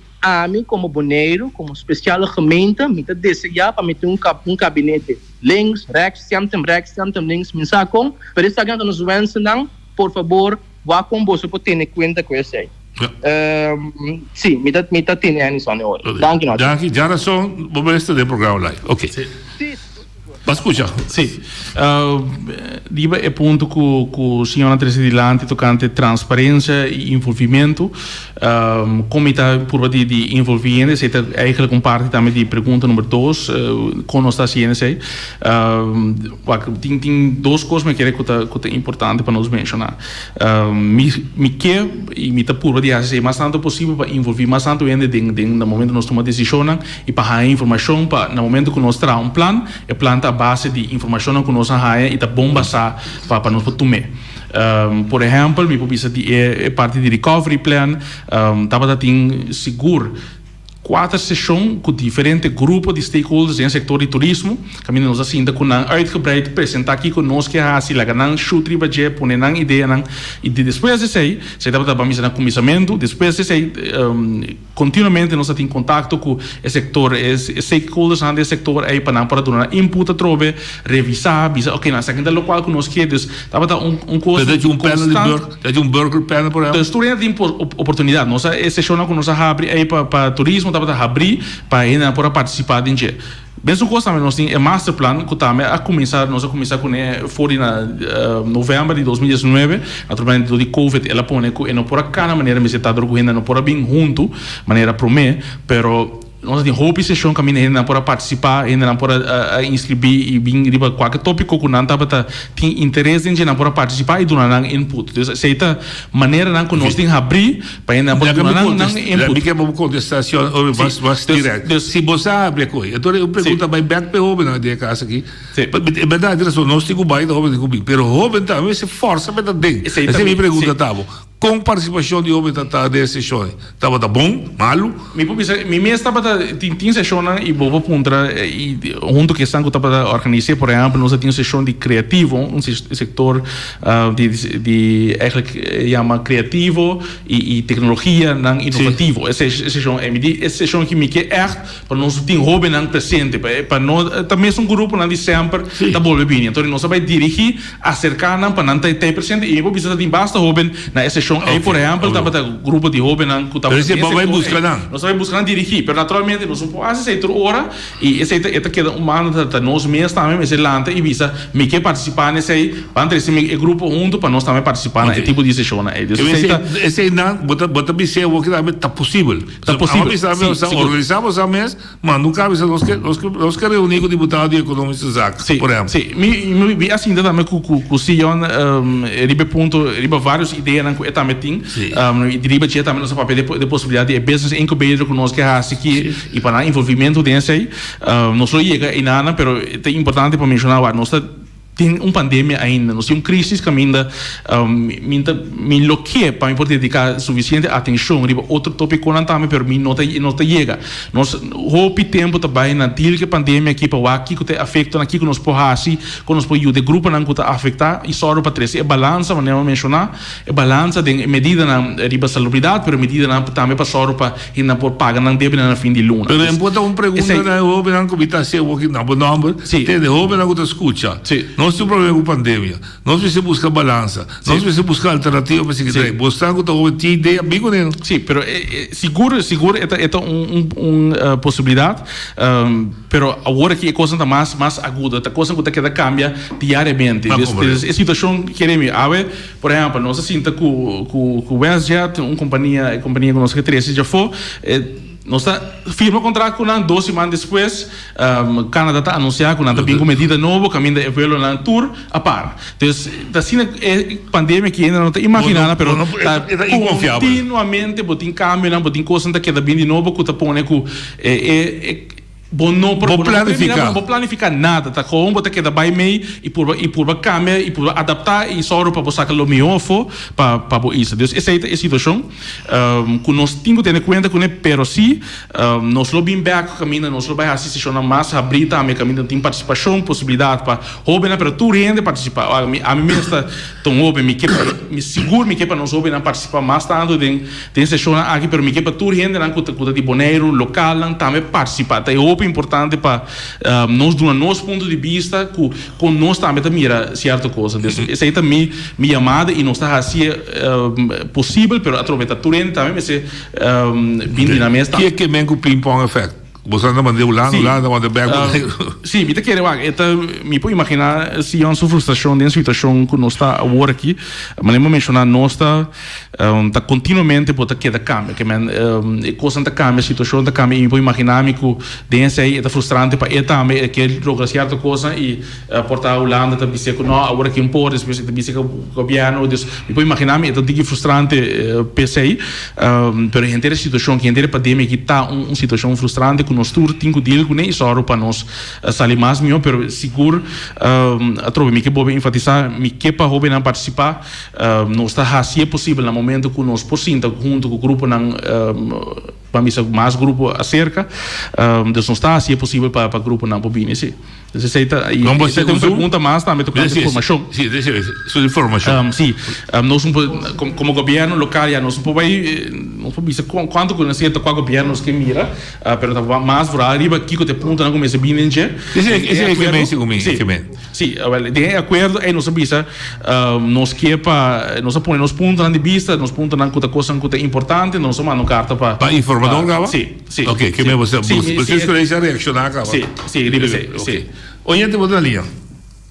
[SPEAKER 9] como Bonaire, como especial gemeente, me te desejar para meter gabinete links, rechts, centrum links, mensa com, pero está ganhando nos wensen não, por favor, vá com você para ter conta com isso aí. Sim, me tá tendo Henderson agora.
[SPEAKER 3] Danke, já era só o resto do programa live. Ok.
[SPEAKER 9] Sim.
[SPEAKER 3] Ma scusa.
[SPEAKER 8] Sì, diba è punto che la signora Presidente toccante trasparenza e involvimento, come sta pur di involvere, siete eigenlijk parte também di pergunta numero 2, con nostra ciência, tem duas coisas que é importante para nós mencionar. Me quer e me tá pur di assim, mas tanto possível para envolver, mas tanto ainda no momento nós tomamos decisão e para a informação para no momento que nós traz plan, e plan tá base de informação que nós há e tá bom basar para nós tomar. Por exemplo, me pode dizer parte de recovery plan, tava tem seguro 4 sessões com diferentes grupos de stakeholders em setor de turismo. Caminho nós assim da com uitgebreid apresentar aqui conosco que assim lá ganhar chutri budget poner na ideia não e depois de sei tava da missa na comissamento depois de sei continuamente nós tem contato com o setor stakeholders no setor aí para dar input a trove revisar bisa ok na segunda local conosco que dus tava coisa
[SPEAKER 3] de burger panel por exemplo.
[SPEAKER 8] Então tem oportunidade nossa sessão que nós abre aí para turismo tava abrir para ir para participar de Mesmo coisa também nós temos master plan que também nós a começar com foi na novembro de 2019, naturalmente do Covid ela põe que não por aquela maneira me está dormindo não por bem junto maneira para mim, pero nós temos hope session que ainda não pode participar, ainda não pode inscrever e vir riba qualquer tópico que não tá tem interesse em não pode participar e donar input. Então essa maneira não que nós temos abrir para ainda pode donar input.
[SPEAKER 3] Que é uma contestação mais direta. Se você abre a coisa, então eu pergunto bem back para o na de casa aqui. É verdade, nós temos baita jovem comigo, pero jovem também se força para dentro. Essa é minha pergunta, Tavo. Com participação de jovem dessa sessão, estava bom, malo?
[SPEAKER 8] Me estava tinha sessão e boa ponta e junto que estão estava organizar, por exemplo, nós tínhamos sessão de criativo, setor de chama criativo e tecnologia não inovativo. Essa sessão que me quer para nós ter jovem não presente, para nós também um grupo não de sempre da boa opinião. Então nós vai dirigir, acercar não para não ter presente e eu precisa de basta jovem na sessão. Por exemplo, estava grupo de jovens que estava
[SPEAKER 3] vai buscar
[SPEAKER 8] nós vai buscar dirigir, mas naturalmente nós não podemos fazer hora e essa queda humana nós mesmos também me lanta e visa me quer participar nesse aí, para entre esse grupo junto para nós também participar nesse tipo de sessão.
[SPEAKER 3] Esse não, bota bice o que está possível.
[SPEAKER 8] Está possível.
[SPEAKER 3] Organizamos a mês, mas nunca nós queremos reunir com o deputado econômico Zac, por exemplo.
[SPEAKER 8] Sim, me assim também com o Sion, riba vários ideias que também tem, deriva tinha também nosso papel de possibilidade de business incubator que nós queremos aqui e para envolvimento desse aí, não só chega em nada, pero é importante para mencionar, nós tem pandemia ainda, nós temos crise que ainda me bloqueia para poder dedicar suficiente atenção riba outro tópico não também, pero mim não chega. Nós hope tempo também na til que pandemia aqui para aqui que te afeta aqui que nós assim, que nós pode de grupo não que te afetar e só para três é balança, mas não mencionar, é balança de medida na riba salubridade, pero medida na também para só para ainda por pagar não deve na fim de luna.
[SPEAKER 3] Pero importa pergunta na hope não que está ser o que não number, tem hope não que te escuta. Nós temos problema com a pandemia. Nós precisamos buscar balança. Nós precisamos buscar alternativa para seguir. Você tem ideia bem com ele.
[SPEAKER 8] Sim, pero seguro é uma possibilidade. Pero agora que a coisa está mais aguda, a coisa que está cambia diariamente. A situação que queremos, por exemplo, nós sinta que o WestJet, uma companhia que nós queremos já foi. Nós firma contrato com 2 semanas depois, Canadá está anunciando que não está bem com medida nova, caminho de evelo na tour a par. Então, assim é pandemia que ainda não está imaginando, mas continuamente botem câmbio, não botem coisa que está bem de novo, que está pondo que não planificar nada, tá com botar que da vai meio e por câmera e por adaptar e só para buscar o melhor para isso. Então essa é a situação que nós temos que ter em conta que pero sim nós lo bem back caminho nós lo vai assistir na massa abrir também caminho tem participação possibilidade para jovem para tu rende participar a mim está tão jovem me seguro me que para nós jovem participar mais tanto tem sessão aqui pero me que para tu rende não cuta de boneiro local também participar tá importante para nós do nosso ponto de vista com nós também mira certa coisa essa aí também minha chamada e nós está assim possível pero aproveitar tudo também mas vindo na mesa
[SPEAKER 3] que é que vem com ping-pong effect. Você anda mandando lá, manda back.
[SPEAKER 8] Sim, me quer me pode imaginar se há uma frustração dentro da situação que nós está agora aqui, mas nem mencionar nós está continuamente por que da câmbio, que coisa da câmbio, a situação da câmbio, me pode imaginar que dentro aí é frustrante para também que logra certa coisa e portar a Holanda também se que não agora que impor, depois também se que o governo, me pode imaginar me é tão frustrante pensei, pero entender a situação que entender a pandemia que está uma situação frustrante nós todos temos que dizer que nem só para nós sair mais melhor, pero seguro me que vou enfatizar me que para jovem não participar nós está assim é possível no momento que nós por sinta junto com o grupo não para mim mais grupo acerca nós não está assim é possível para o grupo não bobine sim você tem uma pergunta mais também tocando informação
[SPEAKER 3] sim deixa eu ver sobre informação
[SPEAKER 8] sim nós como governo local já nós não podemos quanto conhecer qual governo que mira pero mais por arriba aqui que te ponta não começa bem esse
[SPEAKER 3] é que vem comigo
[SPEAKER 8] sim de acordo aí nós sabemos nós que para nós põe nos pontos de vista nós pontos na coisa que é importante nós somos no carta para
[SPEAKER 3] informar Ramadan acaba?
[SPEAKER 8] Sì, sì.
[SPEAKER 3] Ok, che
[SPEAKER 8] sì.
[SPEAKER 3] me você
[SPEAKER 8] Sì,
[SPEAKER 3] você escolhe a reacionar acaba.
[SPEAKER 8] Sì, sì, deve ser, sì.
[SPEAKER 3] Oyente vota linha.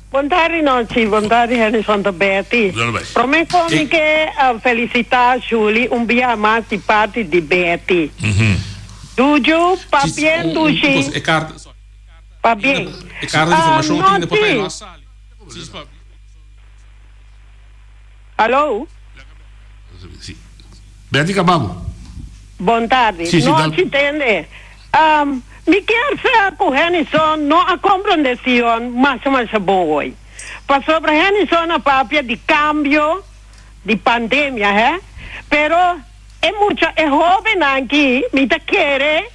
[SPEAKER 10] Buon tardi, Noci, buon tardi, Henderson Betty. Prometto che felicità Giulia, un via más di parte di Betty. Dujo, pa bien, Duji.
[SPEAKER 8] E carta,
[SPEAKER 10] Pa bien.
[SPEAKER 8] e carta di formazione di papel na sala.
[SPEAKER 10] Alô?
[SPEAKER 3] Sì. Betty acabamos.
[SPEAKER 10] Buon tardi.
[SPEAKER 3] Sì,
[SPEAKER 10] Non ci tende. Mi chiede con Henderson non a comprensione, ma se voi. Pa sobre Henderson a papia di cambio di pandemia, Però è joven aqui, mi te quiere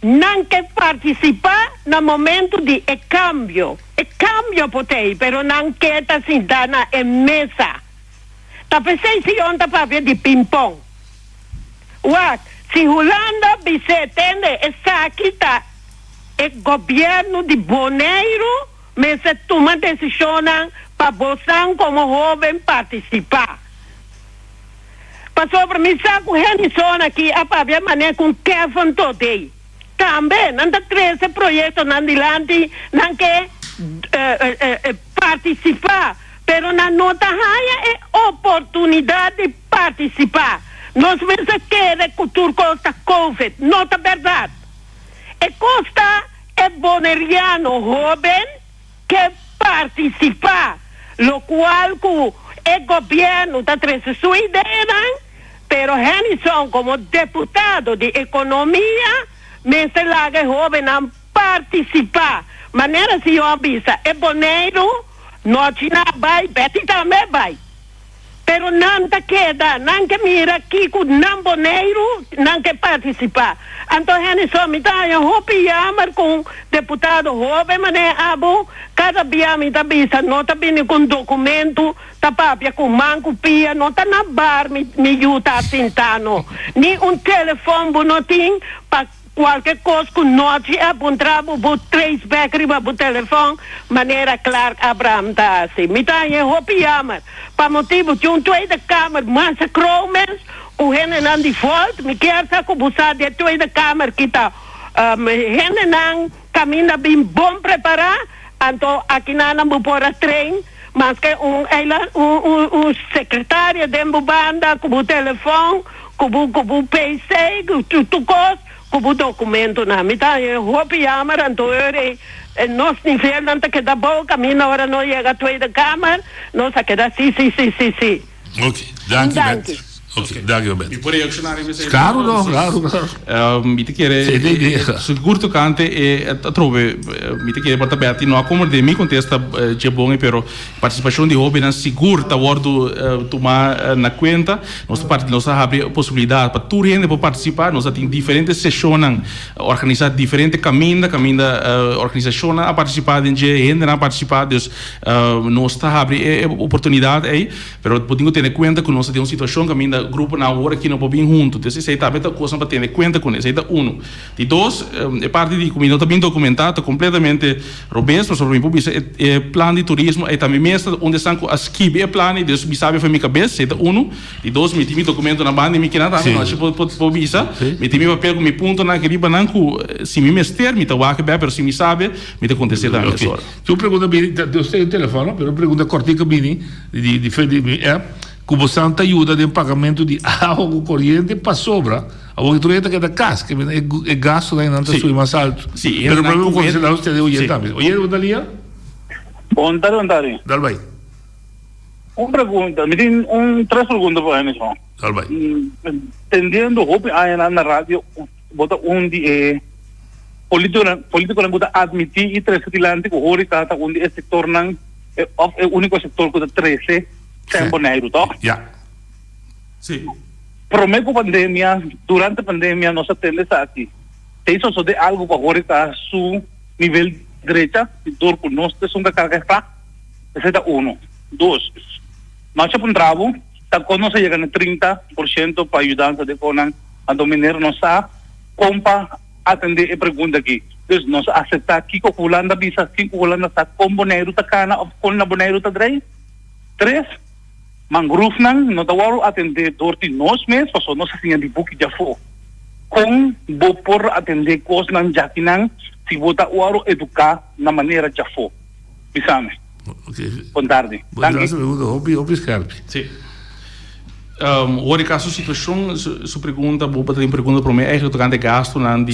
[SPEAKER 10] non che partecipa nel momento di cambio. E cambio potei, però non che ta sintana e mesa. Ta pensei si onta papia di ping pong. What? Si Holanda se tende e sakita e governo di Bonaire me se toma decisione para você como jovem participar. Para sobre me saco Henderson aqui a papia mané com Kevin Todei. Também não tá 13 projetos não dilante não que participar, pero na nota raia é oportunidade de participar. Nós vemos que cultura costa Covid, não é verdade. E costa é boneriano jovem que participa, lo qual o governo está trazendo sua ideia, pero Henderson como deputado de economia, me se laga jovem a participar. Maneira se eu avisa, é boneiro, não tinha vai, Betty também vai. Pero não te queda, não que mira aqui com não boneiro, não que participar. Então, Henderson, me dá eu com deputado jovem, mas abo, cada dia me dá vista, não tá vindo com documento, tá papia com manco, pia, não tá na bar, me ajuda a tentar, não. Nem telefone, não tem, para qualquer coisa com noite, apontar, vou 3 backers, vou telefone, maneira clara, Abraham tá assim. Me dá eu para motivo de tweede kamer, massa kromens, o Henderson de volta, me quer saber que você de tweede kamer kita, Henderson caminha bem bom preparar, então aqui não vou pôr a trem, mas que secretário de banda, com o telefone, com o PC, com tudo coisa, com o documento na mitad, eu vou então nosso nível não está da boa, caminho agora não chega a tweede kamer, não se queda sim.
[SPEAKER 3] Ok, danke. Ok, danke Betty.
[SPEAKER 8] Mi può reazionare invece?
[SPEAKER 3] Claro, no, claro.
[SPEAKER 8] Mi te chiede, sul curto cante e trove, mi te chiede porta Betty, no come de mi contesta c'è buone, però partecipazione di hobby non sicura, guardo tomar na conta, nós abre possibilità para tu gente para participar, nós tem diferentes sessões, organizar diferentes caminhos, organização a participar, gente a participar, dus nós abre oportunidade aí, pero podemos ter em conta que nós temos uma situação caminho grupo na hora que não podem junto, então se está bem coisa para ter em conta com isso, é um. De dois, é parte de como não está bem documentado, completamente robusto sobre o público, é plano de turismo, é também mesmo onde estão as equipes, é plano, Deus me sabe foi minha cabeça, é um. De dois, me tem documento na banda, me que nada, não acho pode visa, me tem papel com me ponto na queriba não se me mester, me tá o que bem, pero se me sabe, me tá acontecer da minha hora.
[SPEAKER 3] Tu pergunta bem, eu sei o telefone, pero pergunta cortica bem de que você ajuda no pagamento de água corrente para sobra. A outra que é da casa, que é gasto da não sui mais alto.
[SPEAKER 8] Sim,
[SPEAKER 3] pero o problema com isso você deve ouvir também. Oye, Dalia?
[SPEAKER 11] Bom tarde.
[SPEAKER 3] Dal vai.
[SPEAKER 11] Uma pergunta, me tem três perguntas para eles.
[SPEAKER 3] Dal vai.
[SPEAKER 11] Entendendo, aí na rádio, bota de político não pode admitir e três tilante que hoje está onde esse setor não é o único setor que está 13 tempo neiro, tá?
[SPEAKER 3] Ja.
[SPEAKER 8] Sim.
[SPEAKER 11] Prometo pandemia, durante a pandemia, nós atendemos aqui. Tem só de algo para agora está su nível direita, de dor com nós, é uma carga está. Esse é um. Dois. Nós temos trabo, tá quando nós chegamos a 30% para ajudar de conan a dominar nossa compa atender a pergunta aqui. Então, nós aceitamos aqui que o Holanda visa, que o Holanda está com boneiro, tá cana, com na boneiro tá drei. 3. Mangrove não está atender dor de nós mesmos, porque nós tínhamos de book já foi. kung por atender kos ng jakinang si bota uaro educar na maneira de afo. Bisame. Boa tarde.
[SPEAKER 3] Hobby Scarpi.
[SPEAKER 8] Sim. Ora caso situação su pergunta boa tem pergunta para mim é tocante gasto nan de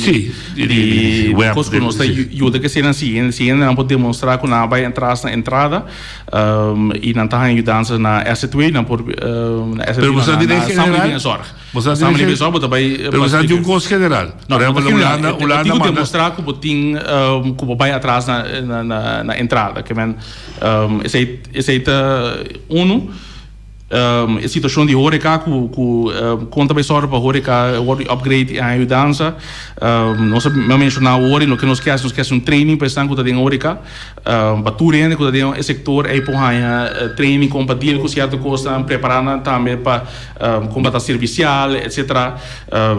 [SPEAKER 8] coisa que nós ajuda que será assim não pode demonstrar que não vai entrar na entrada e não está ajudando na S2 não por
[SPEAKER 3] pero você dirige general você de um custo general
[SPEAKER 8] não Holanda demonstrar que botin que vai atrás na entrada que men esse a situação de horeca com conta bem só para horeca upgrade a ajudança nós mencionar hoje no que nós queremos um training para estar com a horeca para tu rende com o setor aí por training compartilhar com certa coisa preparando também para combate servicial etc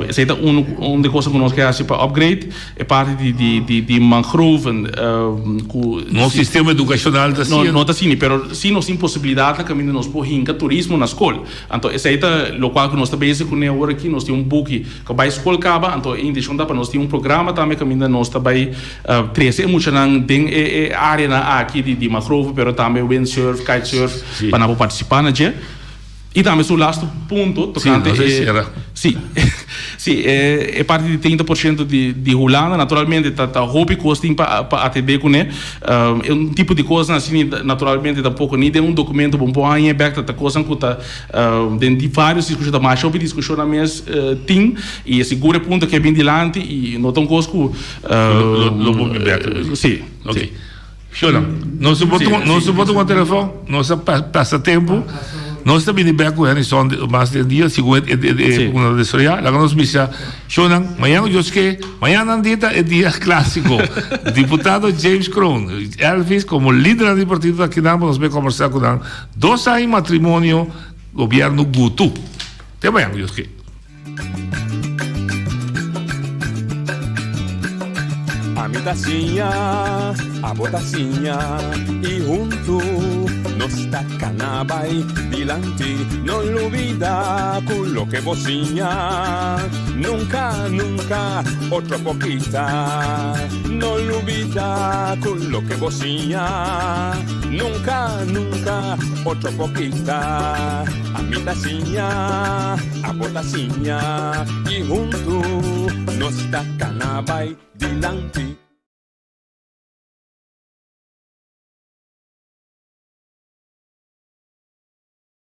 [SPEAKER 8] essa é uma das coisas que nós queremos para upgrade é parte de mangrove
[SPEAKER 3] no sistema educacional da
[SPEAKER 8] ciência não está assim pero sim nós temos possibilidade que nós podemos turismo na escola. Então, esse é o local que nós estamos bem com agora aqui, nós temos book que vai escola acaba, então em addition para nós temos programa também que ainda nós também três muito não tem área aqui de mangrove, pero também windsurf, kitesurf para não participar na dia. E também o último ponto, tocante sim, é parte de 30% de Holanda, naturalmente está hobby costing para atender com é tipo de coisa assim, naturalmente tampouco nem tem documento bom para aí back tá coisa que tá de vários discussões da mais sobre discussão na mes team e segura ponto que é bem dilante e não tão coisa
[SPEAKER 3] sim, ok. Chora, não suporto com o telefone, não passa tempo. Nós também de Beco são mais de dia seguinte uma de soria lá nós missa shonan amanhã é dia clássico deputado James Crown Elvis como líder do partido aqui nós vamos conversar com 2 anos matrimônio governo Gutu até amanhã Josué
[SPEAKER 7] a mi tacinha, a botacinha e junto nos tacanabay dilante no olvida con lo que bocinha nunca, nunca otra poquita no olvida con lo que bocinha nunca, nunca otra poquita a mi tacinha, a botacinha y junto nos tacanabay dilante